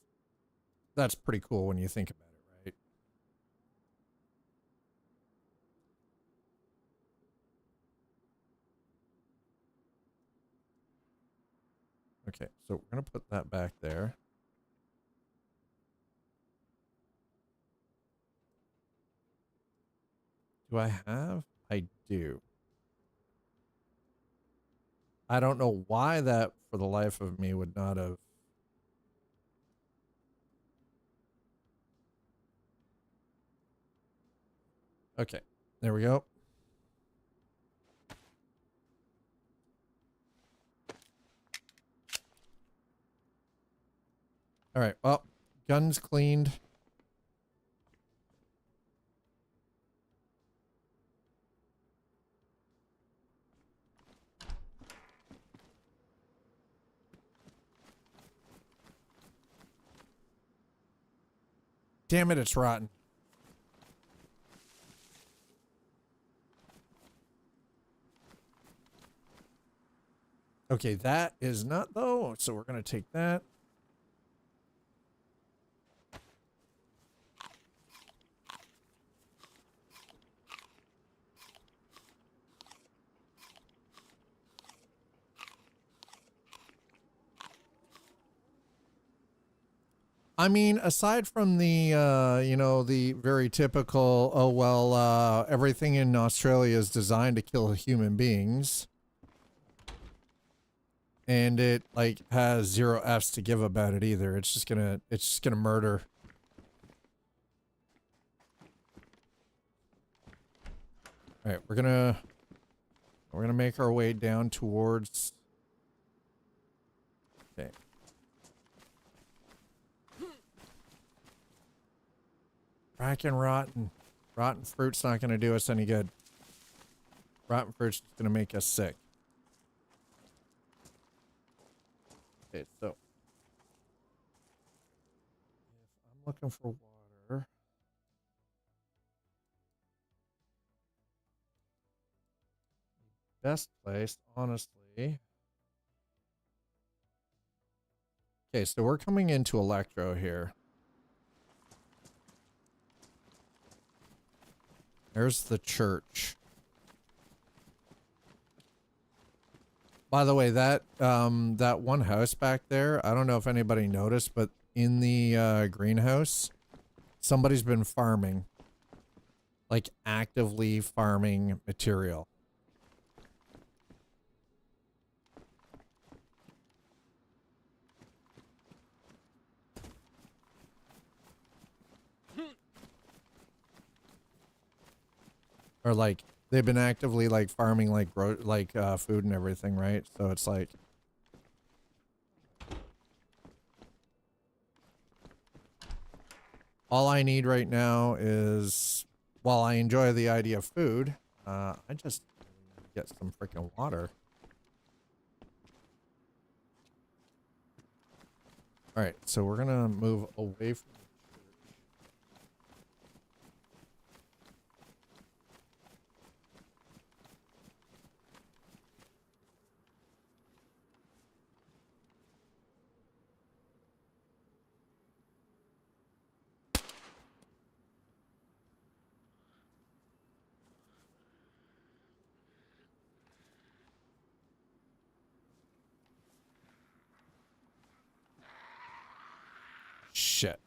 Speaker 1: pretty cool when you think about it, right? Okay, so we're gonna put that back there. Do I have? I do. I don't know why that, for the life of me, would not have. Okay, there we go. All right, well, guns cleaned. Damn it, it's rotten. Okay, that is not though, so we're gonna take that. I mean, aside from the, you know, the very typical, oh, well, everything in Australia is designed to kill human beings. And it, like, has 0 Fs to give about it either. It's just gonna murder. Alright, we're gonna make our way down towards... Okay. Fracking rotten fruit's not gonna do us any good. Rotten fruit's just gonna make us sick. Okay, so if I'm looking for water, best place, honestly. Okay, so we're coming into Electro here. There's the church. By the way, that that one house back there, I don't know if anybody noticed, but in the greenhouse, somebody's been farming. Like, actively farming material. Or like, they've been actively like farming like food and everything, right? So it's like, all I need right now is, while I enjoy the idea of food, I just get some freaking water. All right, so we're gonna move away from shit.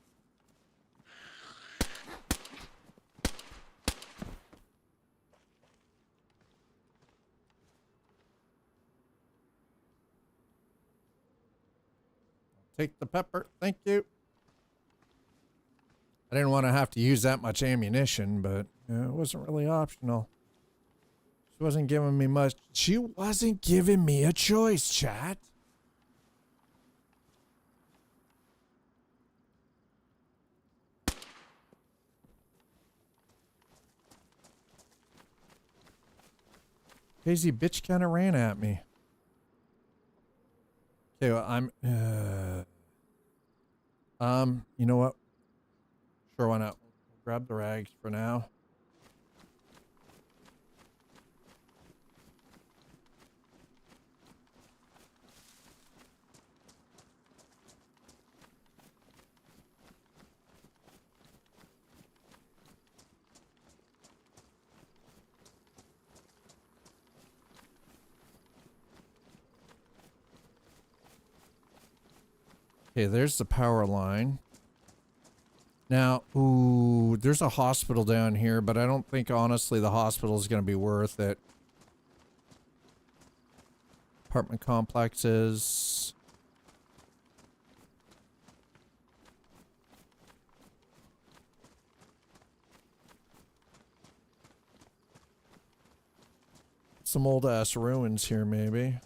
Speaker 1: Take the pepper, thank you. I didn't want to have to use that much ammunition, but it wasn't really optional. She wasn't giving me much. She wasn't giving me a choice, chat. Crazy bitch kind of ran at me. Okay, well, you know what? Sure, why not? Grab the rags for now. Okay, there's the power line. Now, ooh, there's a hospital down here, but I don't think, honestly, the hospital is going to be worth it. Apartment complexes. Some old-ass ruins here, maybe.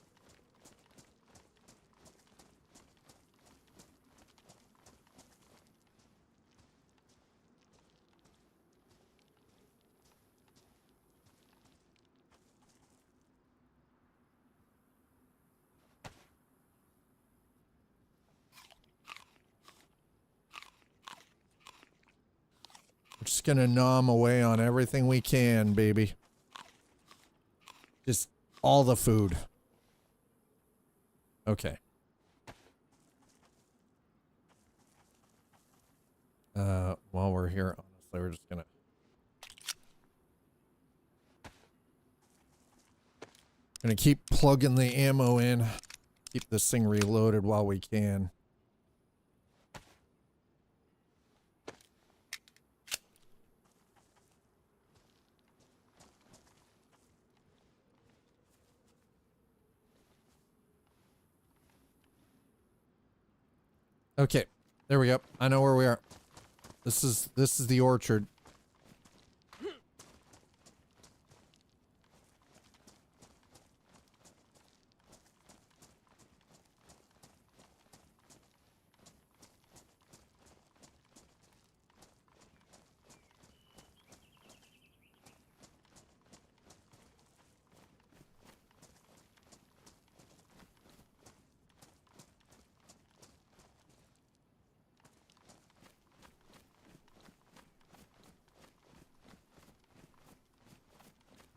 Speaker 1: We're just gonna nom away on everything we can, baby. Just all the food. Okay. While we're here, honestly, we're just gonna keep plugging the ammo in. Keep this thing reloaded while we can. Okay, there we go. I know where we are. This is the orchard.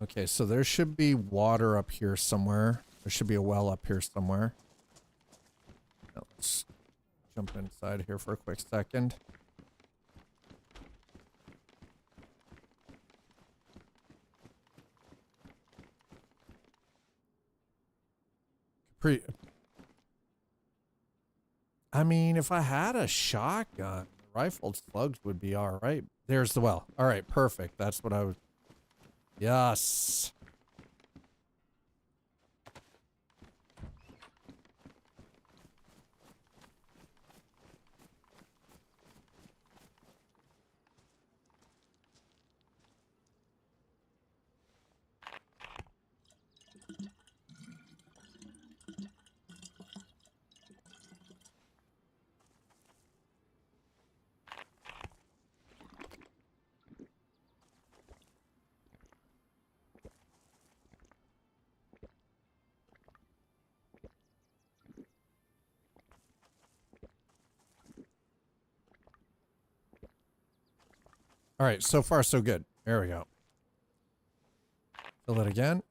Speaker 1: Okay, so there should be water up here somewhere. There should be a well up here somewhere. Now let's jump inside here for a quick second. I mean, if I had a shotgun, rifled slugs would be all right. There's the well. All right, perfect. That's what I was. Yes. All right, so far so good. There we go. Fill it again.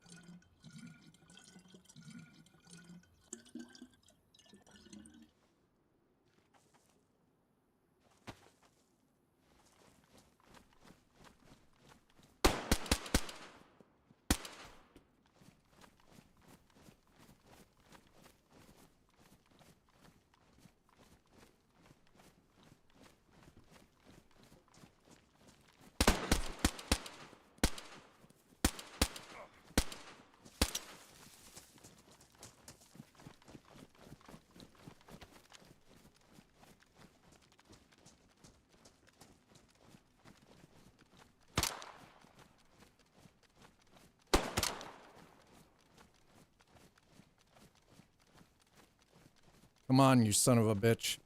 Speaker 1: Come on, you son of a bitch.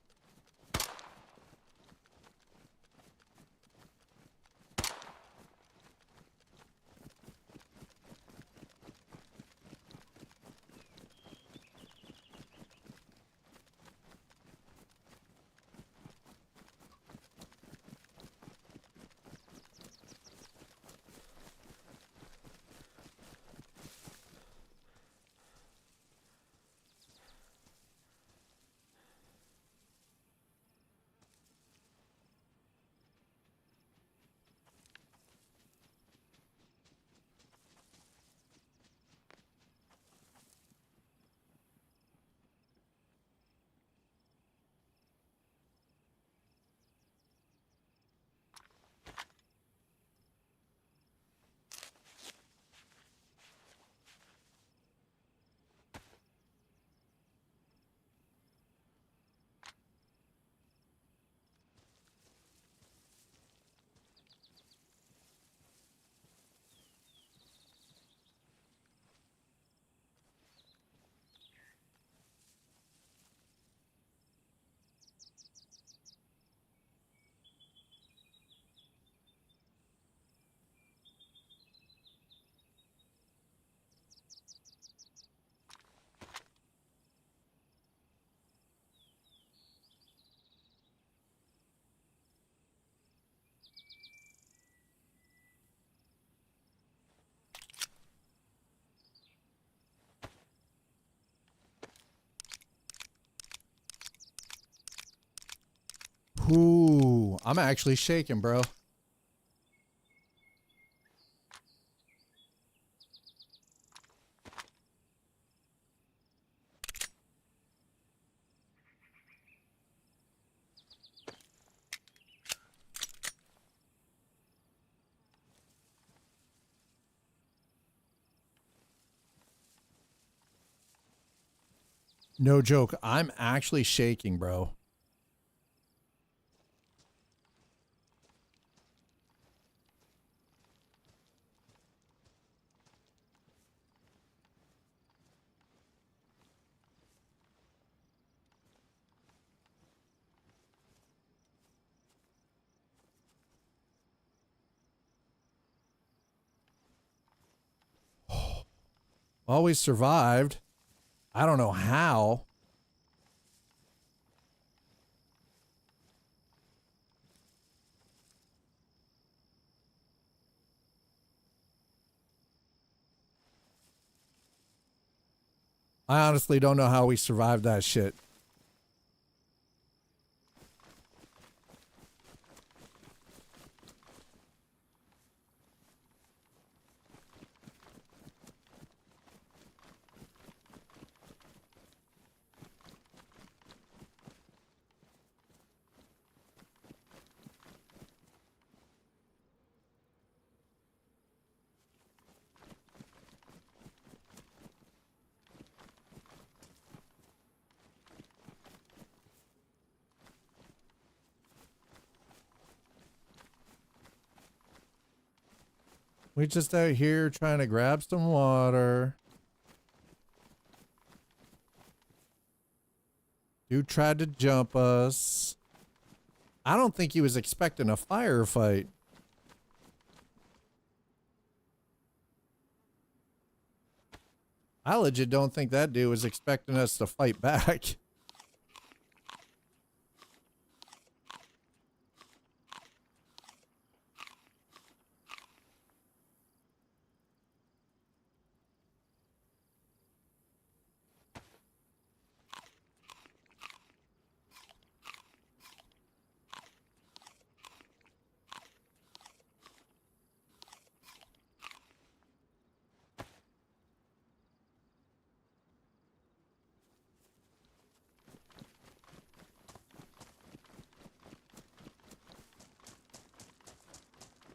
Speaker 1: Ooh, I'm actually shaking, bro. No joke. I'm actually shaking, bro. Well, we survived. I don't know how. I honestly don't know how we survived that shit. We just out here trying to grab some water. Dude tried to jump us. I don't think he was expecting a firefight. I legit don't think that dude was expecting us to fight back.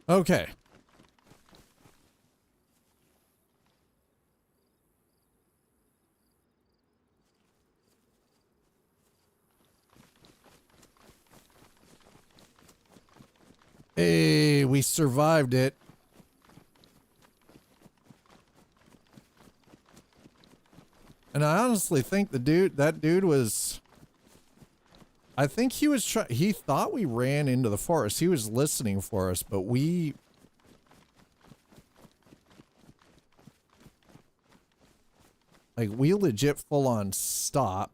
Speaker 1: Okay. Hey, we survived it. And I honestly think that dude was, I think he was he thought we ran into the forest. He was listening for us, but we legit full on stopped.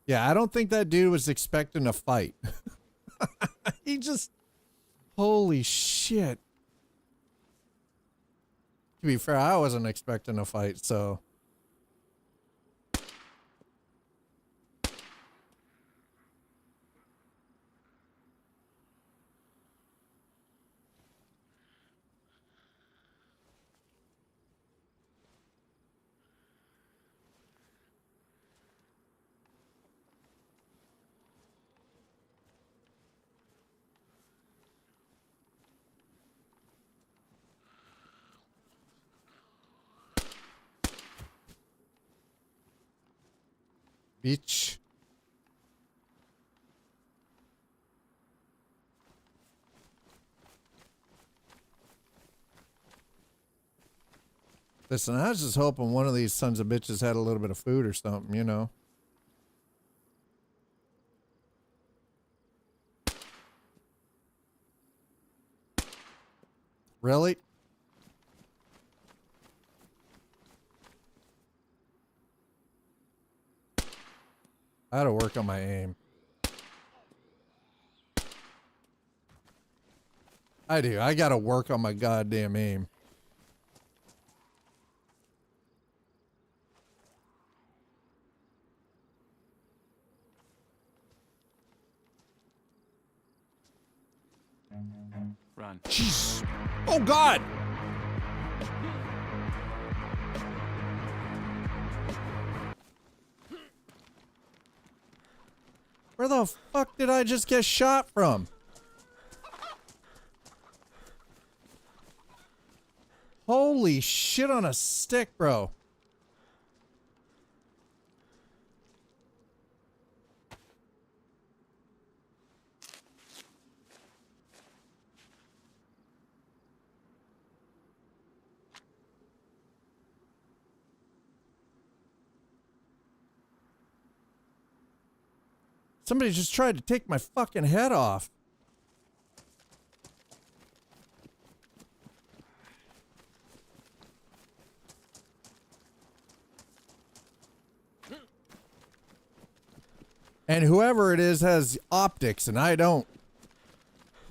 Speaker 1: Yeah, I don't think that dude was expecting a fight. He just, holy shit. To be fair, I wasn't expecting a fight, so. Bitch. Listen, I was just hoping one of these sons of bitches had a little bit of food or something, you know. Really? I had to work on my aim. I do. I gotta work on my goddamn aim.
Speaker 5: Run.
Speaker 1: Jeez. Oh God. Where the fuck did I just get shot from? Holy shit on a stick, bro. Somebody just tried to take my fucking head off. And whoever it is has optics and I don't.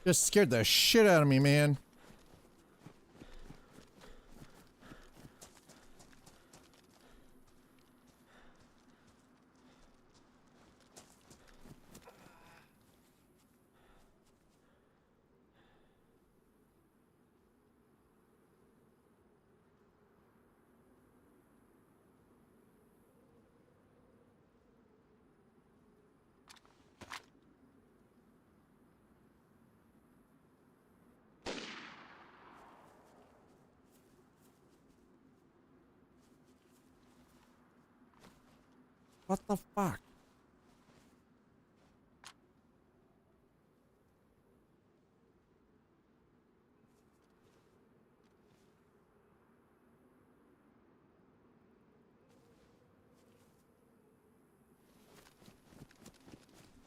Speaker 1: Just scared the shit out of me, man. What the fuck?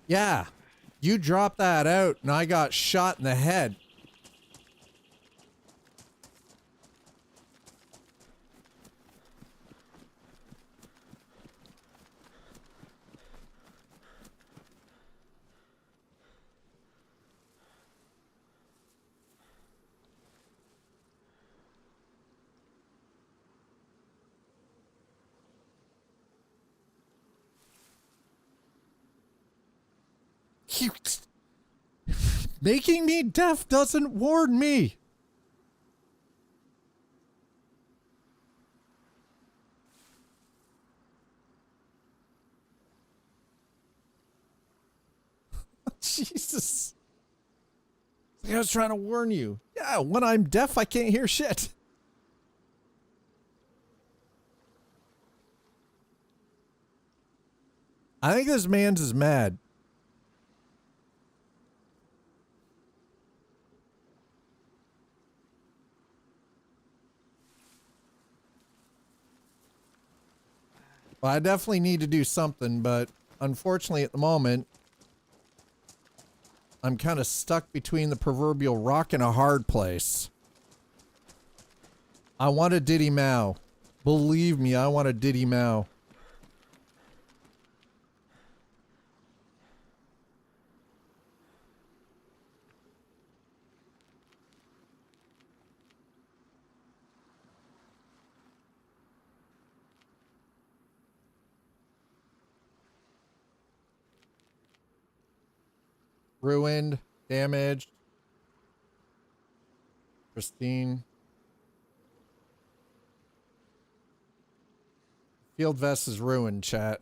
Speaker 1: Yeah, you dropped that out and I got shot in the head. Making me deaf doesn't warn me. Jesus. I was trying to warn you. Yeah, when I'm deaf, I can't hear shit. I think this man's is mad. Well, I definitely need to do something, but unfortunately at the moment, I'm kind of stuck between the proverbial rock and a hard place. I want a Diddy Mao. Believe me, I want a Diddy Mao. Ruined, damaged, pristine. Field vest is ruined, chat.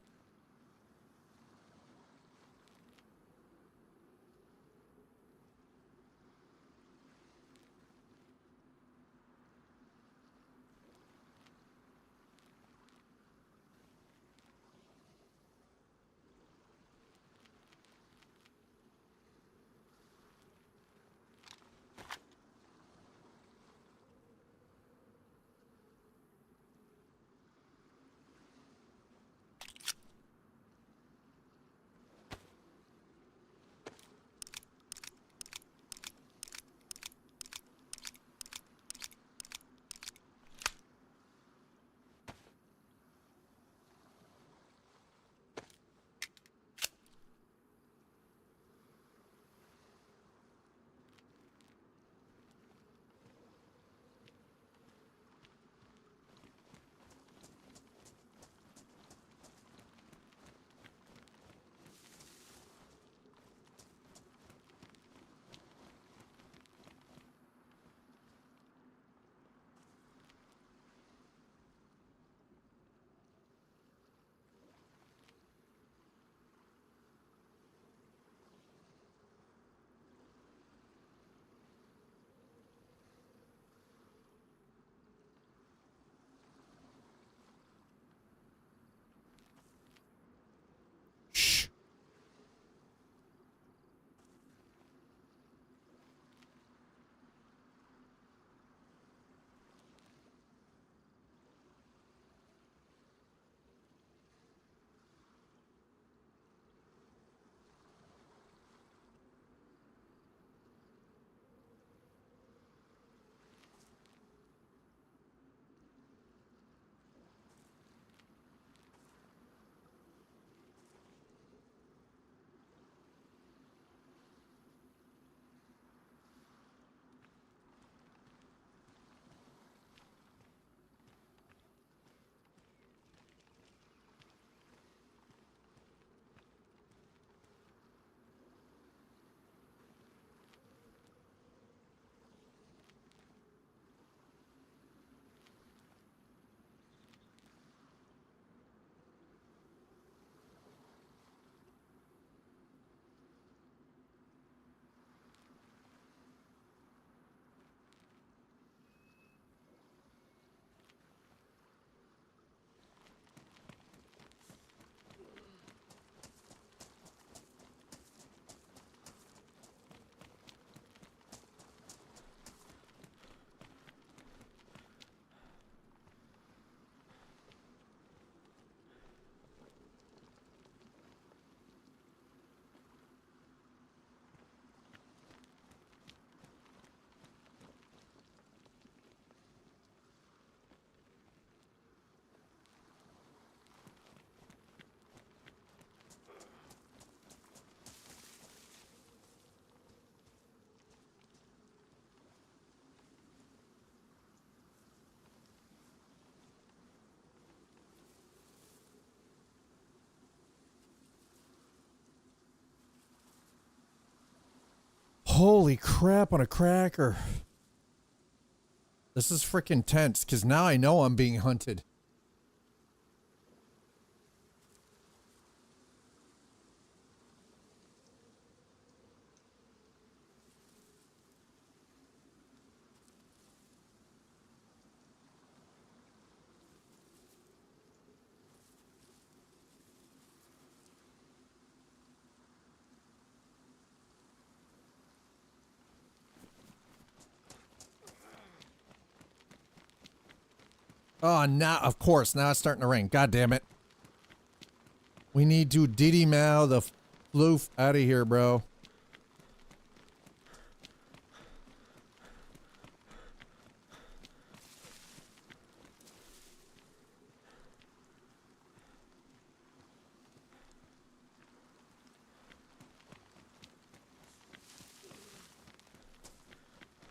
Speaker 1: Holy crap on a cracker. This is freaking tense because now I know I'm being hunted. Oh, now, of course, now it's starting to rain. God damn it. We need to Diddy Mao the floof out of here, bro.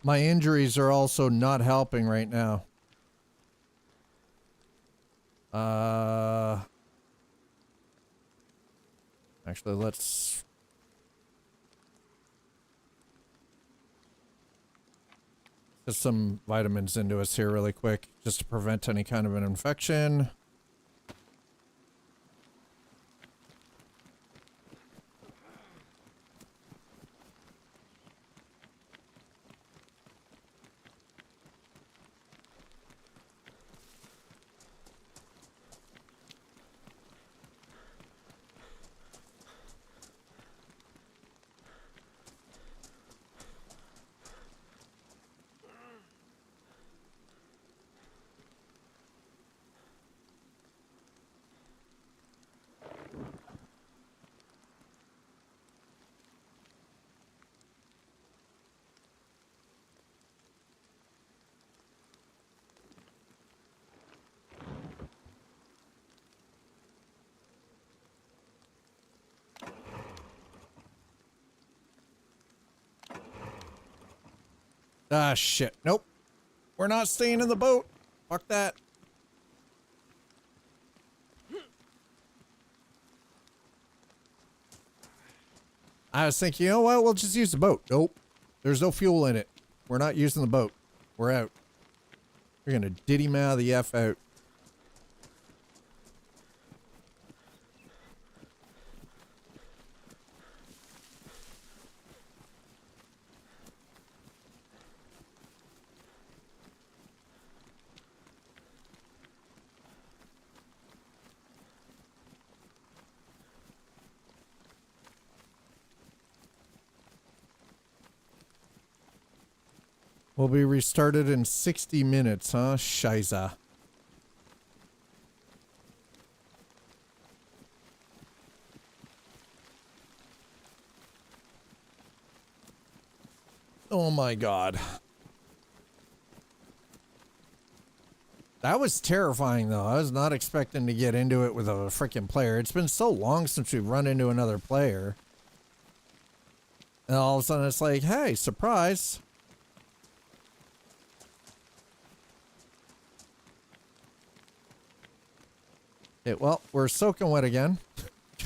Speaker 1: My injuries are also not helping right now. Actually, let's get some vitamins into us here really quick, just to prevent any kind of an infection. Ah, shit. Nope. We're not staying in the boat. Fuck that. I was thinking, you know what? We'll just use the boat. Nope. There's no fuel in it. We're not using the boat. We're out. We're gonna Diddy Mao the F out. Will be restarted in 60 minutes, huh? Shiza. Oh my god. That was terrifying though. I was not expecting to get into it with a freaking player. It's been so long since we've run into another player. And all of a sudden it's like, hey, surprise. Okay, well, we're soaking wet again.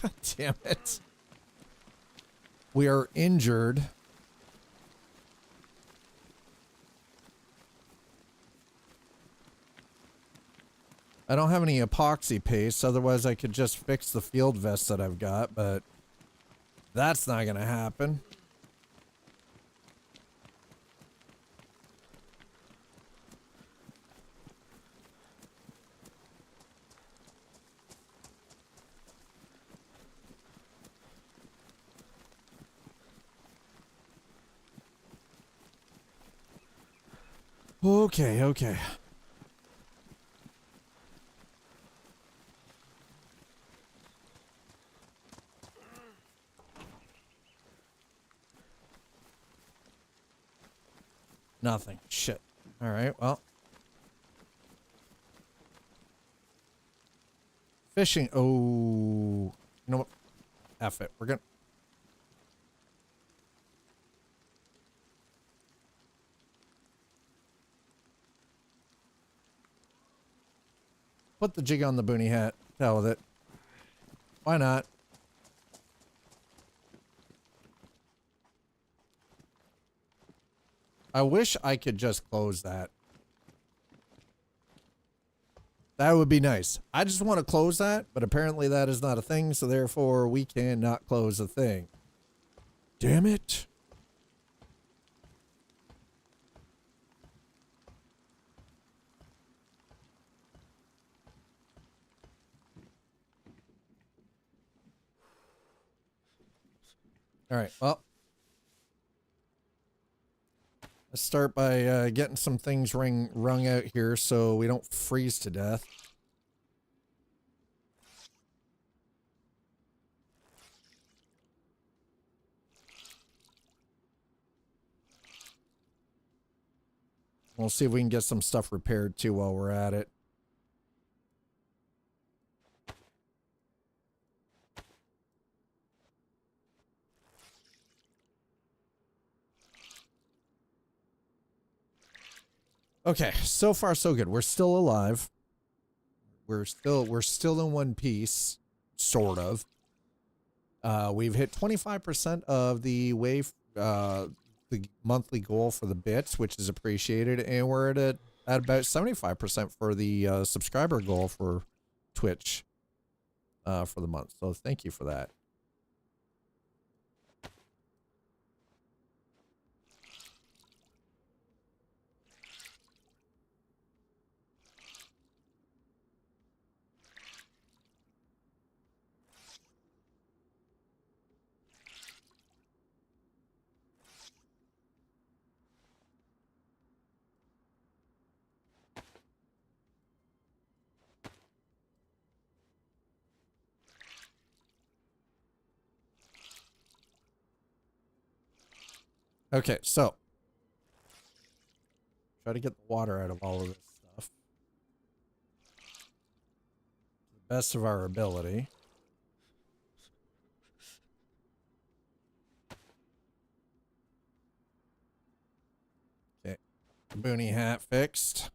Speaker 1: God damn it. We are injured. I don't have any epoxy paste, otherwise I could just fix the field vest that I've got, but that's not gonna happen. Okay, okay. Nothing. Shit. All right, well. Fishing. Oh. You know what? F it. We're gonna... Put the jig on the boonie hat. Hell with it. Why not? I wish I could just close that. That would be nice. I just want to close that, but apparently that is not a thing, so therefore we cannot close a thing. Damn it. All right, well. Let's start by getting some things wrung out here so we don't freeze to death. We'll see if we can get some stuff repaired too while we're at it. Okay, so far so good. We're still alive. We're still in one piece, sort of. We've hit 25% of the the monthly goal for the bits, which is appreciated, and we're at about 75% for the subscriber goal for Twitch for the month. So thank you for that. Okay, so try to get the water out of all of this stuff to the best of our ability. Okay, boonie hat fixed.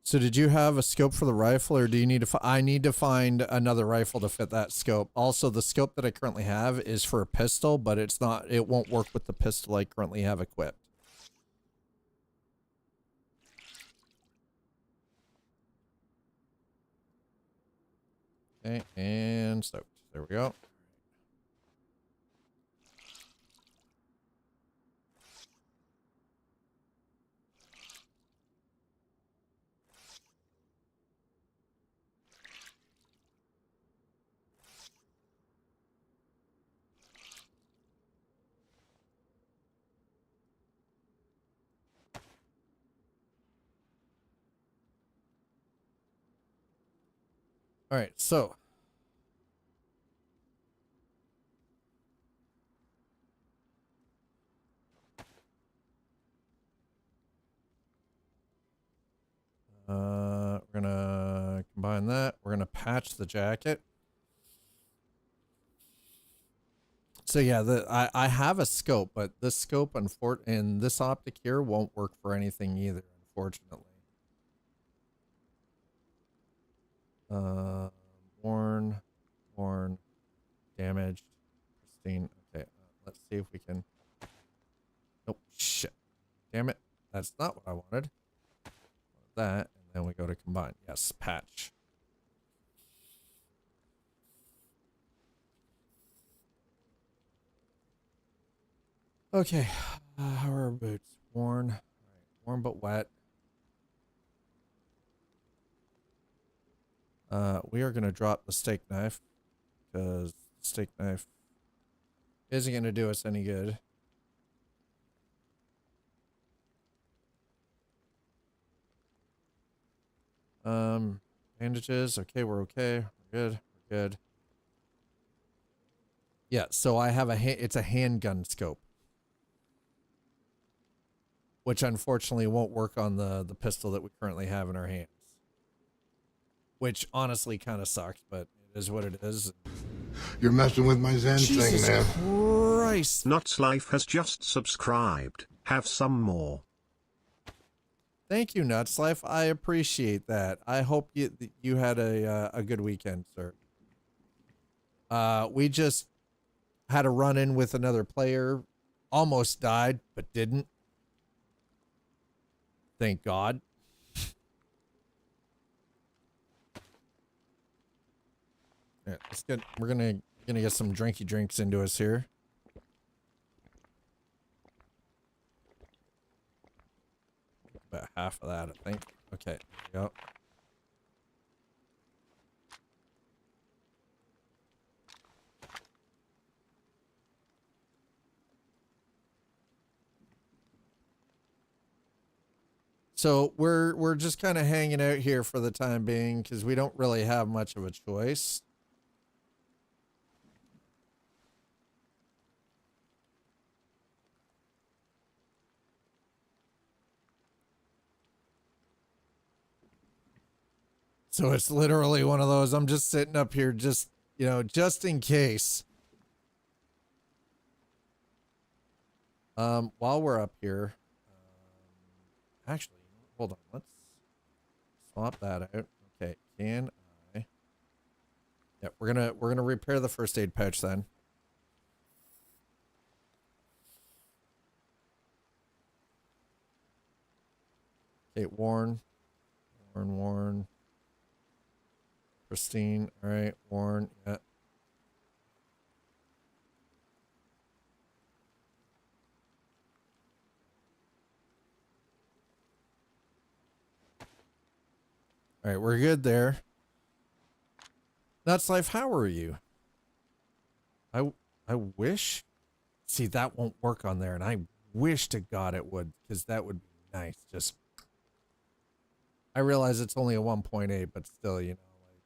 Speaker 1: So did you have a scope for the rifle, or do you need to I need to find another rifle to fit that scope. Also, the scope that I currently have is for a pistol, but it won't work with the pistol I currently have equipped. Okay, and so there we go. All right, so we're gonna combine that. We're gonna patch the jacket. So yeah, I have a scope, but this scope and this optic here won't work for anything either, unfortunately. Worn, damaged, pristine. Okay, let's see if we can. Nope, shit. Damn it. That's not what I wanted. That, and then we go to combine. Yes, patch. Okay, how are our boots? Worn. All right, worn but wet. We are going to drop the steak knife because the steak knife isn't going to do us any good. Bandages. Okay, we're okay. We're good. We're good. Yeah, so I have it's a handgun scope, which unfortunately won't work on the pistol that we currently have in our hands. Which honestly kind of sucks, but it is what it is.
Speaker 5: You're messing with my Zen
Speaker 1: Jesus
Speaker 5: thing, man.
Speaker 1: Christ.
Speaker 3: Nuts Life has just subscribed. Have some more.
Speaker 1: Thank you, Nuts Life. I appreciate that. I hope you had a good weekend, sir. We just had a run-in with another player Almost died, but didn't. Thank God. Yeah, let's get. We're gonna get some drinky drinks into us here. About half of that, I think. Okay, there we go. So we're just kind of hanging out here for the time being because we don't really have much of a choice. So it's literally one of those, I'm just sitting up here just, you know, just in case. While we're up here, actually, hold on, let's swap that out. Okay, can I? Yeah, we're gonna repair the first aid pouch then. Okay, worn. Pristine. All right, worn. Yeah. All right, we're good there. Nuts Life, how are you? I wish. See, that won't work on there, and I wish to God it would, because that would be nice. Just, I realize it's only a 1.8, but still, you know, like.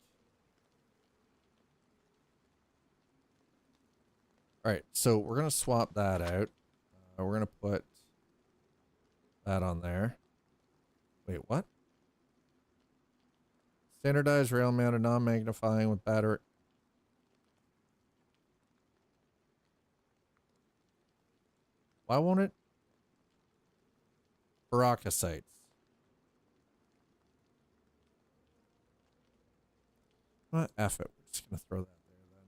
Speaker 1: All right, so we're gonna swap that out. We're gonna put that on there. Wait, what? Standardized rail mounted non-magnifying with battery. Why won't it? Baraka-sites. What? F it. We're just going to throw that there then.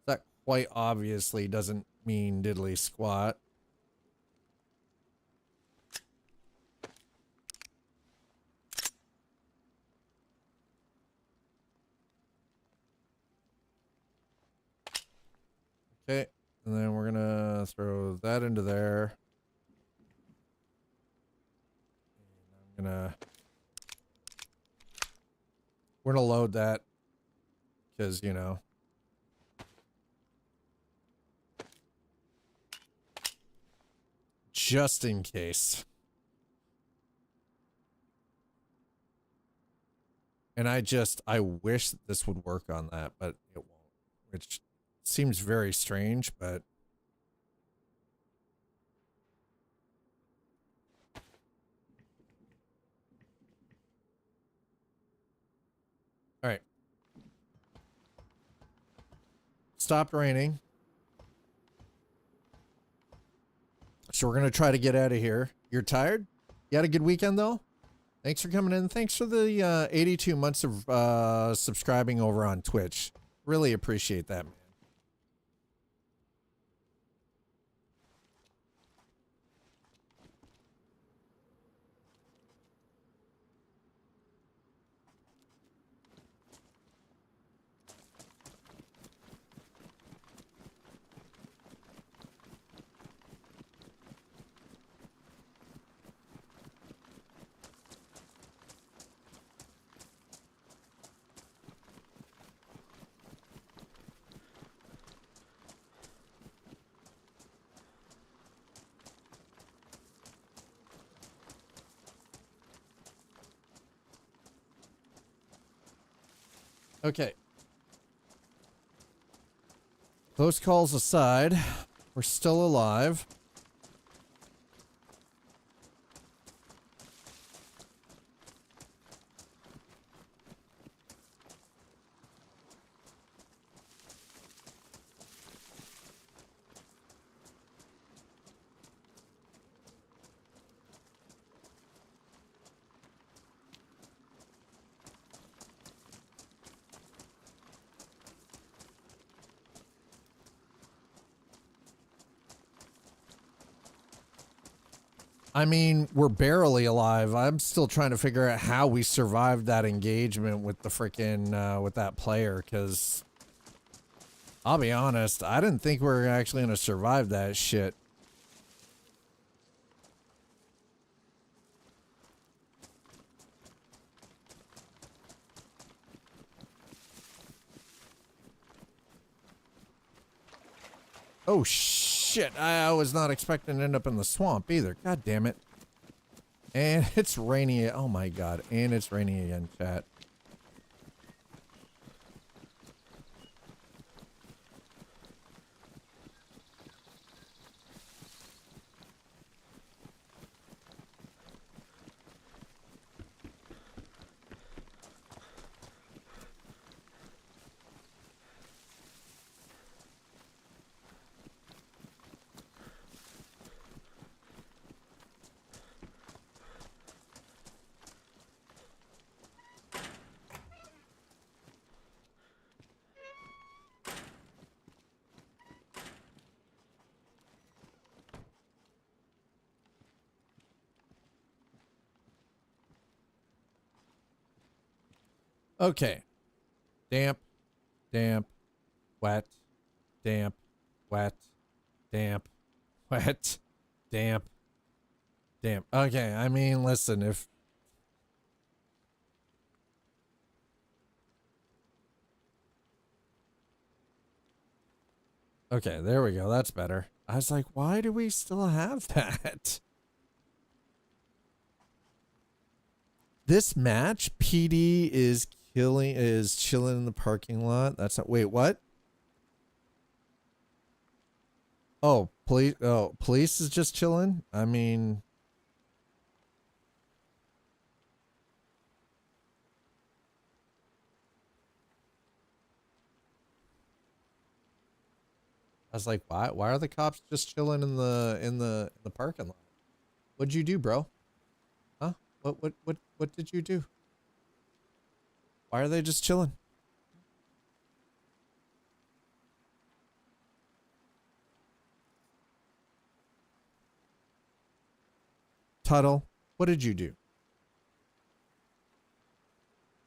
Speaker 1: That quite obviously doesn't mean diddly squat. Okay. And then we're going to throw that into there. And we're going to load that because, you know, just in case. And I wish this would work on that, but it won't, which seems very strange, but all right. Stopped raining. So we're going to try to get out of here. You're tired? You had a good weekend though? Thanks for coming in. Thanks for the 82 months of subscribing over on Twitch. Really appreciate that, man. Okay. Close calls aside, we're still alive. I mean, we're barely alive. I'm still trying to figure out how we survived that engagement with the freaking, with that player, because I'll be honest, I didn't think we were actually going to survive that shit. Oh shit, I was not expecting to end up in the swamp either. God damn it. And it's rainy. Oh my god. And it's raining again, chat. Okay. Damp, damp, wet, damp, wet, damp, wet, damp, damp. Okay, I mean, listen, if... Okay, there we go. That's better. I was like, why do we still have that? This match, PD is chilling in the parking lot. That's not, wait, what? Oh, police is just chilling? I mean, I was like, why are the cops just chilling in the parking lot? What'd you do, bro? Huh? What did you do? Why are they just chilling? Tuttle, what did you do?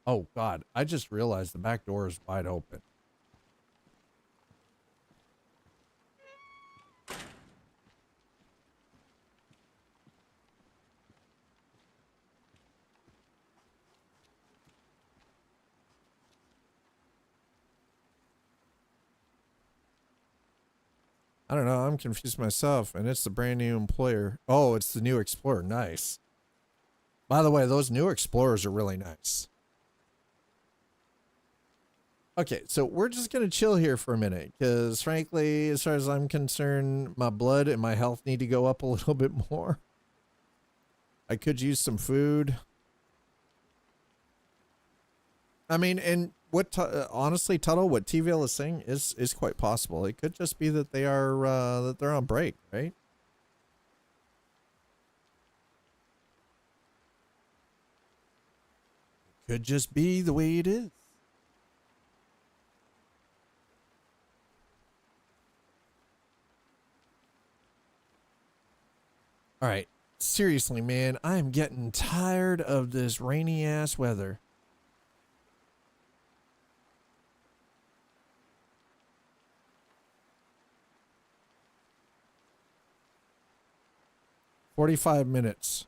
Speaker 1: Oh God, I just realized the back door is wide open. I don't know. I'm confused myself, and it's the brand new employer. Oh, it's the new Explorer. Nice. By the way, those new Explorers are really nice. Okay, so we're just going to chill here for a minute, because frankly, as far as I'm concerned, my blood and my health need to go up a little bit more. I could use some food. I mean, and what honestly, Tuttle, what T-Vale is saying is quite possible. It could just be that they are that they're on break, right? Could just be the way it is. All right, seriously, man, I am getting tired of this rainy ass weather. "45 minutes.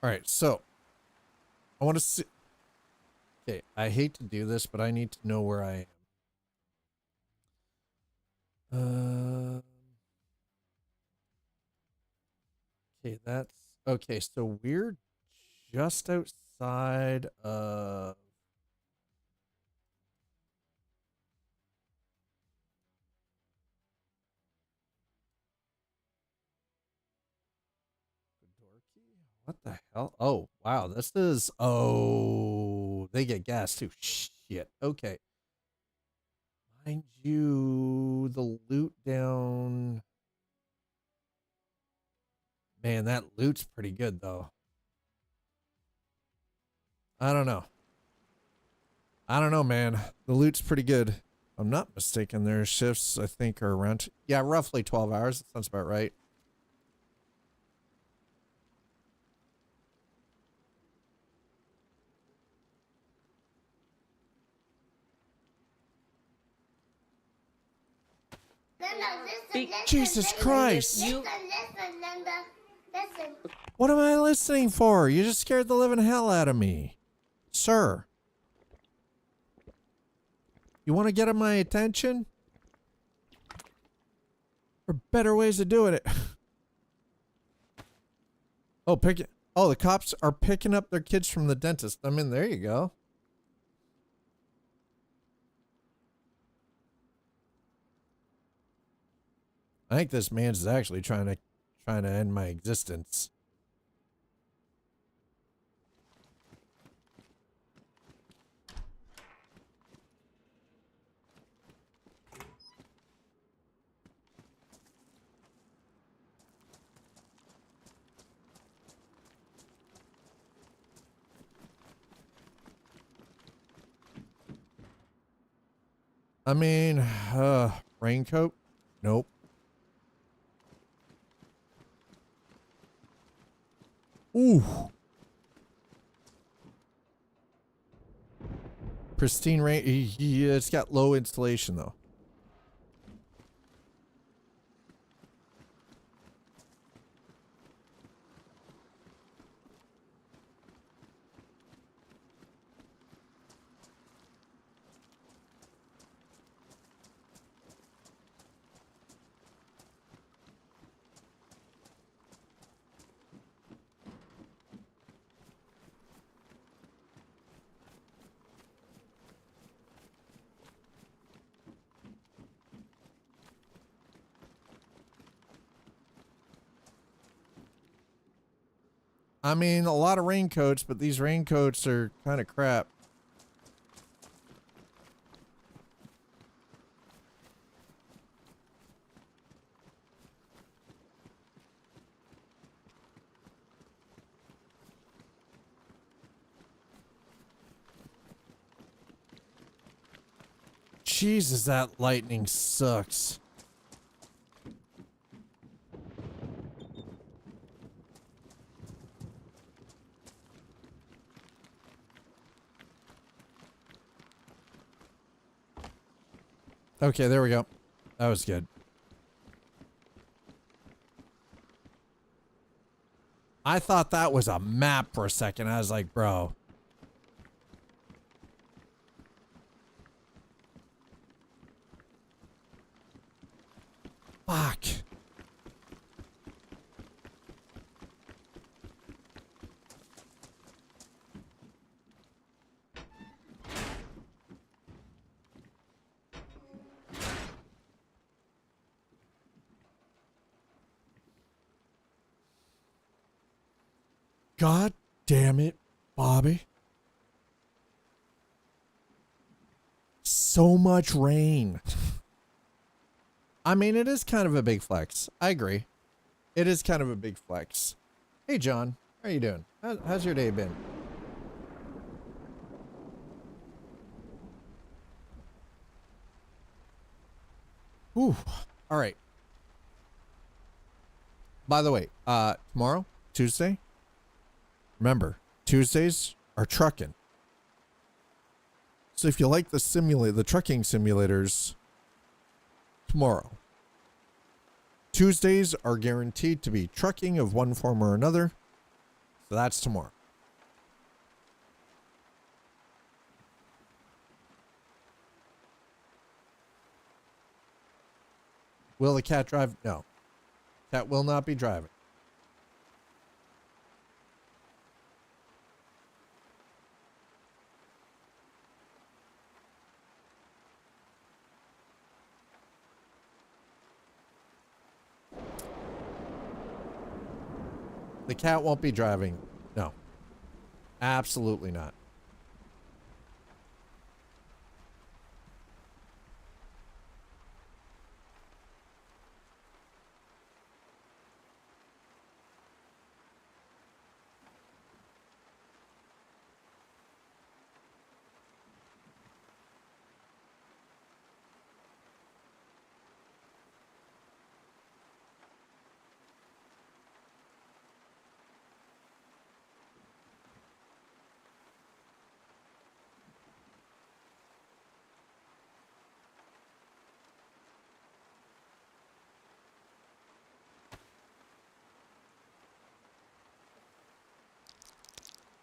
Speaker 1: All right, so I want to see. Okay, I hate to do this, but I need to know where I am. Okay, that's okay. So we're just outside of. What the hell? Oh, wow. This is. Oh, they get gas too. Shit. Okay. Mind you, the loot down. Man, that loot's pretty good, though. I don't know. I don't know, man. The loot's pretty good. If I'm not mistaken, their shifts, I think, are around, yeah, roughly 12 hours. That sounds about right. Jesus Christ.
Speaker 6: You
Speaker 7: Listen.
Speaker 1: What am I listening for? You just scared the living hell out of me. Sir. You want to get my attention? There are better ways of doing it. Oh, the cops are picking up their kids from the dentist. I mean, there you go. I think this man's actually trying to end my existence. I mean, raincoat? Nope. Ooh. Pristine rain. Yeah, it's got low insulation though. I mean, a lot of raincoats, but these raincoats are kind of crap. Jesus, that lightning sucks. Okay, there we go. That was good. I thought that was a map for a second. I was like, bro. Fuck. God damn it, Bobby. So much rain. I mean, it is kind of a big flex. I agree. It is kind of a big flex. Hey, John. How are you doing? How's your day been? Whew. All right. By the way, tomorrow, Tuesday, remember, Tuesdays are trucking. So if you like the trucking simulators, tomorrow. Tuesdays are guaranteed to be trucking of one form or another. So that's tomorrow. Will the cat drive? No. Cat will not be driving. The cat won't be driving. No. Absolutely not.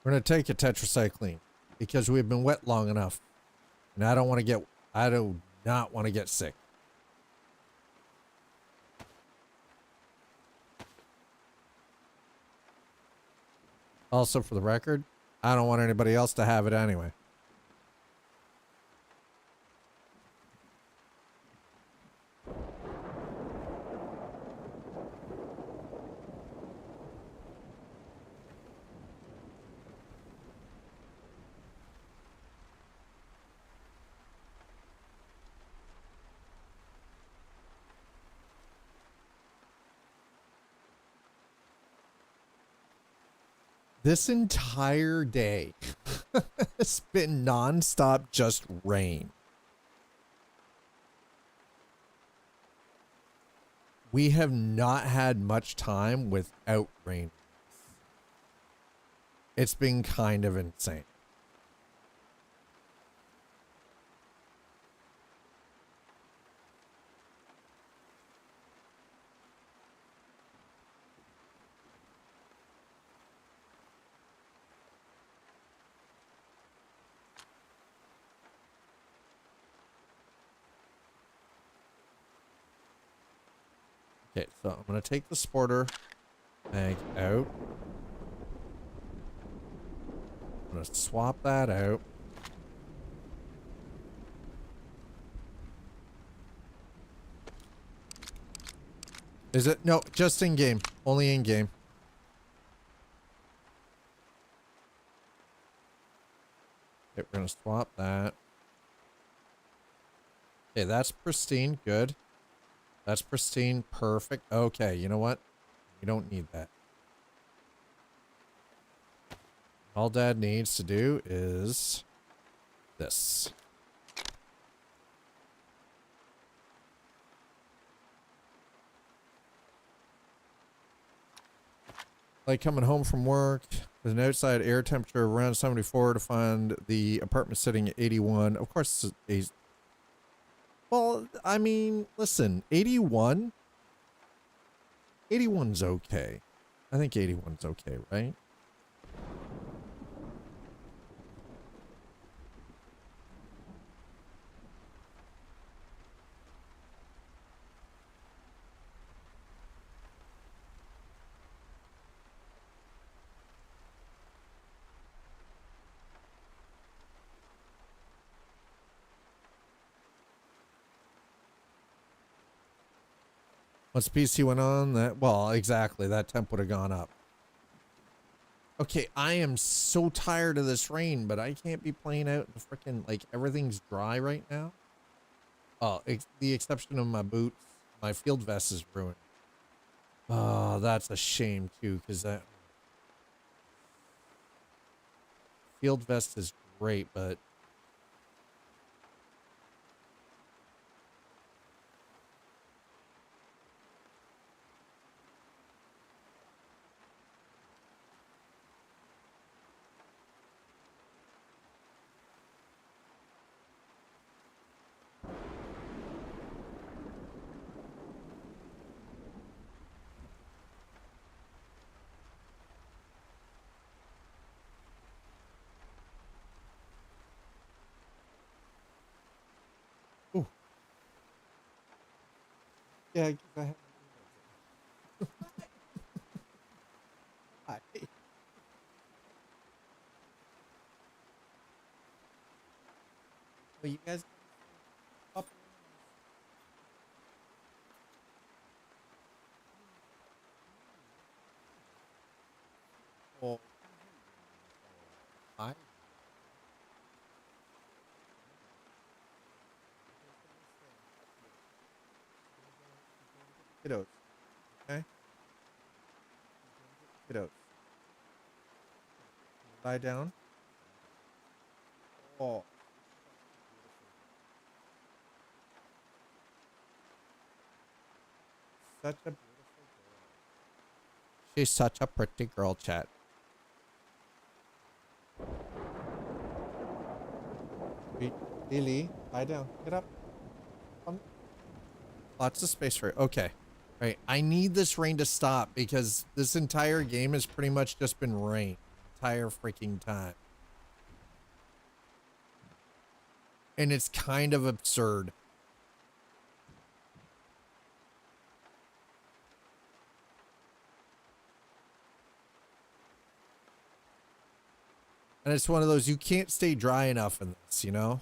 Speaker 1: We're gonna take a tetracycline because we've been wet long enough, and I do not want to get sick. Also, for the record, I don't want anybody else to have it anyway. This entire day has been nonstop just rain. We have not had much time without rain. It's been kind of insane. Okay, so I'm going to take the sporter bag out. I'm going to swap that out. Is it? No, just in game. Only in game. Okay, we're going to swap that. Okay, that's pristine. Good. That's pristine. Perfect. Okay, you know what? You don't need that. All Dad needs to do is this. Like coming home from work with an outside air temperature around 74 to find the apartment sitting at 81. Of course, it's well, I mean, listen, 81? 81's okay. I think 81's okay, right? Once PC went on, that, well, exactly, that temp would have gone up. Okay, I am so tired of this rain, but I can't be playing out in the frickin', like, everything's dry right now. Oh, the exception of my boots. My field vest is ruined. Oh, that's a shame, too, because that field vest is great, but yeah, 'cause I have. Hi. Well, you guys up. Oh, hi. Kiddos. Okay? Kiddos. Lie down. Oh. Such a beautiful girl. She's such a pretty girl, chat. Lily, lie down. Get up. Come. Lots of space for it. Okay. All right. I need this rain to stop because this entire game has pretty much just been rain. entire freaking time. And it's kind of absurd. And it's one of those, you can't stay dry enough in this, you know?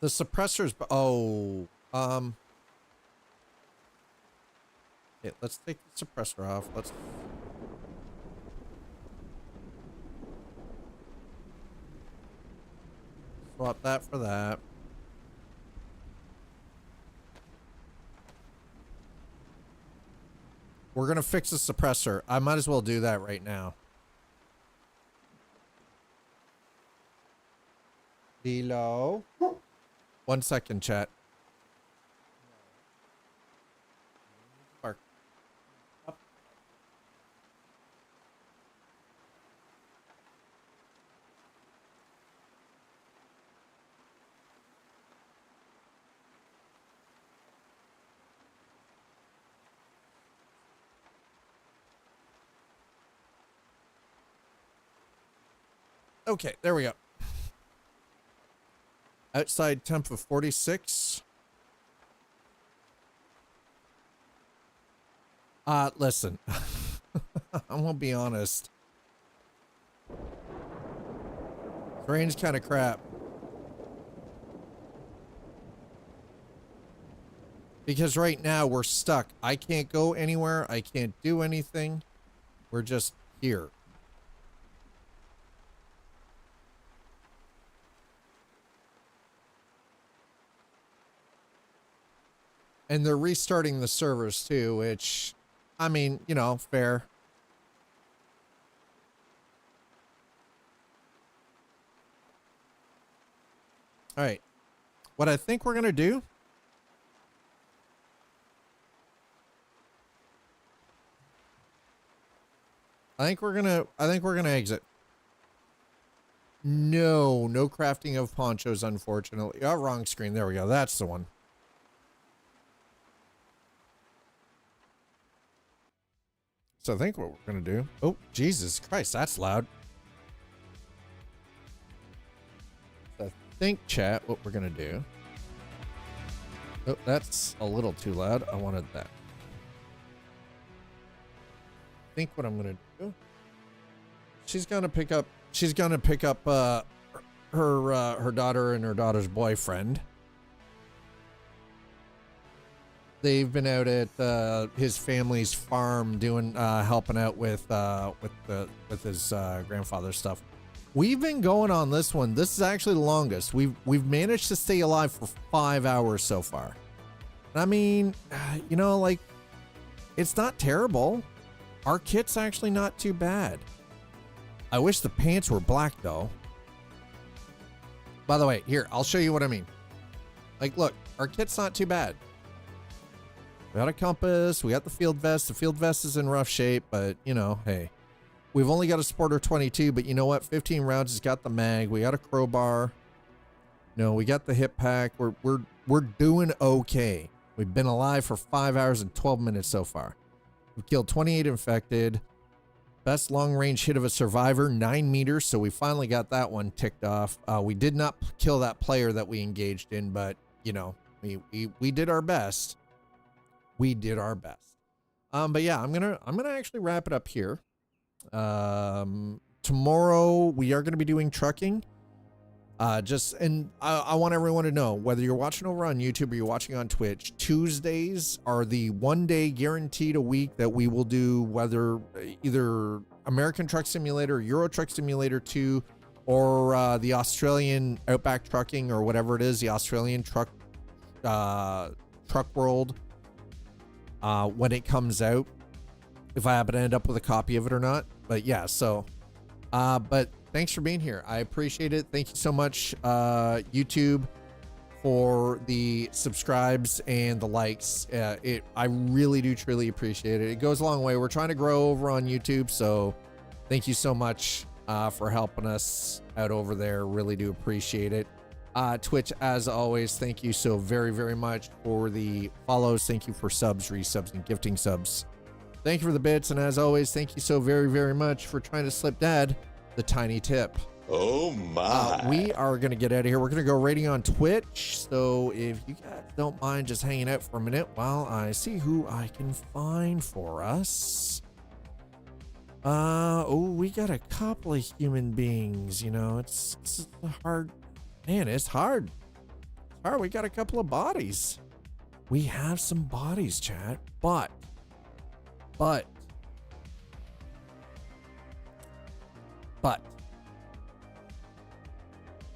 Speaker 1: The suppressors, okay, let's take the suppressor off. Let's swap that for that. We're gonna fix the suppressor. I might as well do that right now. Hello? 1 second, chat. Bark. Up. Okay, there we go. Outside temp of 46. Listen. I won't be honest. Terrain's kind of crap. Because right now we're stuck. I can't go anywhere. I can't do anything. We're just here. And they're restarting the servers too, which, I mean, you know, fair. All right. What I think we're going to do. I think we're going to exit. No crafting of ponchos, unfortunately. Oh, wrong screen. There we go. That's the one. So I think what we're going to do. Oh, Jesus Christ, that's loud. So I think, chat, what we're going to do. Oh, that's a little too loud. I wanted that. I think what I'm going to do. She's going to pick up her daughter and her daughter's boyfriend. They've been out at his family's farm doing helping out with his grandfather's stuff. We've been going on this one. This is actually the longest. We've managed to stay alive for 5 hours so far. I mean, you know, like, it's not terrible. Our kit's actually not too bad. I wish the pants were black though. By the way, here, I'll show you what I mean. Like, look, our kit's not too bad. We got a compass, we got the field vest. The field vest is in rough shape, but you know, hey. We've only got a Sporter 22, but you know what? 15 rounds has got the mag. We got a crowbar. No, we got the hip pack. We're doing okay. We've been alive for 5 hours and 12 minutes so far. We've killed 28 infected. Best long range hit of a survivor, 9 meters. So we finally got that one ticked off. We did not kill that player that we engaged in, but you know, we did our best. We did our best. But yeah, I'm gonna actually wrap it up here. Tomorrow we are gonna be doing trucking. I want everyone to know, whether you're watching over on YouTube or you're watching on Twitch, Tuesdays are the 1 day guaranteed a week that we will do, whether either American Truck Simulator, Euro Truck Simulator 2, or the Australian Outback Trucking, or whatever it is, the Australian truck world. When it comes out, if I happen to end up with a copy of it or not. But yeah, so but thanks for being here. I appreciate it. Thank you so much, YouTube, for the subscribes and the likes. I really do truly appreciate it. It goes a long way. We're trying to grow over on YouTube, so thank you so much for helping us out over there. Really do appreciate it. Twitch, as always, thank you so very, very much for the follows. Thank you for subs, resubs, and gifting subs. Thank you for the bits, and as always, thank you so very, very much for trying to slip Dad the tiny tip.
Speaker 2: Oh my.
Speaker 1: We are going to get out of here. We're going to go rating on Twitch. So if you guys don't mind just hanging out for a minute while I see who I can find for us. Oh, we got a couple of human beings. You know, it's hard. Man, it's hard. It's hard. We got a couple of bodies. We have some bodies, chat. But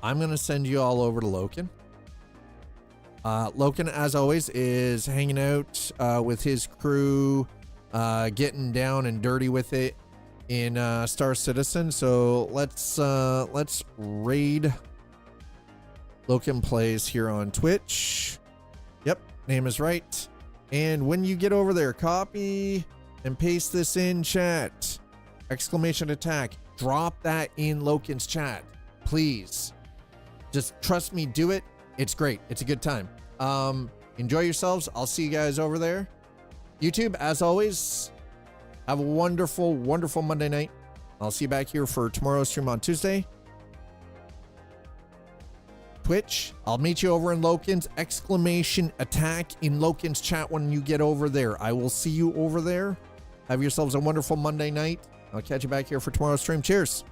Speaker 1: I'm going to send you all over to Loken. Loken, as always, is hanging out with his crew, getting down and dirty with it in Star Citizen. So let's raid Loken Plays here on Twitch. Yep, name is right. And when you get over there, copy and paste this in chat. Exclamation attack. Drop that in Loken's chat, please. Just trust me, do it. It's great. It's a good time. Enjoy yourselves. I'll see you guys over there. YouTube, as always, have a wonderful, wonderful Monday night. I'll see you back here for tomorrow's stream on Tuesday. Twitch, I'll meet you over in Loken's. Exclamation attack in Loken's chat when you get over there. I will see you over there. Have yourselves a wonderful Monday night. I'll catch you back here for tomorrow's stream. Cheers.